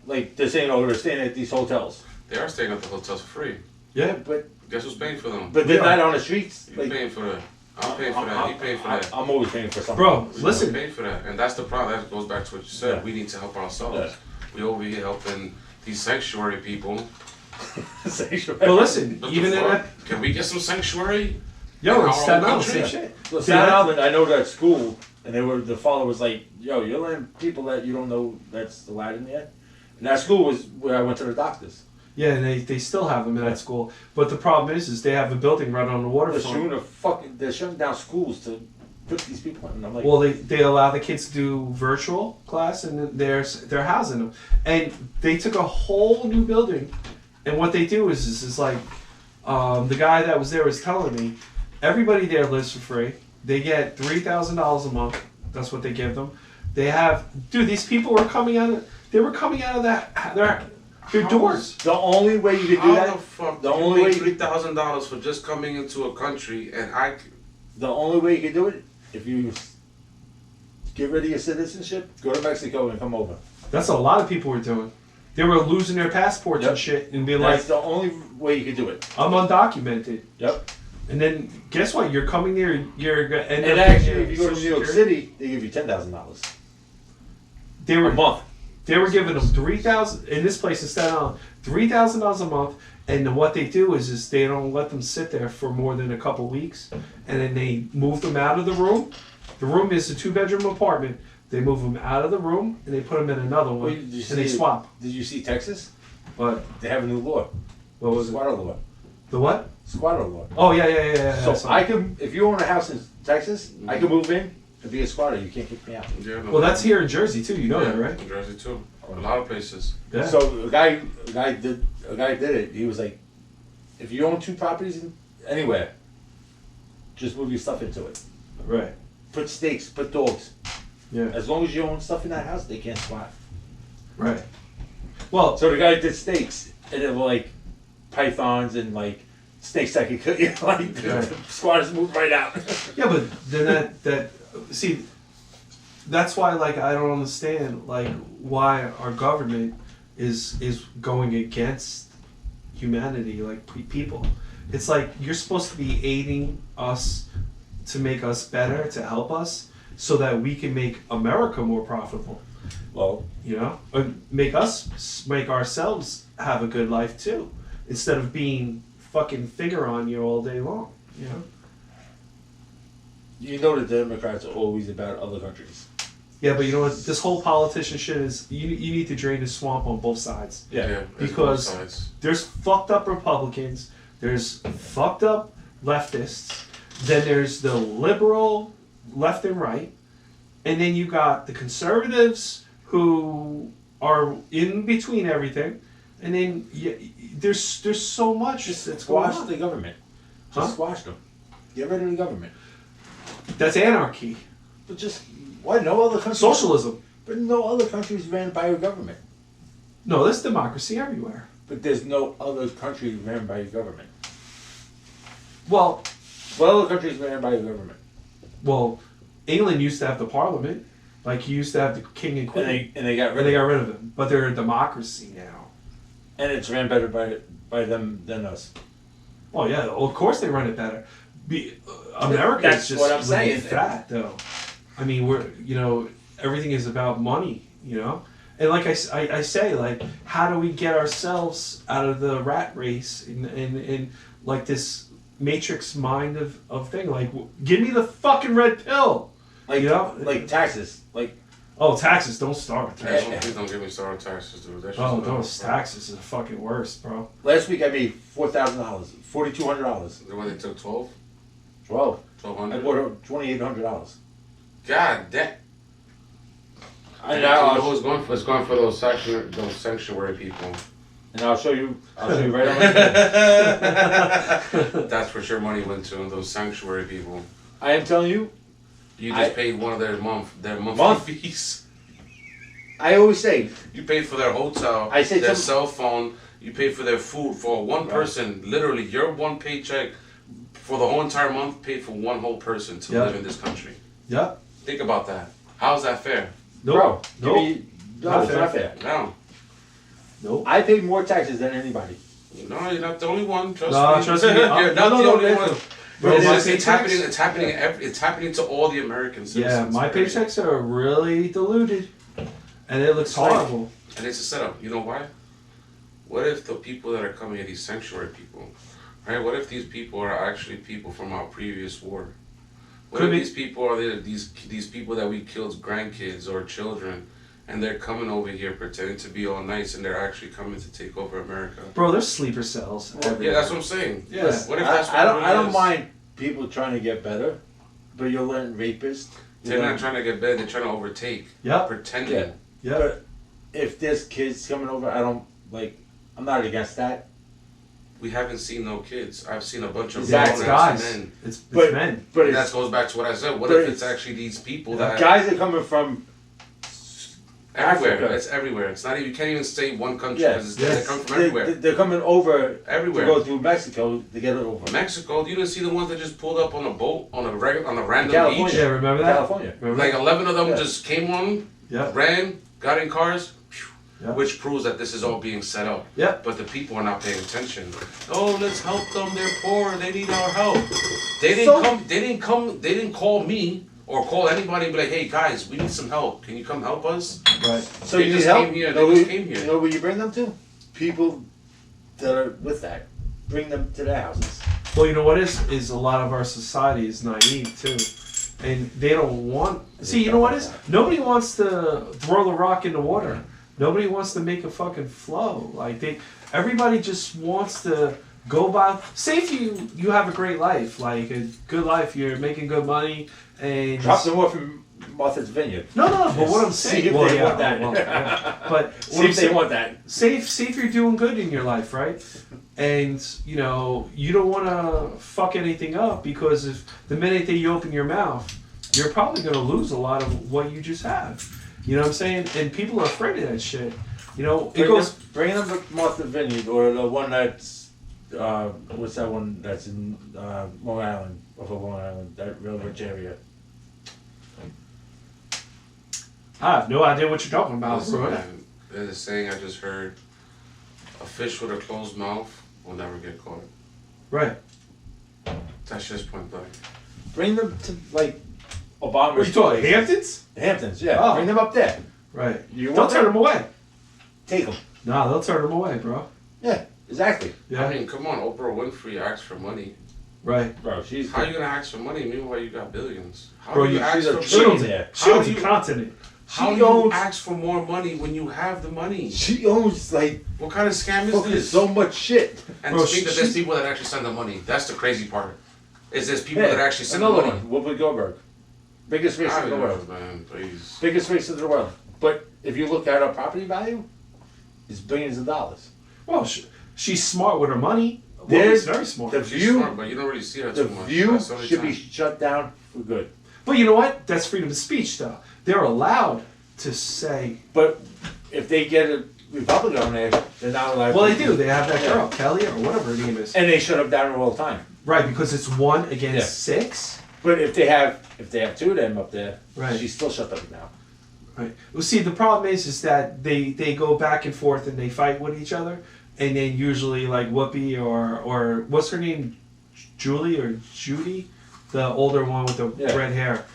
like they're saying, oh, they're staying at these hotels. They are staying at the hotels for free. Yeah. But Guess who's paying for them? they're Yeah. not on the streets. You paying for that? I'm paying for that. He paying for that. I'm always paying for something. Bro, I'm listen. paying for that, and that's the problem. That goes back to what you said. Yeah. We need to help ourselves. Yeah. We over here helping these sanctuary people. But listen, What even the in fuck? that, Can we get some sanctuary? yo, in in our Staten own Island, country? same shit. Well, They Staten have- Island, I know that school, and the father was like, yo, you're letting people that you don't know that's allowed in there? And that school was where I went to the doctors. Yeah, and they still have them in that school. But the problem is they have a building right on the waterfront. They're shutting down schools to put these people in. And I'm like, Well, they allow the kids to do virtual class, and they're housing them. And they took a whole new building, and what they do is like, the guy that was there was telling me, everybody there lives for free. They get $3,000 a month. That's what they give them. They have, dude. These people were coming out. They were coming out of their doors. the only way you could do How that, the fuck? the The only only way- $3,000 for just coming into a country, and the only way you could do it, if you get rid of your citizenship, go to Mexico and come over. That's what a lot of people were doing. They were losing their passports Yep. and shit, and being like, That's the only way you could do it. "I'm undocumented." Yep. And then guess what? You're coming there. You're gonna end And up actually, getting if you go to New Social York Security. City, they give you $10,000 They a were month. They were giving them 3,000 in this place in Staten Island, $3,000 a month. And what they do is they don't let them sit there for more than a couple weeks, and then they move them out of the room. The room is a 2-bedroom apartment. They move them out of the room and they put them in another one, Wait, did you and they see- swap. Did you see Texas? But They have a new law. what was it? Squatter law. The what? Squatter law. Oh yeah. So I can, if you own a house in Texas, I can move in and be a squatter. You can't kick me out. yeah, no, Well, that's here in Jersey too. You know that, right? New Jersey too. A lot of places. Yeah. So a guy did it. He was like, if you own 2 properties anywhere, just move your stuff into it. Right. Put snakes, put dogs. Yeah. As long as you own stuff in that house, they can't squat. Right. Well, So the guy did snakes, and it were like pythons and like snakes that could kill you. Like Yeah. squatters moved right out. yeah, but then that see, that's why like I don't understand like why our government is going against humanity, like people. It's like you're supposed to be aiding us to make us better, to help us, so that we can make America more profitable. Well, You know, or make ourselves have a good life too, instead of being fucking finger on you all day long. You know. you know the Democrats are always about other countries. Yeah, but you know what? This whole politician shit is you need to drain the swamp on both sides. It's Because- both sides. There's fucked up Republicans, there's fucked up leftists, then there's the liberal left and right, and then you got the conservatives who are in between everything, and then there's so much Just that's going squash on. the government. Just Huh? squash them. Get rid of the government. That's anarchy, But just why no other country? socialism. But no other countries ran by a government. No, there's democracy everywhere. But there's no other country ran by a government. Well, What other countries ran by a government? England used to have the parliament, like you used to have the king and queen. And they got But rid they of got it. rid of him. But they're a democracy now. And it's ran better by them than us. Oh yeah, well, of course they run it better. America That's is just what I'm really saying. fat though. I mean, everything is about money, And like I say, like, how do we get ourselves out of the rat race in like this matrix mind of thing? Like, give me the fucking red pill. Like taxes. Like Oh, taxes! Don't start with taxes. Please don't give me starter taxes, dude. That's just Oh, not- those taxes are the fucking worst, bro. last week I made $4,000, $4,200, The one they took 12? 12. I 1200? bought $2,800. God damn. I You know. know who's going for? It's going for those sanctuary people. and I'll show you right on. That's where your money went to, those sanctuary people. I am telling you, You just paid one of their monthly Month? fees. I always say, You paid for their hotel, I say their some- cell phone. You paid for their food for one person. Literally, your one paycheck for the whole entire month paid for one whole person to Yeah. live in this country. Yep. Think about that. How's that fair? Nope. bro, Nope. no, it's not fair. No. Nope. I pay more taxes than anybody. No, you're not the only one. Trust No, me. trust me. You're not No, the no, only no, one. no. Bro, Bro, my it's paychecks- happening. It's happening to all the American Yeah, citizens. my paychecks are really diluted, and it looks like- horrible. And it's a setup. You know why? What if the people that are coming here, these sanctuary people, right? What if these people are actually people from our previous war? What Could if be. these people are these people that we killed grandkids or children, and they're coming over here pretending to be all nice, and they're actually coming to take over America? Bro, there's sleeper cells. Yeah, that's what I'm saying. Yeah. Listen, What if that's what I it don't, really I don't is? mind people trying to get better, but you're letting rapists. They're not trying to get better. They're trying to overtake. Yep. Pretending. Yeah. Yep. But if there's kids coming over, I'm not against that. We haven't seen no kids. I've seen a bunch of Exactly. It's grown-ups guys. men. It's But- men. But And that it's, goes back to what I said. What but if it's it's- actually these people the that guys are coming from everywhere? Africa. It's everywhere. It's not even. You can't even say one country Yeah. because Yes. they come from everywhere. They're coming over to Everywhere. go through Mexico to get it over. Mexico. You didn't see the ones that just pulled up on a boat on a random California. beach. Yeah, remember that? California. Remember Like that? 11 of them Yeah. just came on, Yep. ran, got in cars, Yeah. which proves that this is all being set up. Yep. But the people are not paying attention. Oh, let's help them. They're poor. They need our help. They didn't So- come. They didn't come. They didn't call me or call anybody and be like, "Hey guys, we need some help. Can you come help us?" Right. So They you just need help. came here, You they know just who- came here. You know where you bring them to? People that are with that. Bring them to their houses. Well, you know what is a lot of our society is naive too, and they don't want. See, you know what is? Nobody wants to throw the rock in the water. Nobody wants to make a fucking flow. Like everybody just wants to go by. Say if you have a great life, like a good life, you're making good money, and Drop them off in Martha's Vineyard. no. But what I'm See saying, if well, they yeah, want that. well, yeah. But what See I'm if they saying- want that. say if you're doing good in your life, right? And you know you don't want to fuck anything up because if the minute that you open your mouth, you're probably going to lose a lot of what you just have. You know what I'm saying? And people are afraid of that shit. You know, it goes. Bring them to Martha's Vineyard or the one that's what's that one that's in Long Island, off of Long Island, that real rich area. I have no idea what you're talking about, Listen, bro. man, there's a saying I just heard: "A fish with a closed mouth will never get caught." Right. That's just point blank. Bring them to like Obama's What are you talking? place. Hamptons? Hamptons, yeah. Oh. Bring them up there. Right. You They'll want turn them? them away. Take them. Nah, they'll turn them away, bro. Yeah, exactly. Yeah. I mean, come on, Oprah Winfrey asked for money. Right. Bro, she's How you gonna ask for money? Meanwhile, you got billions. How Bro, do you you- ask she's a for She owns billionaire. it. She How owns do a you- continent. How She do you owns- ask for more money when you have the money? she owns like What kind of scam is fucking this? so much shit. And Bro, to think that she's- there's people that actually send the money. That's the crazy part. Is there's people Yeah, that actually send the another money. one, Whoopi Goldberg. Biggest race I in the don't world. know, man, please. Biggest race in the world. But if you look at her property value, it's billions of dollars. Well, she's smart with her money. There's Woman's very smart. the She's view. smart, but you don't really see her The too much. view That's the only should be time. shut down for good. But you know what? That's freedom of speech, though. They're allowed to say. But if they get a Republican on there, they're not allowed. Well, to. they do. They have that Yeah. girl, Kelly, or whatever her name is. And they shut them down all the time. Right, because it's 1 against Yeah. 6. But if they have two of them up there, Right. she's still shut them down. Right. Well, see, the problem is that they go back and forth and they fight with each other, and then usually like Whoopi or what's her name, Julie or Judy, the older one with the Yeah. red hair.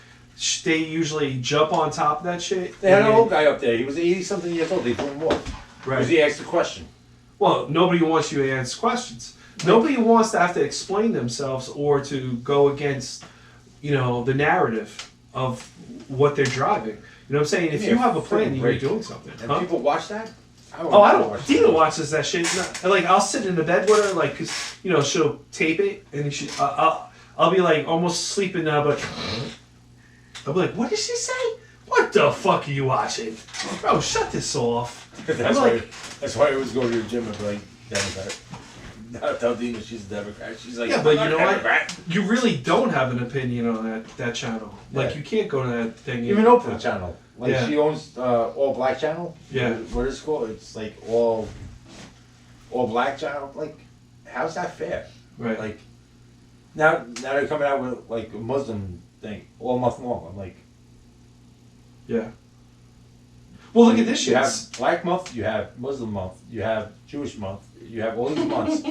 They usually jump on top of that shit. They had and an then- old guy up there. He was 80-something years old. They threw him off. Right. Because he asked a question. Well, nobody wants you to answer questions. Nobody wants to have to explain themselves or to go against, you know, the narrative of what they're driving. You know what I'm saying? If Yeah, you have a plan, freaking you're great. doing something. And Huh? people watch that? Oh, I don't. watch Dina that. watches that shit. No, like, I'll sit in the bed with her, like, 'cause, you know, she'll tape it, and she, I'll be like almost sleeping now, but I'll be like, what did she say? What? What the fuck are you watching? Bro, shut this off. That's I'm why. That's why I always go to the gym and be like Democrat. I'll tell Dina she's a Democrat. She's like, Yeah, but "I'm you know not a what? Democrat." You really don't have an opinion on that channel. Like, Yeah. you can't go to that thing. Even Oprah channel. Like Yeah. she owns all black channel. Yeah. What is it called? It's like all black channel. Like, how's that fair? Right. Like, now they're coming out with like a Muslim thing all month long. I'm like, Yeah. Well, look at this You shit. have Black Month, you have Muslim Month, you have Jewish Month, you have all these months.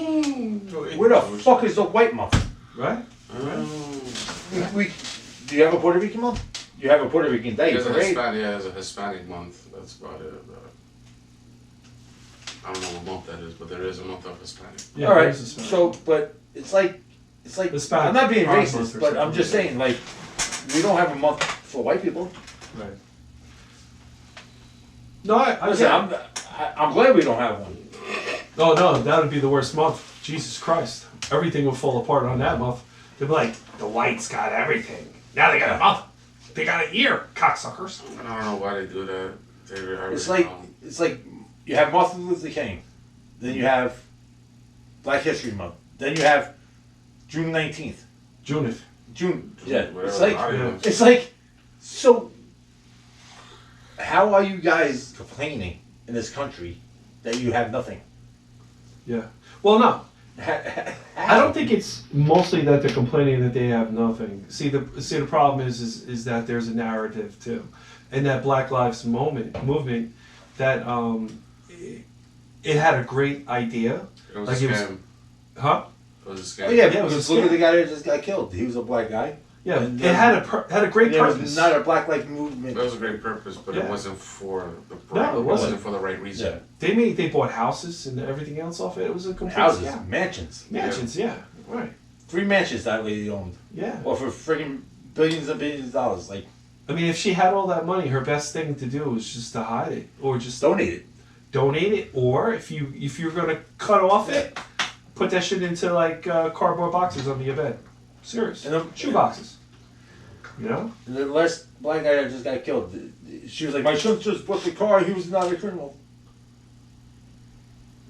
Where the fuck is the White Month? Right? Do you have a Puerto Rican month? You have a Puerto Rican Day There's a parade. Hispanic, yeah, there's a Hispanic month. That's about it. I don't know what month that is, but there is a month of Hispanic. Yeah, All right. there's this one. So, but it's like Hispanic I'm not being Pride Month racist, or but I'm something just like saying like we don't have a month for white people. Right. No, I Listen, get it. I'm glad we don't have one. Oh no, that would be the worst month. Jesus Christ. Everything would fall apart on that month. They'd be like, the whites got everything. Now they got a month. They got a year, cocksuckers. I don't know why they do that. I really It's don't. like you have Martin Luther King, then you have Black History Month, then you have June 19th. Junith. June. Yeah. Whatever, It's like I don't know. it's like so. How are you guys complaining in this country that you have nothing? Yeah. Well, no. I don't think it's mostly that they're complaining that they have nothing. See, the problem is that there's a narrative too, and that Black Lives movement that it had a great idea. It was Like a it was- scam. Huh? It was a scam. Oh yeah, Yeah, it was because a look at scam. the guy that just got killed. He was a black guy. Yeah. And It had a great There purpose. was not a Black Lives Movement. That was a great purpose, but it Yeah. wasn't for the No, right. it wasn't. for the right reason. Yeah. They bought houses and everything else off it. It was a complete Houses, scam. mansions, Mansions. Yeah. Right. 3 mansions that lady owned, Yeah. or for friggin' billions and billions of dollars. Like I mean, if she had all that money, her best thing to do was just to hide it, or just donate it. donate it, or if you're gonna cut off it, put that shit into like cardboard boxes under your bed. Serious. And then- Shoe boxes. You know? And the last black guy that just got killed, she was like, "My son just bought the car. He was not a criminal."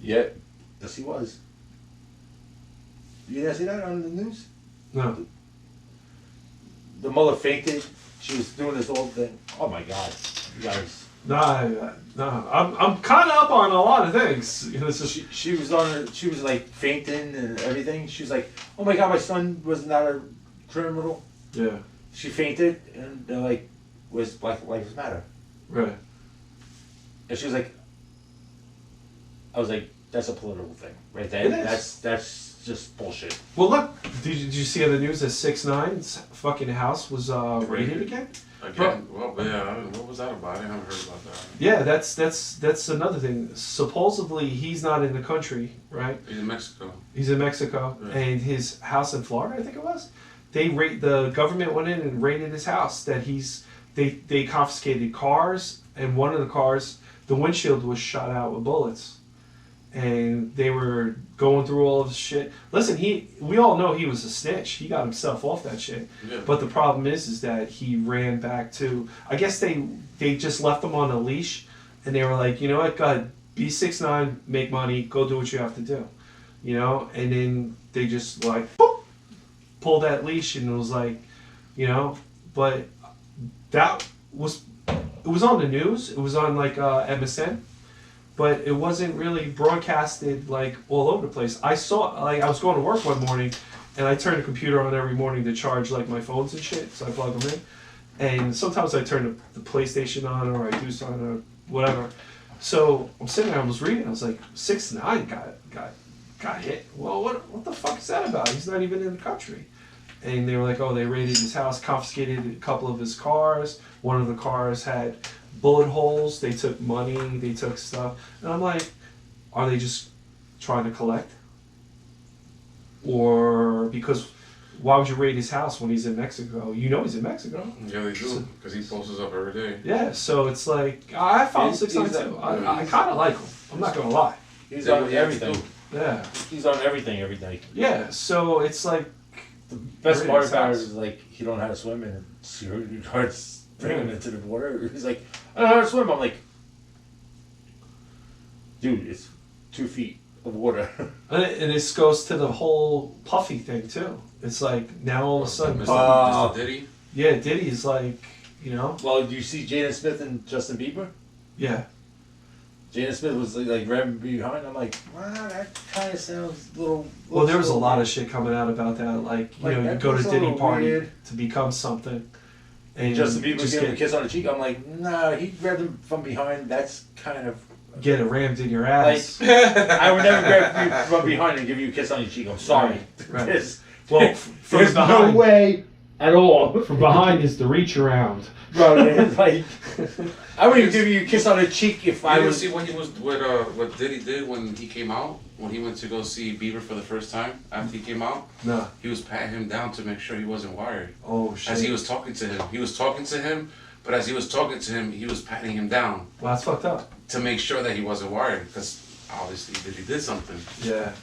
Yeah, yes, he was. You didn't see that on the news? No. The mother fainted. She was doing this whole thing. Oh my God, you guys. No, I'm kind of up on a lot of things. You know, it's just, She was on her. She was like fainting and everything. She was like, "Oh my God, my son was not a criminal." yeah, She fainted, and they're like, "Where's Black Lives Matter?" right. And she was like, "I was like, that's a political thing, right there. It is. That's just bullshit." Well, look, did you see on the news that 6ix9ine's fucking house was raided again? Again, well, yeah. What was that about? I haven't heard about that. Yeah, that's another thing. Supposedly he's not in the country, right? He's in Mexico. He's in Mexico, Yeah. and his house in Florida, I think it was. The government went in and raided his house. They confiscated cars, and one of the cars, the windshield was shot out with bullets, and they were going through all of his shit. Listen, we all know he was a snitch. He got himself off that shit. Yeah. But the problem is that he ran back to. I guess they just left him on a leash, and they were like, you know what, God, be 6ix9ine, make money, go do what you have to do, you know. And then they just like boop, pulled that leash, and it was like, you know. But that was it was on the news. It was on like MSN. But it wasn't really broadcasted like all over the place. I saw, like, I was going to work one morning, and I turn the computer on every morning to charge like my phones and shit. So I plug them in, and sometimes I turn the PlayStation on, or I do something or whatever. So I'm sitting there, I was reading. I was like, 6ix9ine got hit. Well, what the fuck is that about? He's not even in the country. And they were like, oh, they raided his house, confiscated a couple of his cars. One of the cars had bullet holes. They took money. They took stuff. And I'm like, are they just trying to collect? Or because why would you raid his house when he's in Mexico? You know he's in Mexico. Yeah, they do, because he posts up every day. Yeah, so it's like, I follow He's- 6ix9ine he's too. a- I kind of like him. I'm not going to lie. He's Yeah, on yeah, everything. too. Yeah. He's on everything every day. Yeah, so it's like, The best Really part about it sucks. is like he don't know how to swim, and he hurts bring him into the water. He's like, I don't know how to swim. I'm like, dude, it's 2 feet of water. And this goes to the whole Puffy thing too. It's like now all of a sudden, Mr. Diddy. yeah, Diddy's like, you know, Well, do you see Jaden Smith and Justin Bieber? yeah, Jaden Smith was like right behind. I'm like, wow, that kind of sounds a little. well, there was a lot of shit coming out about that. Like, you Like, know, you that go to was a Diddy little party weird. to become something, and Justin Bieber just gave him a get, kiss on the cheek. I'm like, nah, he grabbed him from behind. That's kind of. get it rammed in your ass. I would never grab you from behind and give you a kiss on your cheek. I'm sorry. Right. There's, Well, from there's behind, no way at all. from behind is the reach around. Bro, it's like, I wouldn't even give you a kiss on the cheek if I I didn't was. see when he was what Diddy did when he came out, when he went to go see Bieber for the first time after he came out. No. He was patting him down to make sure he wasn't wired. Oh shit. As he was talking to him, but as he was talking to him, he was patting him down Well, that's fucked up. to make sure that he wasn't wired, because obviously Diddy did something. Yeah.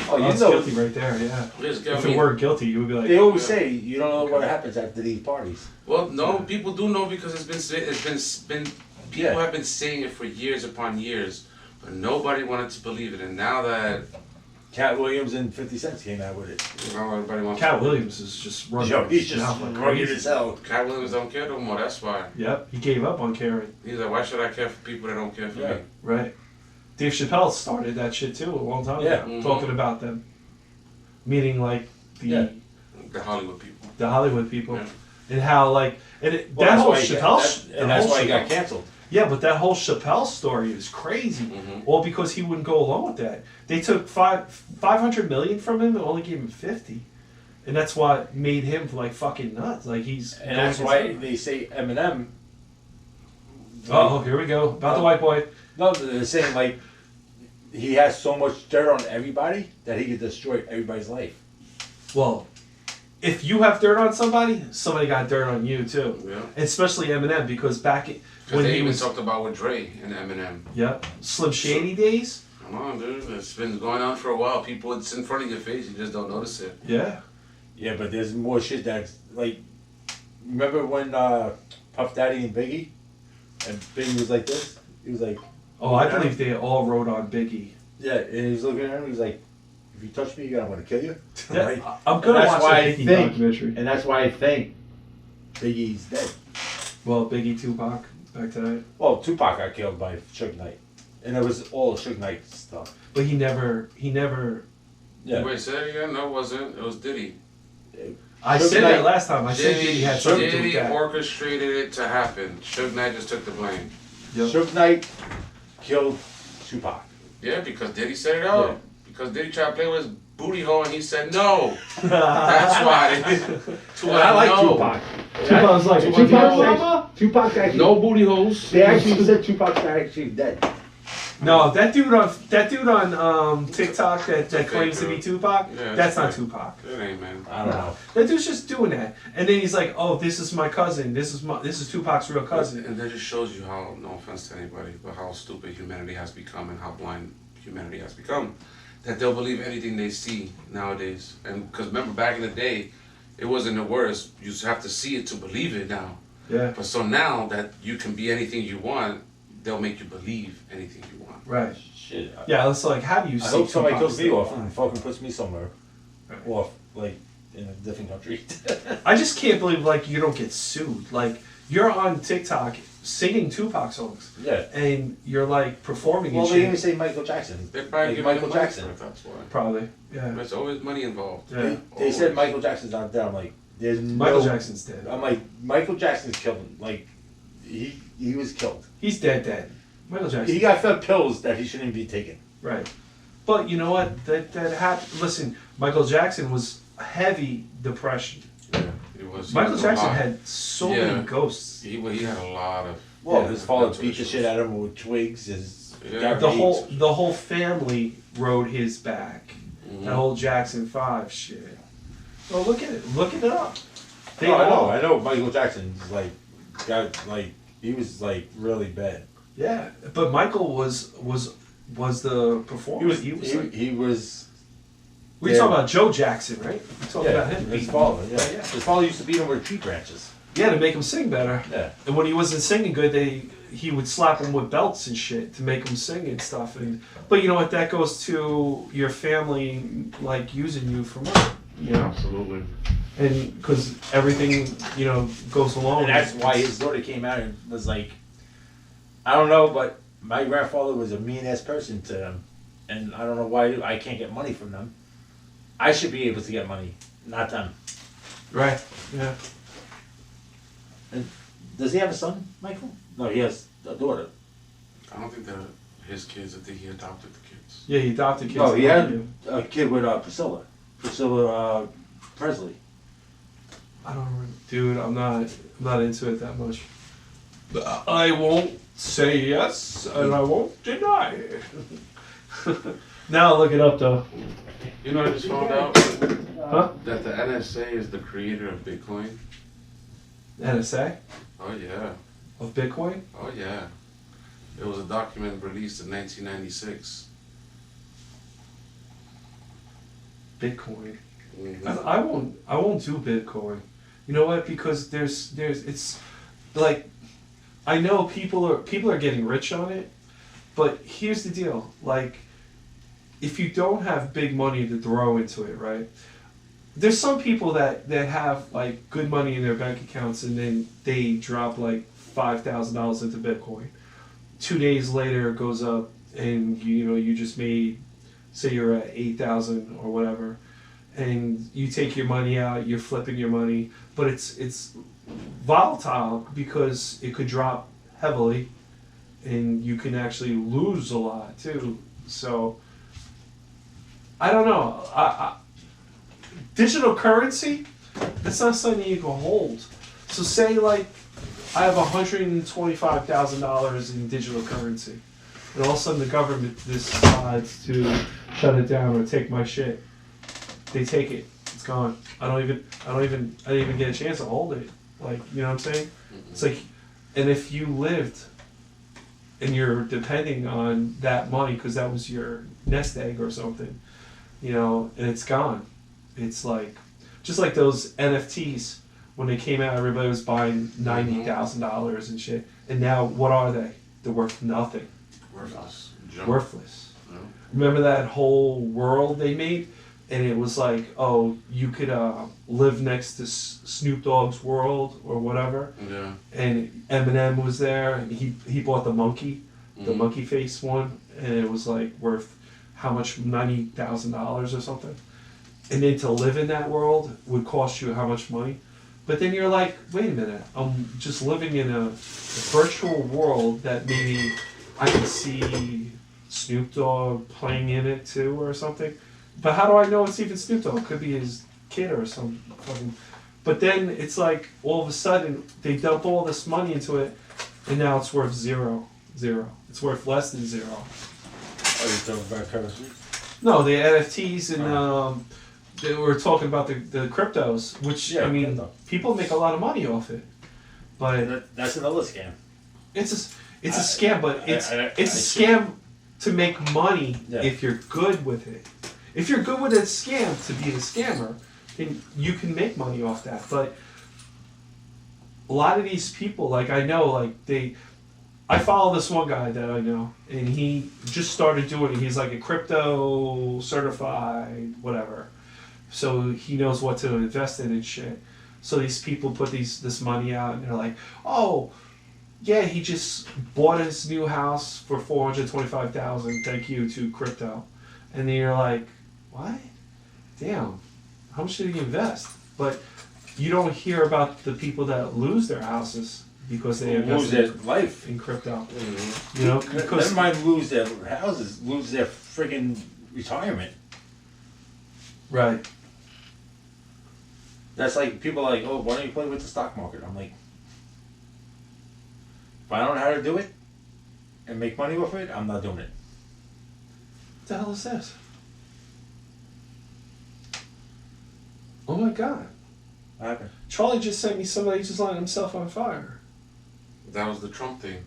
Oh, you That's know, guilty right there. Yeah. Just, If it were guilty, you would be like, they always say you don't know what happens after these parties. Well, no, people do know because it's been people Yeah. have been saying it for years upon years, but nobody wanted to believe it. And now that Cat Williams and 50 Cent came out with it. now everybody wants Cat to, Williams is just running. Yo, he's his just mouth like rugged crazy. as hell. Cat Williams don't care no more. That's why Yep, he gave up on caring. he's like, why should I care for people that don't care for Yeah. me? Right. Dave Chappelle started that shit too a long time Yeah. ago, Mhm. talking about them. Meaning like the Yeah. The Hollywood people. the Hollywood people. Yeah. And how like and it, Well, that that's whole why he Chappelle got, sh- that, the and that's whole why he got Chappelle- canceled. Yeah, but that whole Chappelle story is crazy. Mhm. All because he wouldn't go along with that. They took 500 million from him and only gave him 50. And that's what made him like fucking nuts. Like he's And going that's his why own. they say Eminem. Oh, here we go. About the white boy. No, they're saying like he has so much dirt on everybody that he could destroy everybody's life. Well, if you have dirt on somebody, somebody got dirt on you too. Yeah. Especially Eminem because back Because when they he even was talked about with Dre and Eminem. yep, Slim Shady days. Come on, dude. It's been going on for a while. People, it's in front of your face. You just don't notice it. Yeah. Yeah, but there's more shit that's like. Remember when Puff Daddy and Biggie, and Biggie was like this? He was like, Oh, I believe they all wrote on Biggie. yeah, and he was looking at him. He was like, "If you touch me, I'm gonna kill you." Yeah, Like, I'm gonna that's watch why the I Biggie think- documentary. and that's why I think Biggie's dead. Well, Biggie, Tupac, back to that. Well, Tupac got killed by Suge Knight, and it was all Suge Knight stuff. But he never. Yeah, Wait, say it again? No, it wasn't. It was Diddy. I Suge said Knight- that last time. I said Diddy had something to do with Diddy that. orchestrated it to happen. Suge Knight just took the blame. Yep. Suge Knight killed Tupac. Yeah, because Diddy set it up. Yeah. Because Diddy tried to play with his booty hole and he said no. That's why. And I like no. Tupac. Tupac's like, Tupac, Tupac, Tupac actually. No booty holes. They actually said Tupac's actually dead. No, that dude on TikTok that Okay, claims to be dude. Tupac, Yeah, that's not right. Tupac. It ain't, man. I don't know. That dude's just doing that, and then he's like, "Oh, this is my cousin. This is Tupac's real cousin." And that just shows you how, no offense to anybody, but how stupid humanity has become and how blind humanity has become. That they'll believe anything they see nowadays. And because remember, back in the day, it wasn't the worst. You just have to see it to believe it now. Yeah, But so now that you can be anything you want, they'll make you believe anything you want. right. Shit. Yeah, it's like, how do you I see hope somebody Tupac kills as me the off alive? and fucking puts me somewhere. Right. Off, like, in a different country. I just can't believe like you don't get sued. Like you're on TikTok singing Tupac songs, Yeah. and you're like performing Well, and they shit. even say Michael Jackson. They probably Like give Michael you the money Jackson. for it, that's why. Probably, yeah. There's always money involved. Yeah. They said Michael Jackson's not dead. I'm like, there's Michael no. Jackson's dead. I'm like, Michael Jackson's killed him. Like, he was killed. He's dead. Michael Jackson. He got fed pills that he shouldn't be taking. Right. But you know what? That happened. Listen, Michael Jackson was heavy depression. Yeah, it was. Michael it was a Jackson lot. had so Yeah. many ghosts. He had a lot of. Well, yeah, his father mental beat the issues. shit out of him with twigs. His Yeah. got The raped. whole family rode his back. Mhm. That whole Jackson 5 shit. Well, look at it. Look it up. They Oh, all. I know Michael Jackson's like got like he was like really bad. Yeah, but Michael was the performer. He was like, he was we yeah. talking about Joe Jackson, right? We talking about him. his beating- father. Yeah. Yeah. His father used to beat him with tree branches. Yeah, to make him sing better. Yeah. And when he wasn't singing good, he would slap him with belts and shit to make him sing and stuff. But you know what? That goes to your family like using you for money. You know, Absolutely. and because everything goes along. And that's why his daughter came out and was like, I don't know, but my grandfather was a mean ass person to them, and I don't know why I can't get money from them. I should be able to get money, not them. Right. Yeah. Does he have a son, Michael? No, he has a daughter. I don't think that his kids. I think he adopted the kids. Yeah, he adopted kids. No, he had a kid with Priscilla Presley. I don't remember. Dude, I'm not into it that much. I won't say yes, and I won't deny it. Now I'll look it up though. You know, I just found out Huh? that the NSA is the creator of Bitcoin. NSA Oh yeah. of Bitcoin. Oh yeah. It was a document released in 1996. Bitcoin. Mhm. I won't do Bitcoin. You know what? Because there's it's like I know people are getting rich on it, but here's the deal. Like if you don't have big money to throw into it, right? There's some people that have like good money in their bank accounts and then they drop like $5,000 into Bitcoin. 2 days later it goes up and you just made, say you're at 8,000 or whatever, and you take your money out, you're flipping your money, but it's volatile because it could drop heavily and you can actually lose a lot too. So I don't know. Digital currency, that's not something you can hold. So say like I have $125,000 in digital currency, and all of a sudden the government decides to shut it down or take my shit. They take it. It's gone. I didn't even get a chance to hold it. Like, you know what I'm saying? It's like, and if you lived and you're depending on that money because that was your nest egg or something, and it's gone. It's like, just like those NFTs, when they came out, everybody was buying $90,000 and shit. And now, what are they? They're worth nothing. Worthless. Junk. Worthless. Yeah. Remember that whole world they made? And it was like, oh, you could live next to Snoop Dogg's world or whatever. Yeah. And Eminem was there, and he bought the monkey, the monkey face one, and it was like worth how much, $90,000 or something. And then to live in that world would cost you how much money? But then you're like, wait a minute, I'm just living in a virtual world that maybe I can see Snoop Dogg playing in it too or something. But how do I know it's even Snoop Dogg? It could be his kid or some fucking... But then it's like, all of a sudden, they dump all this money into it, and now it's worth zero. It's worth less than zero. Are you talking about currency? No, the NFTs and they were talking about the cryptos, which Yeah, I mean, crypto. people make a lot of money off it, but That's another scam. it's a scam. But it's I a scam to make money Yeah. if you're good with it. If you're good with a scam to be the scammer, then you can make money off that. But a lot of these people, like I know, like I follow this one guy that I know, and he just started doing it. He's like a crypto certified, whatever. So he knows what to invest in and shit. So these people put this money out, and they're like, oh, yeah, he just bought his new house for $425,000. Thank you to crypto. And then you're like, what? Damn, how much did he invest? But you don't hear about the people that lose their houses because they Lose their invested life. in crypto. Mhm. You know, Never because mind lose their houses, lose their friggin' retirement. right. That's like people are like, oh, why don't you play with the stock market? I'm like, if I don't know how to do it and make money off it, I'm not doing it. What the hell is this? Oh my god. What happened? Charlie just sent me somebody just lighting himself on fire. That was the Trump thing.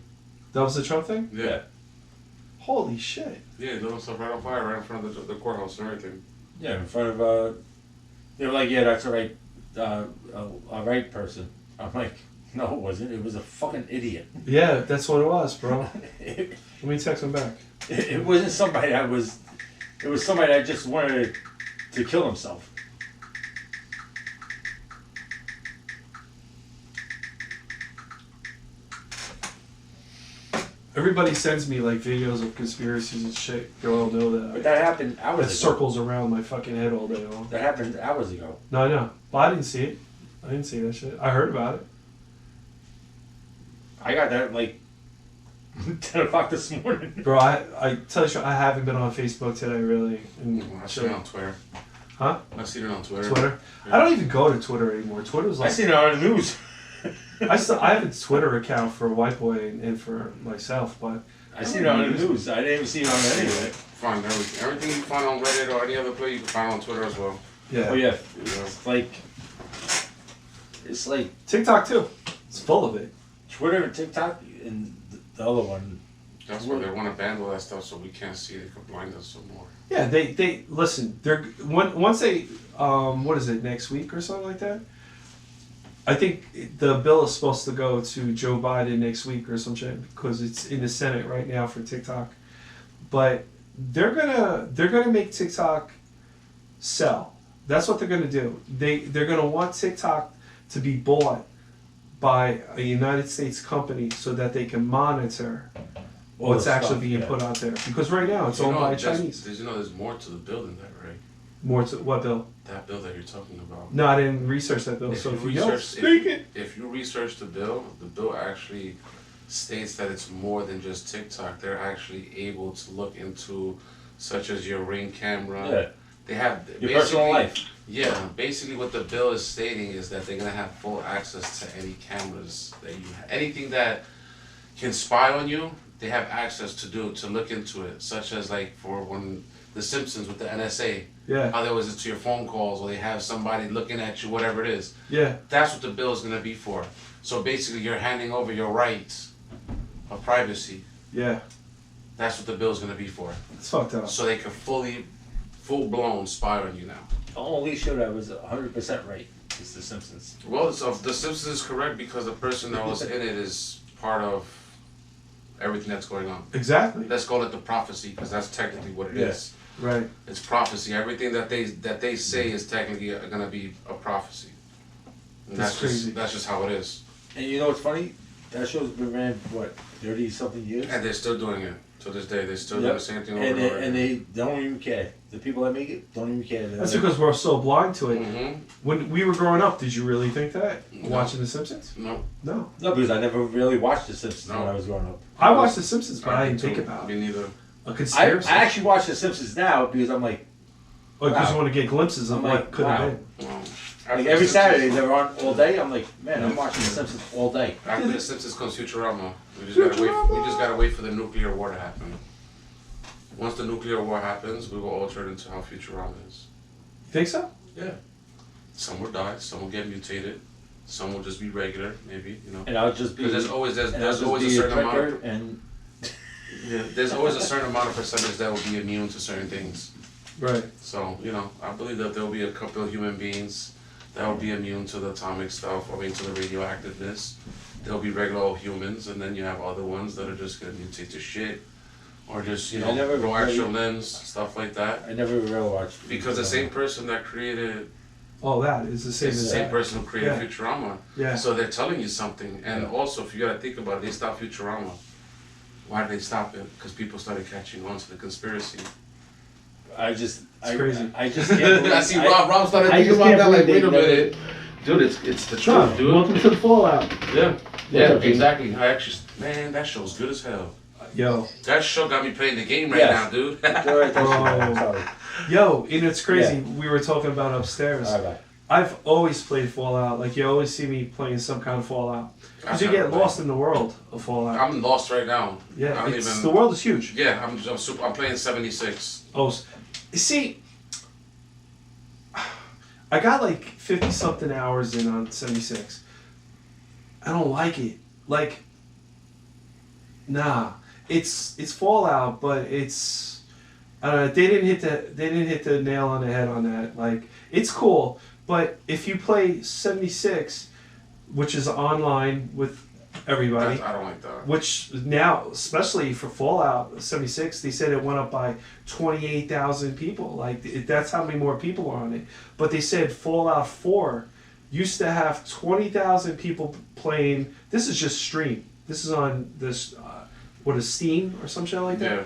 That was the Trump thing? Yeah. Holy shit. Yeah, they lit himself right on fire right in front of the courthouse and everything. Yeah, in front of they were like, yeah, that's a right person. I'm like, no, it wasn't. It was a fucking idiot. Yeah, that's what it was, bro. It, Let me text him back. it wasn't somebody that was. It was somebody that just wanted to kill himself. Everybody sends me like videos of conspiracies and shit. You all know But that. that happened That hours ago. circles around my fucking head all day long. That happened hours ago. No, I know. But I didn't see it. I didn't see that shit. I heard about it. I got that like 10 o'clock this morning. Bro, I tell you, I haven't been on Facebook today, really. And I seen it on Twitter. Huh? I seen it on Twitter. Twitter? I don't even go to Twitter anymore. Twitter's I like... seen it on the news. I have a Twitter account for White Boy and for myself, but... I seen it on the news. I didn't even see it on any of it. Find everything you find on Reddit or any other place, you can find on Twitter as well. Yeah. Oh yeah, Yeah. it's like TikTok, too. It's full of it. Twitter and TikTok and the other one. That's why they want to ban all that stuff so we can't see it. They could blind us some more. Yeah, they listen. They're once they what is it, next week or something like that? I think the bill is supposed to go to Joe Biden next week or some shit because it's in the Senate right now for TikTok. But they're gonna make TikTok sell. That's what they're gonna do. They're gonna want TikTok to be bought by a United States company so that they can monitor All what's the actually stuff, being yeah. put out there. Because right now it's owned by Chinese. Did you know there's more to the bill than that, right? More to what bill? That bill that you're talking about. No, I didn't research that bill. If So you if you know, research- speak it. If you research the bill actually states that it's more than just TikTok. They're actually able to look into, such as your Ring camera. Yeah. They have Your personal life. Yeah, basically what the bill is stating is that they're gonna have full access to any cameras that you anything that can spy on you. They have access to look into it, such as like for when The Simpsons with the NSA. Yeah, How they was to your phone calls, or they have somebody looking at you, whatever it is. yeah, That's what the bill is gonna be for. So basically, you're handing over your rights of privacy. yeah. That's what the bill is gonna be for. It's fucked up. So they can full blown spy on you now. The only show that was 100% right is The Simpsons. Well, The Simpsons is correct because the person that was in it is part of everything that's going on. Exactly. Let's call it the prophecy because that's technically what it is. Yeah. Right. It's prophecy. Everything that they say is technically gonna be a prophecy. And That's crazy. That's just how it is. And you know what's funny? That show's been ran, what, 30 something years? And they're still doing it to this day. They're still doing the same thing over And and over. they don't even care. The people that make it don't even care. That's because we're so blind to it. Mm-hmm. When we were growing up, did you really think that? No. Watching The Simpsons? No. No. No, because I never really watched The Simpsons No. when I was growing up. I watched The Simpsons, but I didn't think about Me neither. a I conspiracy. actually watch The Simpsons now because I'm like, Because you wow. want to get glimpses of I'm what like, could have wow. been. Well, like every Saturday they're on all day. I'm like, man, I'm watching The Simpsons all day. After The Simpsons comes Futurama. We just gotta wait for the nuclear war to happen. Once the nuclear war happens, we will alter it into how Futurama is. You think so? Yeah. Some will die, some will get mutated, some will just be regular, maybe, you know. And I'll just be, Because there's and I'll just always a be certain amount drinker of and there's always a certain amount of percentage that will be immune to certain things. Right. So, you know, I believe that there will be a couple of human beings that will be immune to the atomic stuff or to the radioactiveness. There'll be regular old humans, and then you have other ones that are just gonna mutate to shit, or just, I never grow extra really- limbs, stuff like that. I never really watched. Because the same person that created, All that is the same is the as same that. person who created Yeah. Futurama. Yeah. So they're telling you something, and Yeah. also if you gotta think about it, they stopped Futurama. Why did they stop it? Because people started catching on to the conspiracy. It's crazy. I just can't believe. I see Rob started I thinking just about can't that. Like, believe wait a they never- minute, dude, it's the Sean, truth, dude. welcome to the Fallout. Yeah, yeah, up, Jimmy? exactly. I actually, man, that show's good as hell. Yo. That show got me playing the game right Yes. now, dude. You're right, that's Oh. I'm sorry. Yo, and it's crazy. Yeah. We were talking about upstairs. All right. I've always played Fallout. Like, you always see me playing some kind of Fallout. Because you I've get never lost in the world of Fallout. I'm lost right now. I Yeah, don't it's, even. the world is huge. Yeah, I'm playing 76. Oh, see, I got like 50 something hours in on 76. I don't like it. Like, nah, it's Fallout, but it's I don't know. They didn't hit the nail on the head on that. Like, it's cool, but if you play 76, which is online with everybody. I don't like that. Which now, especially for Fallout 76, they said it went up by 28,000 people. Like that's how many more people are on it. But they said Fallout 4 used to have 20,000 people playing. This is just stream. This is on this, what is Steam or some shit like that. Yeah.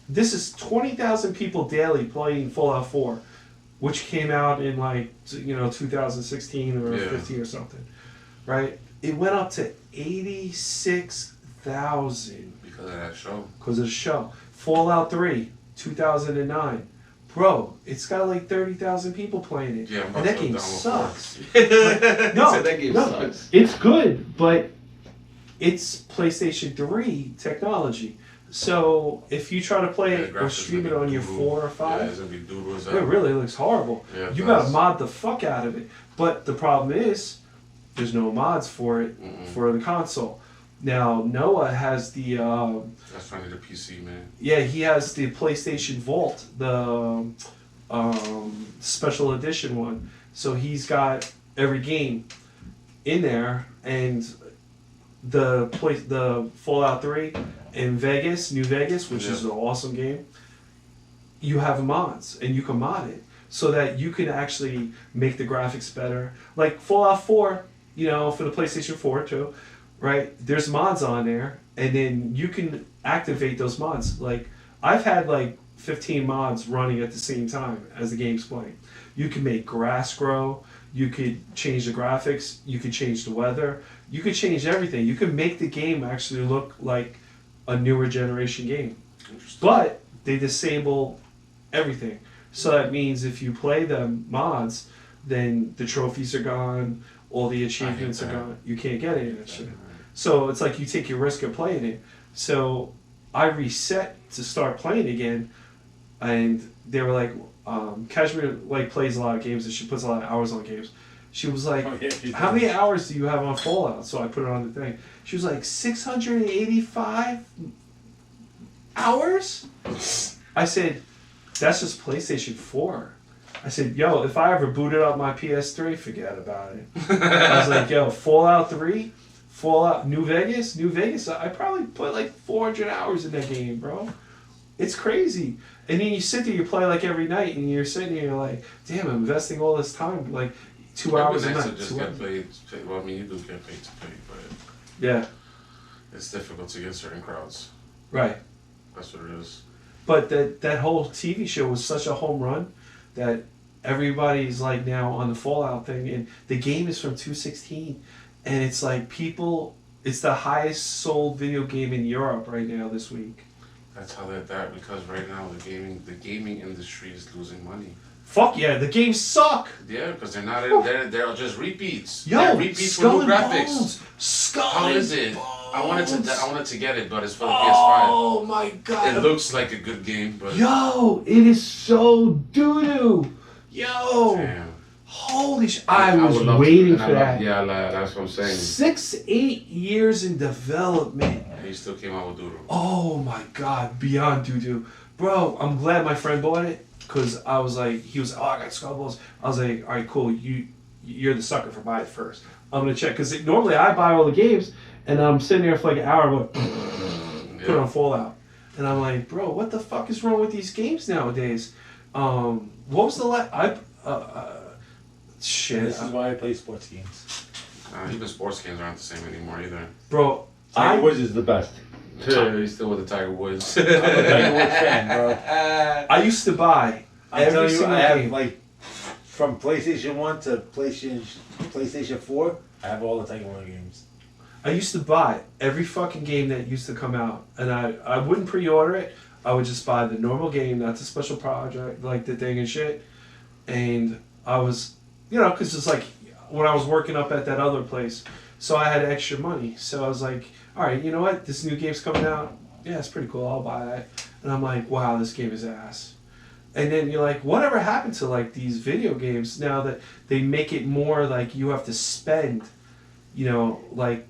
This is 20,000 people daily playing Fallout 4, which came out in 2016 or Yeah. 15 or something, right? It went up to 86,000 Because of that show. because of the show. Fallout 3, 2009. Bro, it's got like 30,000 people playing it. Yeah, I'm about and that to game download sucks. No, said that game sucks. It's good, but it's PlayStation 3 technology. So if you try to play Yeah, it the or graphics stream it gonna on be your doodle. 4 or Yeah, 5, it's gonna be doodle as it hell. really looks horrible. Yeah, it You does. gotta mod the fuck out of it. But the problem is, there's no mods for it for the console. Now Noah has the That's finally the PC, man. he has the PlayStation Vault, the special edition one. So he's got every game in there, and the Fallout 3 in Vegas, New Vegas, which is an awesome game. You have mods, and you can mod it so that you can actually make the graphics better. Like Fallout 4, for the PlayStation 4 too, right? There's mods on there, and then you can activate those mods. Like I've had like 15 mods running at the same time as the game's playing. You can make grass grow. You could change the graphics. You could change the weather. You could change everything. You could make the game actually look like a newer generation game. Interesting. But they disable everything. So that means if you play the mods, then the trophies are gone, all the achievements are that. gone. You can't get any of that shit. So it's like you take your risk of playing it. So I reset to start playing again, and they were like, Kashmir plays a lot of games and she puts a lot of hours on games. She was like, Oh, yeah, she how does. many hours do you have on Fallout? So I put it on the thing. She was like, 685 hours? I said, that's just PlayStation 4. I said, yo, if I ever booted up my PS3, forget about it. I was like, yo, Fallout 3, Fallout New Vegas, I probably put like 400 hours in that game, bro. It's crazy. And then you sit there, you play like every night, and you're sitting here like, damn, I'm investing all this time, like 2 hours a It'd be nice night. to just 2 get hours. paid. Well, I mean, you do get paid to pay, but Yeah, it's difficult to get certain crowds. right. That's what it is. But that whole TV show was such a home run that everybody's like now on the Fallout thing, and the game is from 2016, and it's like it's the highest sold video game in Europe right now this week. That's how that because right now the gaming industry is losing money. Fuck yeah, the games suck. Yeah, because they're not they're just repeats. Yo, They're repeats Skull with new and graphics. Bones. Skull How and is it? I wanted to get it, but it's for the PS5. Oh my god. It looks like a good game, but Yo, it is so doo-doo. Yo, damn. holy shit. I was would love waiting to, for that. Yeah, that's what I'm saying. 6-8 years in development. And he still came out with Doodle. Oh my god, beyond doo-doo. Bro, I'm glad my friend bought it, because I was like, I got Skull Balls. I was like, all right, cool, you're the sucker for buying it first. I'm gonna check, because normally I buy all the games, and I'm sitting there for like an hour, I'm like, put on Fallout. And I'm like, bro, what the fuck is wrong with these games nowadays? What was the last, shit. This is why I play sports games. Even sports games aren't the same anymore either. Bro, Tiger Woods is the best. He's still with the Tiger Woods. I'm a Tiger Woods fan, bro. I used to buy I'm every telling you, single I have game. like from PlayStation 1 to PlayStation 4, I have all the Tiger Woods games. I used to buy every fucking game that used to come out, and I wouldn't pre-order it. I would just buy the normal game, not the special project, like the thing and shit. And I was, because it's like when I was working up at that other place, so I had extra money. So I was like, all right, you know what? This new game's coming out. Yeah, it's pretty cool. I'll buy that. And I'm like, wow, this game is ass. And then you're like, whatever happened to like these video games now that they make it more like you have to spend, like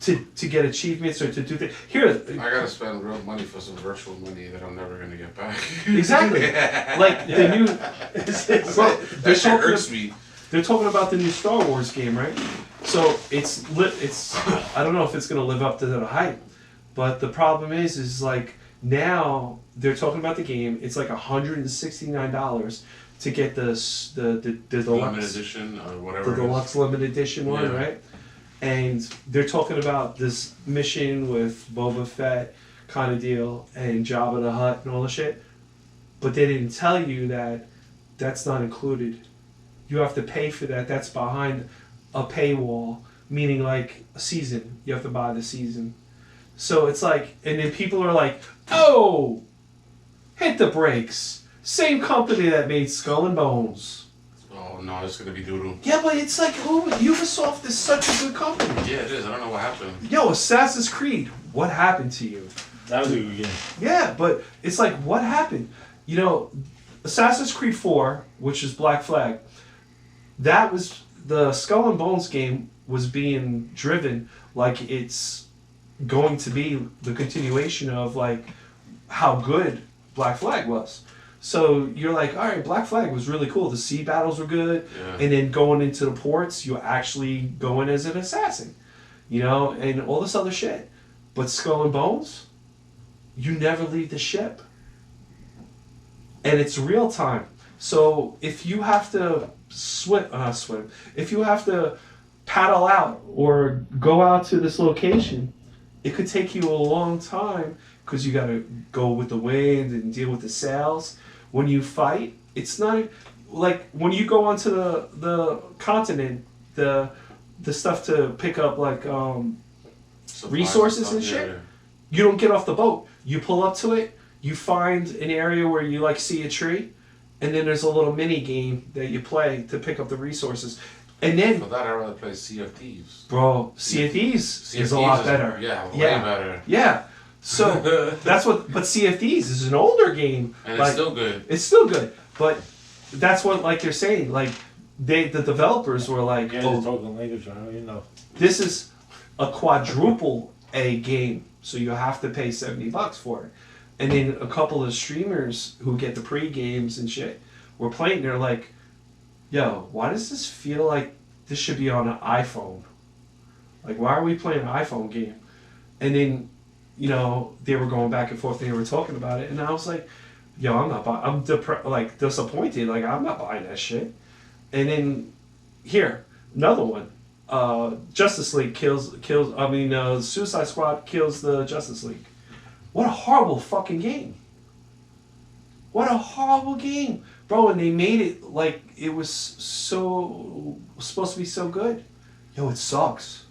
to get achievements or to do things. Here, I gotta spend real money for some virtual money that I'm never gonna get back. exactly. Like the new, bro, That shit hurts me. they're talking about the new Star Wars game, right? So it's I don't know if it's gonna live up to the hype, but the problem is like now they're talking about the game. It's like $169 to get the Limited deluxe, edition or the whatever. deluxe limited edition one, Yeah. right? And they're talking about this mission with Boba Fett kind of deal and Jabba the Hutt and all the shit, but they didn't tell you that that's not included. You have to pay for that. That's behind a paywall, meaning like a season. You have to buy the season. So it's like, and then people are like, oh, hit the brakes. Same company that made Skull and Bones. Oh no, it's gonna be doodoo. Yeah, but it's like, oh, Ubisoft is such a good company. Yeah, it is. I don't know what happened. Yo, Assassin's Creed, what happened to you? That was a good game. Yeah, but it's like, what happened? You know, Assassin's Creed 4, which is Black Flag, that was, the Skull and Bones game was being driven like it's going to be the continuation of like how good Black Flag was. So you're like, all right, Black Flag was really cool. The sea battles were good, Yeah. and then going into the ports, you actually go in as an assassin, you know, and all this other shit. But Skull and Bones, you never leave the ship, and it's real time. So if you have to swim, if you have to paddle out or go out to this location, it could take you a long time because you got to go with the wind and deal with the sails. When you fight, it's not like when you go onto the continent, the stuff to pick up like Supplies resources and stuff, shit. yeah. You don't get off the boat. You pull up to it. You find an area where you like see a tree, and then there's a little mini game that you play to pick up the resources. And then, For that, I'd rather play Sea of Thieves. bro, Sea of Thieves Sea of is a Thieves lot better. Yeah, way Yeah. better. Yeah. So that's what. But Sea of Thieves is an older game. And like, it's still good. it's still good. But that's what like they're saying. Like the developers were like, Yeah, oh, the token language, I don't even know. this is a quadruple A game, so you have to pay $70 for it. And then a couple of streamers who get the pre-games and shit were playing. They're like, yo, why does this feel like this should be on an iPhone? Like, why are we playing an iPhone game? And then, you know, they were going back and forth. They were talking about it, and I was like, yo, I'm not buying. I'm disappointed. Like, I'm not buying that shit. And then here, another one. Justice League kills. Suicide Squad kills the Justice League. What a horrible fucking game. What a horrible game, bro! And they made it like it was supposed to be so good. Yo, it sucks,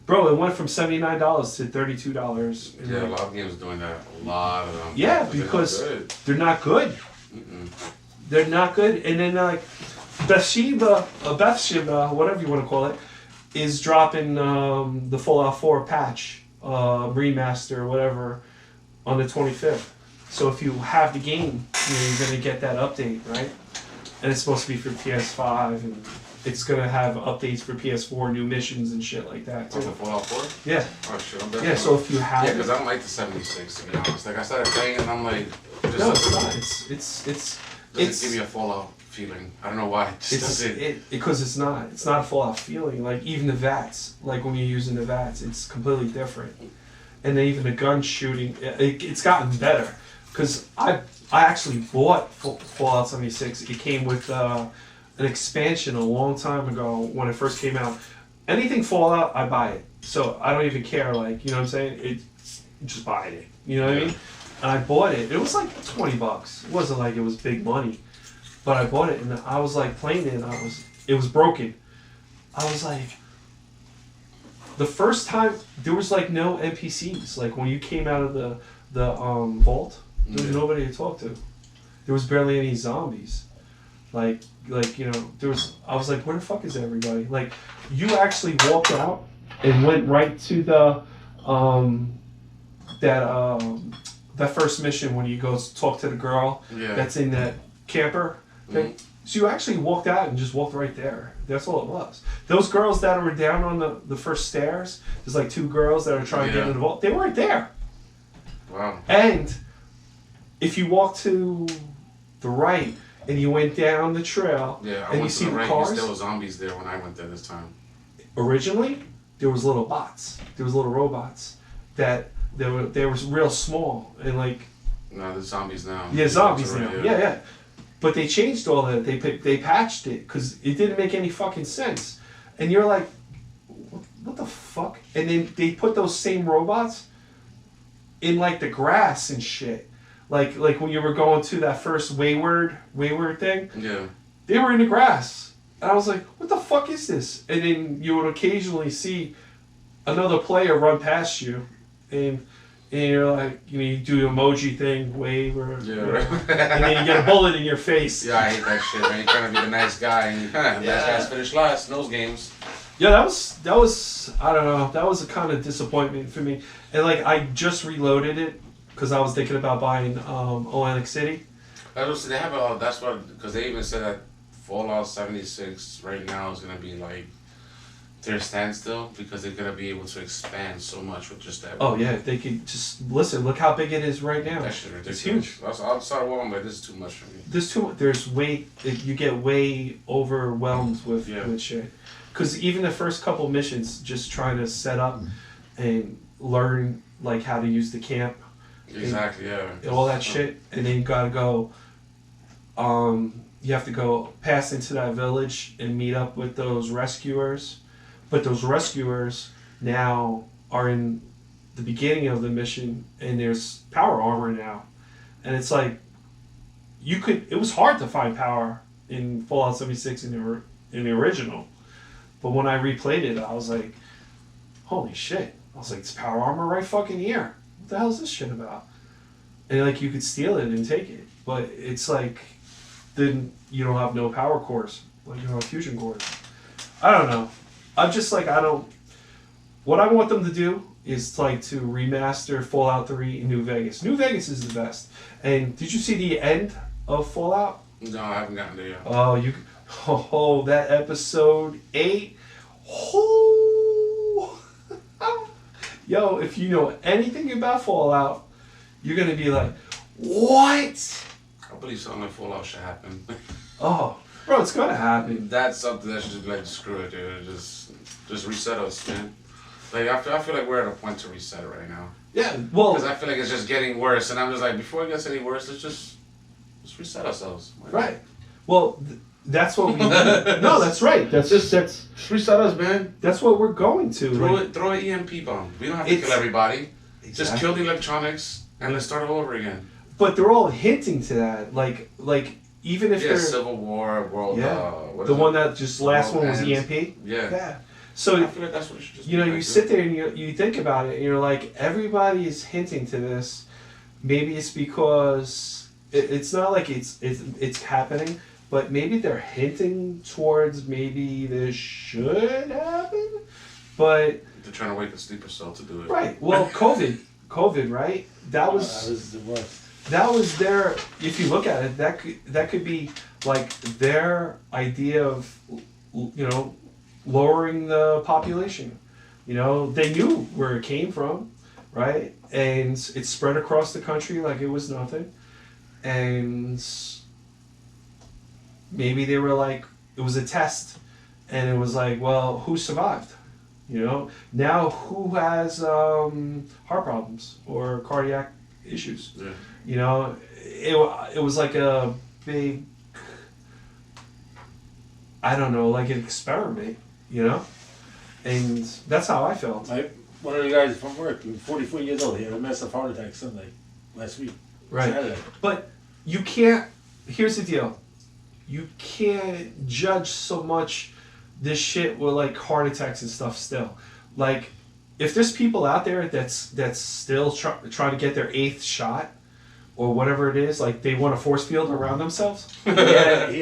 bro. It went from $79 to $32. Yeah, a lot of games doing that. A lot of them. Yeah, But they're not because good. they're not good. Mm-mm. They're not good. And then like Bathsheba, whatever you want to call it, is dropping the Fallout 4 patch, remaster, whatever, on the 25th. So if you have the game, you know, you're gonna get that update, right? And it's supposed to be for PS5, and it's gonna have updates for PS4, new missions and shit like that Oh, the too. Fallout 4? Yeah, Oh shit, I'm yeah. definitely. So if you have, Yeah, because I don't like the 76 to be honest. Like I started playing and I'm like, just no, it's doesn't- not. It's doesn't give me a Fallout feeling. I don't know why. It just doesn't. because it's not a Fallout feeling. Like even the VATS, like when you're using the VATS, it's completely different. And then even the gun shooting, it's gotten better. Because I actually bought Fallout 76. It came with an expansion a long time ago when it first came out. Anything Fallout, I buy it. So I don't even care. Like, you know what I'm saying? It's just buying it. You know what I mean? And I bought it. It was like $20. It wasn't like it was big money. But I bought it and I was like playing it and it was broken. I was like, the first time there was like no NPCs. Like when you came out of the vault, there was Yeah. nobody to talk to. There was barely any zombies. Like you know, I was like, where the fuck is everybody? Like you actually walked out and went right to the that first mission when you go talk to the girl Yeah. that's in that camper thing. So you actually walked out and just walked right there. That's all it was. Those girls that were down on the first stairs, there's like two girls that are trying to get Yeah. in the vault. They were right there. Wow. And if you walk to the right and you went down the trail Yeah, I and you went see to the the right. cars, There were zombies there when I went there this time. originally there was little bots. There was little robots that they were real small and like No, the zombies now. yeah zombies now. Already, Yeah. But they changed all that. They patched it because it didn't make any fucking sense. And you're like, what the fuck? And then they put those same robots in like the grass and shit. Like when you were going to that first wayward thing, Yeah. they were in the grass. And I was like, what the fuck is this? And then you would occasionally see another player run past you and you're like, you do the emoji thing, wave or Yeah. whatever. And then you get a bullet in your face. Yeah, I hate that shit, man. You're trying to be the nice guy, and nice Yeah. guys finish last in those games. Yeah, that was I don't know, that was a kind of disappointment for me. And like I just reloaded it because I was thinking about buying Atlantic City. They have a. That's what, because they even said that Fallout 76 right now is gonna be like their standstill because they're gonna be able to expand so much with just that. Oh yeah, if they could just listen. Look how big it is right now. That shit ridiculous. It's huge. I saw one, but this is too much for me. There's way you get way overwhelmed with shit. Because even the first couple missions, just trying to set up and learn like how to use the camp, Exactly. Yeah. and all that shit, and then you gotta go. You have to go pass into that village and meet up with those rescuers, but those rescuers now are in the beginning of the mission, and there's power armor now, and it's like it was hard to find power in Fallout 76 in the original, but when I replayed it, I was like, holy shit! I was like, it's power armor right fucking here. What the hell is this shit about? And like you could steal it and take it, but it's like then you don't have no power cores, like you don't have fusion cores. I don't know. I'm just like what I want them to do is like to remaster Fallout 3 in New Vegas. New Vegas is the best. And did you see the end of Fallout? No, I haven't gotten there yet. Oh, that episode 8. Oh. Yo, if you know anything about Fallout, you're gonna be like, what? I believe something like Fallout should happen. Oh, bro, it's gonna happen. That's something that should just be like, screw it, dude. Just reset us, man. Like I feel like we're at a point to reset it right now. Yeah, well, Because I feel like it's just getting worse, and I'm just like, before it gets any worse, let's just reset ourselves. right. Well, that's what we. No, that's right. That's Just reset us, man. that's what we're going to. Throw an EMP bomb. We don't have to It's- kill everybody. Just Exactly. kill the electronics and let's start all over again. But they're all hinting to that. Like even if Yeah, they're Civil War, World. Yeah. What the is one it? that just last one was World Ends. EMP. Yeah. Yeah. I So feel like that's what it should just you be know, you like, sit dude. there and you think about it, and you're like, everybody is hinting to this. Maybe it's because it's not like it's happening, but maybe they're hinting towards maybe this should happen. But They're trying to wake the sleeper cell to do it. right, well, COVID, right? That was the worst. that was their. If you look at it, that could be like their idea of, lowering the population. They knew where it came from, right? And it spread across the country like it was nothing. And maybe they were like, it was a test. And it was like, well, who survived? Now who has heart problems or cardiac issues? Yeah. It was like a big, I don't know, like an experiment, and that's how I felt. One of the guys from work, he was 44 years old, he had a massive heart attack Sunday, last week. Right. Saturday. But you can't, here's the deal. You can't judge so much this shit with like heart attacks and stuff still. Like, if there's people out there that's still trying to get their 8th shot or whatever it is, like they want a force field around themselves. He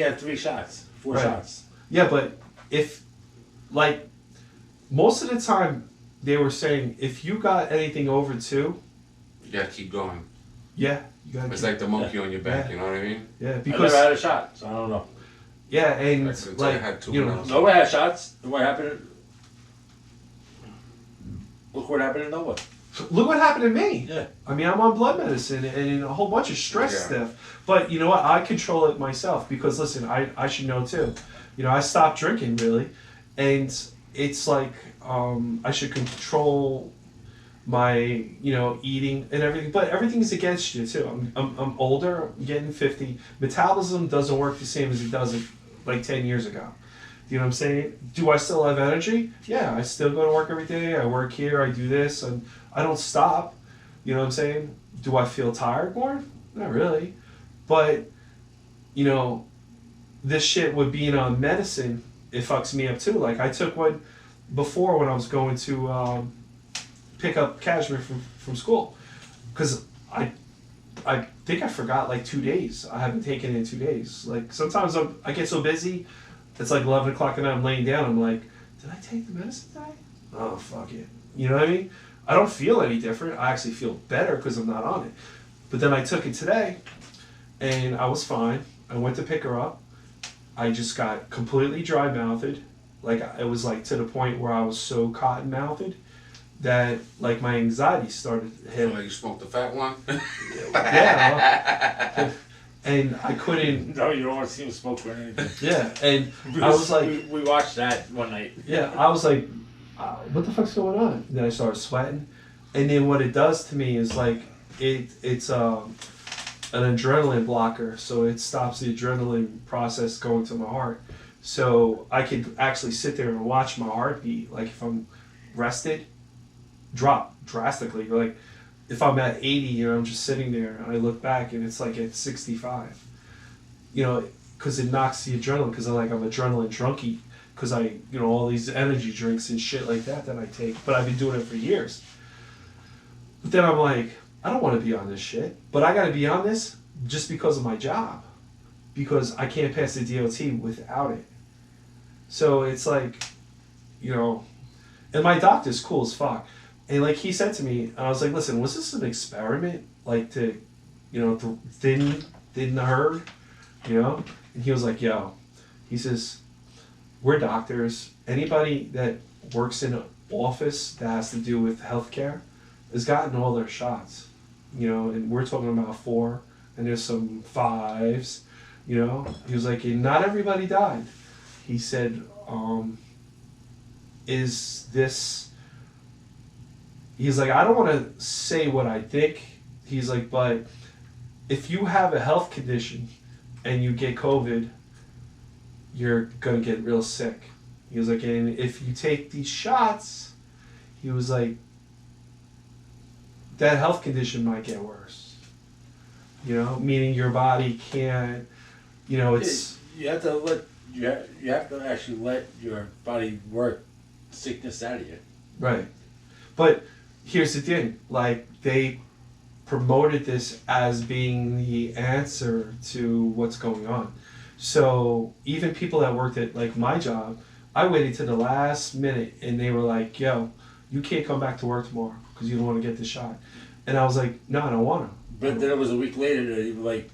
had 3 shots, 4 Right. shots. Yeah, but if, like, most of the time they were saying if you got anything over 2, You gotta keep going. yeah, you gotta. It's like the monkey on your back, you know what I mean? yeah, I because never had a shot, so I don't know. yeah, and Until I had 2 rounds. Nobody had shots. What happened? Look what happened in Nova. look what happened to me. Yeah. I mean, I'm on blood medicine and a whole bunch of stress Yeah. stuff. But you know what? I control it myself because listen, I should know too. I stopped drinking really, and it's like I should control my eating and everything, but everything's against you too. I'm older, I'm getting 50. Metabolism doesn't work the same as it does like 10 years ago. You know what I'm saying? Do I still have energy? Yeah, I still go to work every day. I work here, I do this, and I don't stop. You know what I'm saying? Do I feel tired more? Not really. But this shit with being on medicine, it fucks me up too. Like I took one before when I was going to pick up Kashmir from school, because I think I forgot like 2 days. I haven't taken it in 2 days. Like sometimes I get so busy, it's like 11 o'clock at night. I'm laying down. I'm like, did I take the medicine today? Oh fuck it. You know what I mean? I don't feel any different. I actually feel better because I'm not on it. But then I took it today, and I was fine. I went to pick her up. I just got completely dry mouthed. Like it was like to the point where I was so cotton mouthed that like my anxiety started Feel hitting. like you smoked the fat one. Yeah. And I couldn't. No, you don't want to see him smoke or anything. Yeah. And I was like, we watched that one night. yeah, I was like, what the fuck's going on? And then I started sweating, and then what it does to me is like it's an adrenaline blocker, so it stops the adrenaline process going to my heart. So I could actually sit there and watch my heartbeat, like if I'm rested, drop drastically. Like if I'm at 80 and I'm just sitting there and I look back and it's like at 65, because it knocks the adrenaline, because I'm adrenaline drunkie, because all these energy drinks and shit like that I take, but I've been doing it for years. But then I'm like, I don't want to be on this shit, but I got to be on this just because of my job, because I can't pass the DOT without it. So it's like, and my doctor's cool as fuck. And like he said to me, I was like, listen, was this an experiment? Like to, thin the herd, And he was like, yo, he says, we're doctors. Anybody that works in an office that has to do with healthcare has gotten all their shots, and we're talking about 4, and there's some 5s, He was like, and not everybody died. He said, he's like, I don't want to say what I think. He's like, but if you have a health condition and you get COVID, you're going to get real sick. He was like, and if you take these shots, he was like, that health condition might get worse. Meaning your body can't, it's... You have to you have to actually let your body work sickness out of you. Right. But here's the thing, like they promoted this as being the answer to what's going on. So even people that worked at like my job, I waited to the last minute and they were like, yo, you can't come back to work tomorrow because you don't want to get the shot. And I was like, no, I don't want to. But then it was a week later that you were like,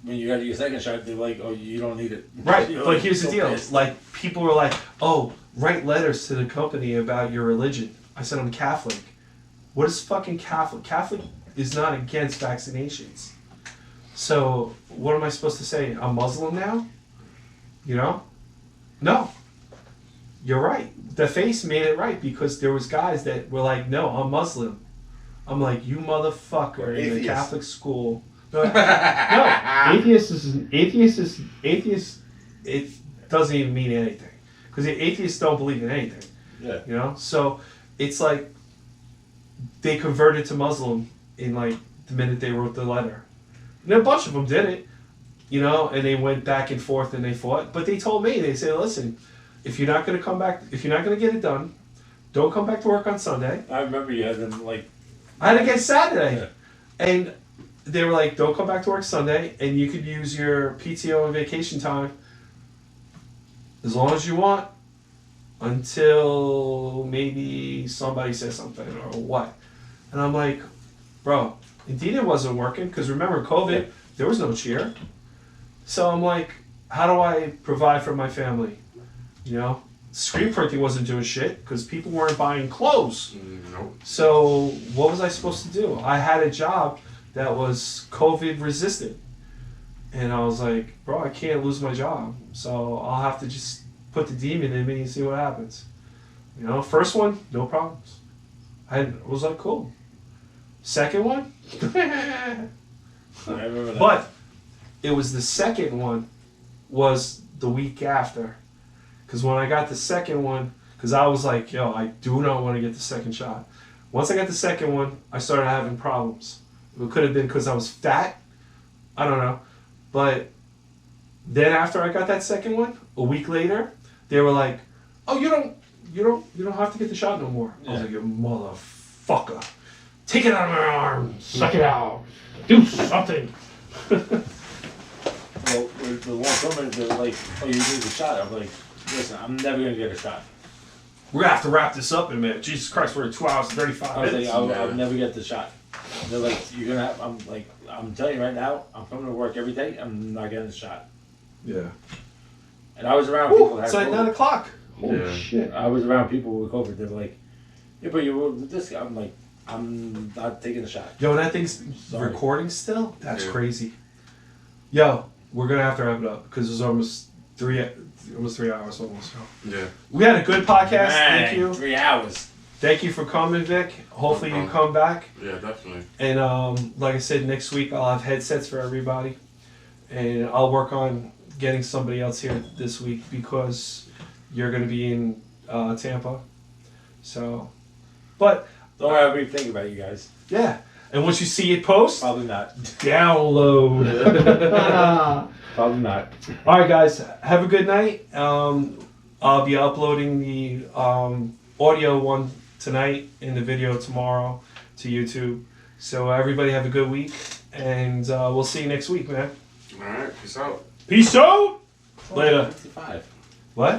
when you got your second shot, they're like, oh, you don't need it. Right, You know, but here's the so deal. pissed. Like, people were like, oh, write letters to the company about your religion. I said, I'm Catholic. What is fucking Catholic? Catholic is not against vaccinations. So, what am I supposed to say? I'm Muslim now? No. You're right. The face made it right, because there was guys that were like, no, I'm Muslim. I'm like, you motherfucker in the Atheist. Catholic school. No, atheist. It doesn't even mean anything, because atheists don't believe in anything. Yeah. So it's like they converted to Muslim in like the minute they wrote the letter. And a bunch of them did it, and they went back and forth and they fought. But they told me, they said, listen, if you're not gonna come back, if you're not gonna get it done, don't come back to work on Sunday. I remember you had them like. I had to get Saturday. Yeah. And they were like, don't come back to work Sunday, and you could use your PTO and vacation time as long as you want until maybe somebody says something or what. And I'm like, bro, indeed it wasn't working, because remember COVID, there was no cheer. So I'm like, how do I provide for my family? Screen printing wasn't doing shit because people weren't buying clothes. Nope. So what was I supposed to do? I had a job that was COVID resistant. And I was like, bro, I can't lose my job. So I'll have to just put the demon in me and see what happens. You know, first one, no problems. I was like, cool. Second one, I remember that. but it was the second one was the week after. Because when I got the second one, because I was like, yo, I do not want to get the second shot. Once I got the second one, I started having problems. It could have been because I was fat. I don't know. But then after I got that second one, a week later, they were like, oh, you don't have to get the shot no more. I was Yeah. like, you motherfucker. Take it out of my arm. Suck it out. Do something. Well, the one woman, they were like, oh, you need a shot. I'm like, listen, I'm never gonna get a shot. We're going to have to wrap this up in a minute. Jesus Christ, we're at 2 hours and 35 I was like, minutes. I'll never get the shot. They're like, you're gonna have, I'm like, I'm telling you right now, I'm coming to work every day, I'm not getting the shot. Yeah. And I was around people Ooh, that it's had like COVID. 9 o'clock. Holy Yeah. shit. I was around people with COVID, they're like, yeah, but you were with this guy. I'm like, I'm not taking the shot. Yo, that thing's Sorry. recording still? That's Yeah. crazy. Yo, we're going to have to wrap it up because it's almost 3 hours almost. Yeah. We had a good podcast. Man, Thank you. 3 hours. Thank you for coming, Vic. Hopefully No you come back. Yeah, definitely. And like I said, next week I'll have headsets for everybody. And I'll work on getting somebody else here this week because you're going to be in Tampa. So, but Don't ever think about you guys. yeah. And once you see it post, Probably not. download. Probably not. All right, guys. Have a good night. I'll be uploading the audio one tonight and the video tomorrow to YouTube. So everybody have a good week, and we'll see you next week, man. All right. Peace out. Peace out. Later. 55. What?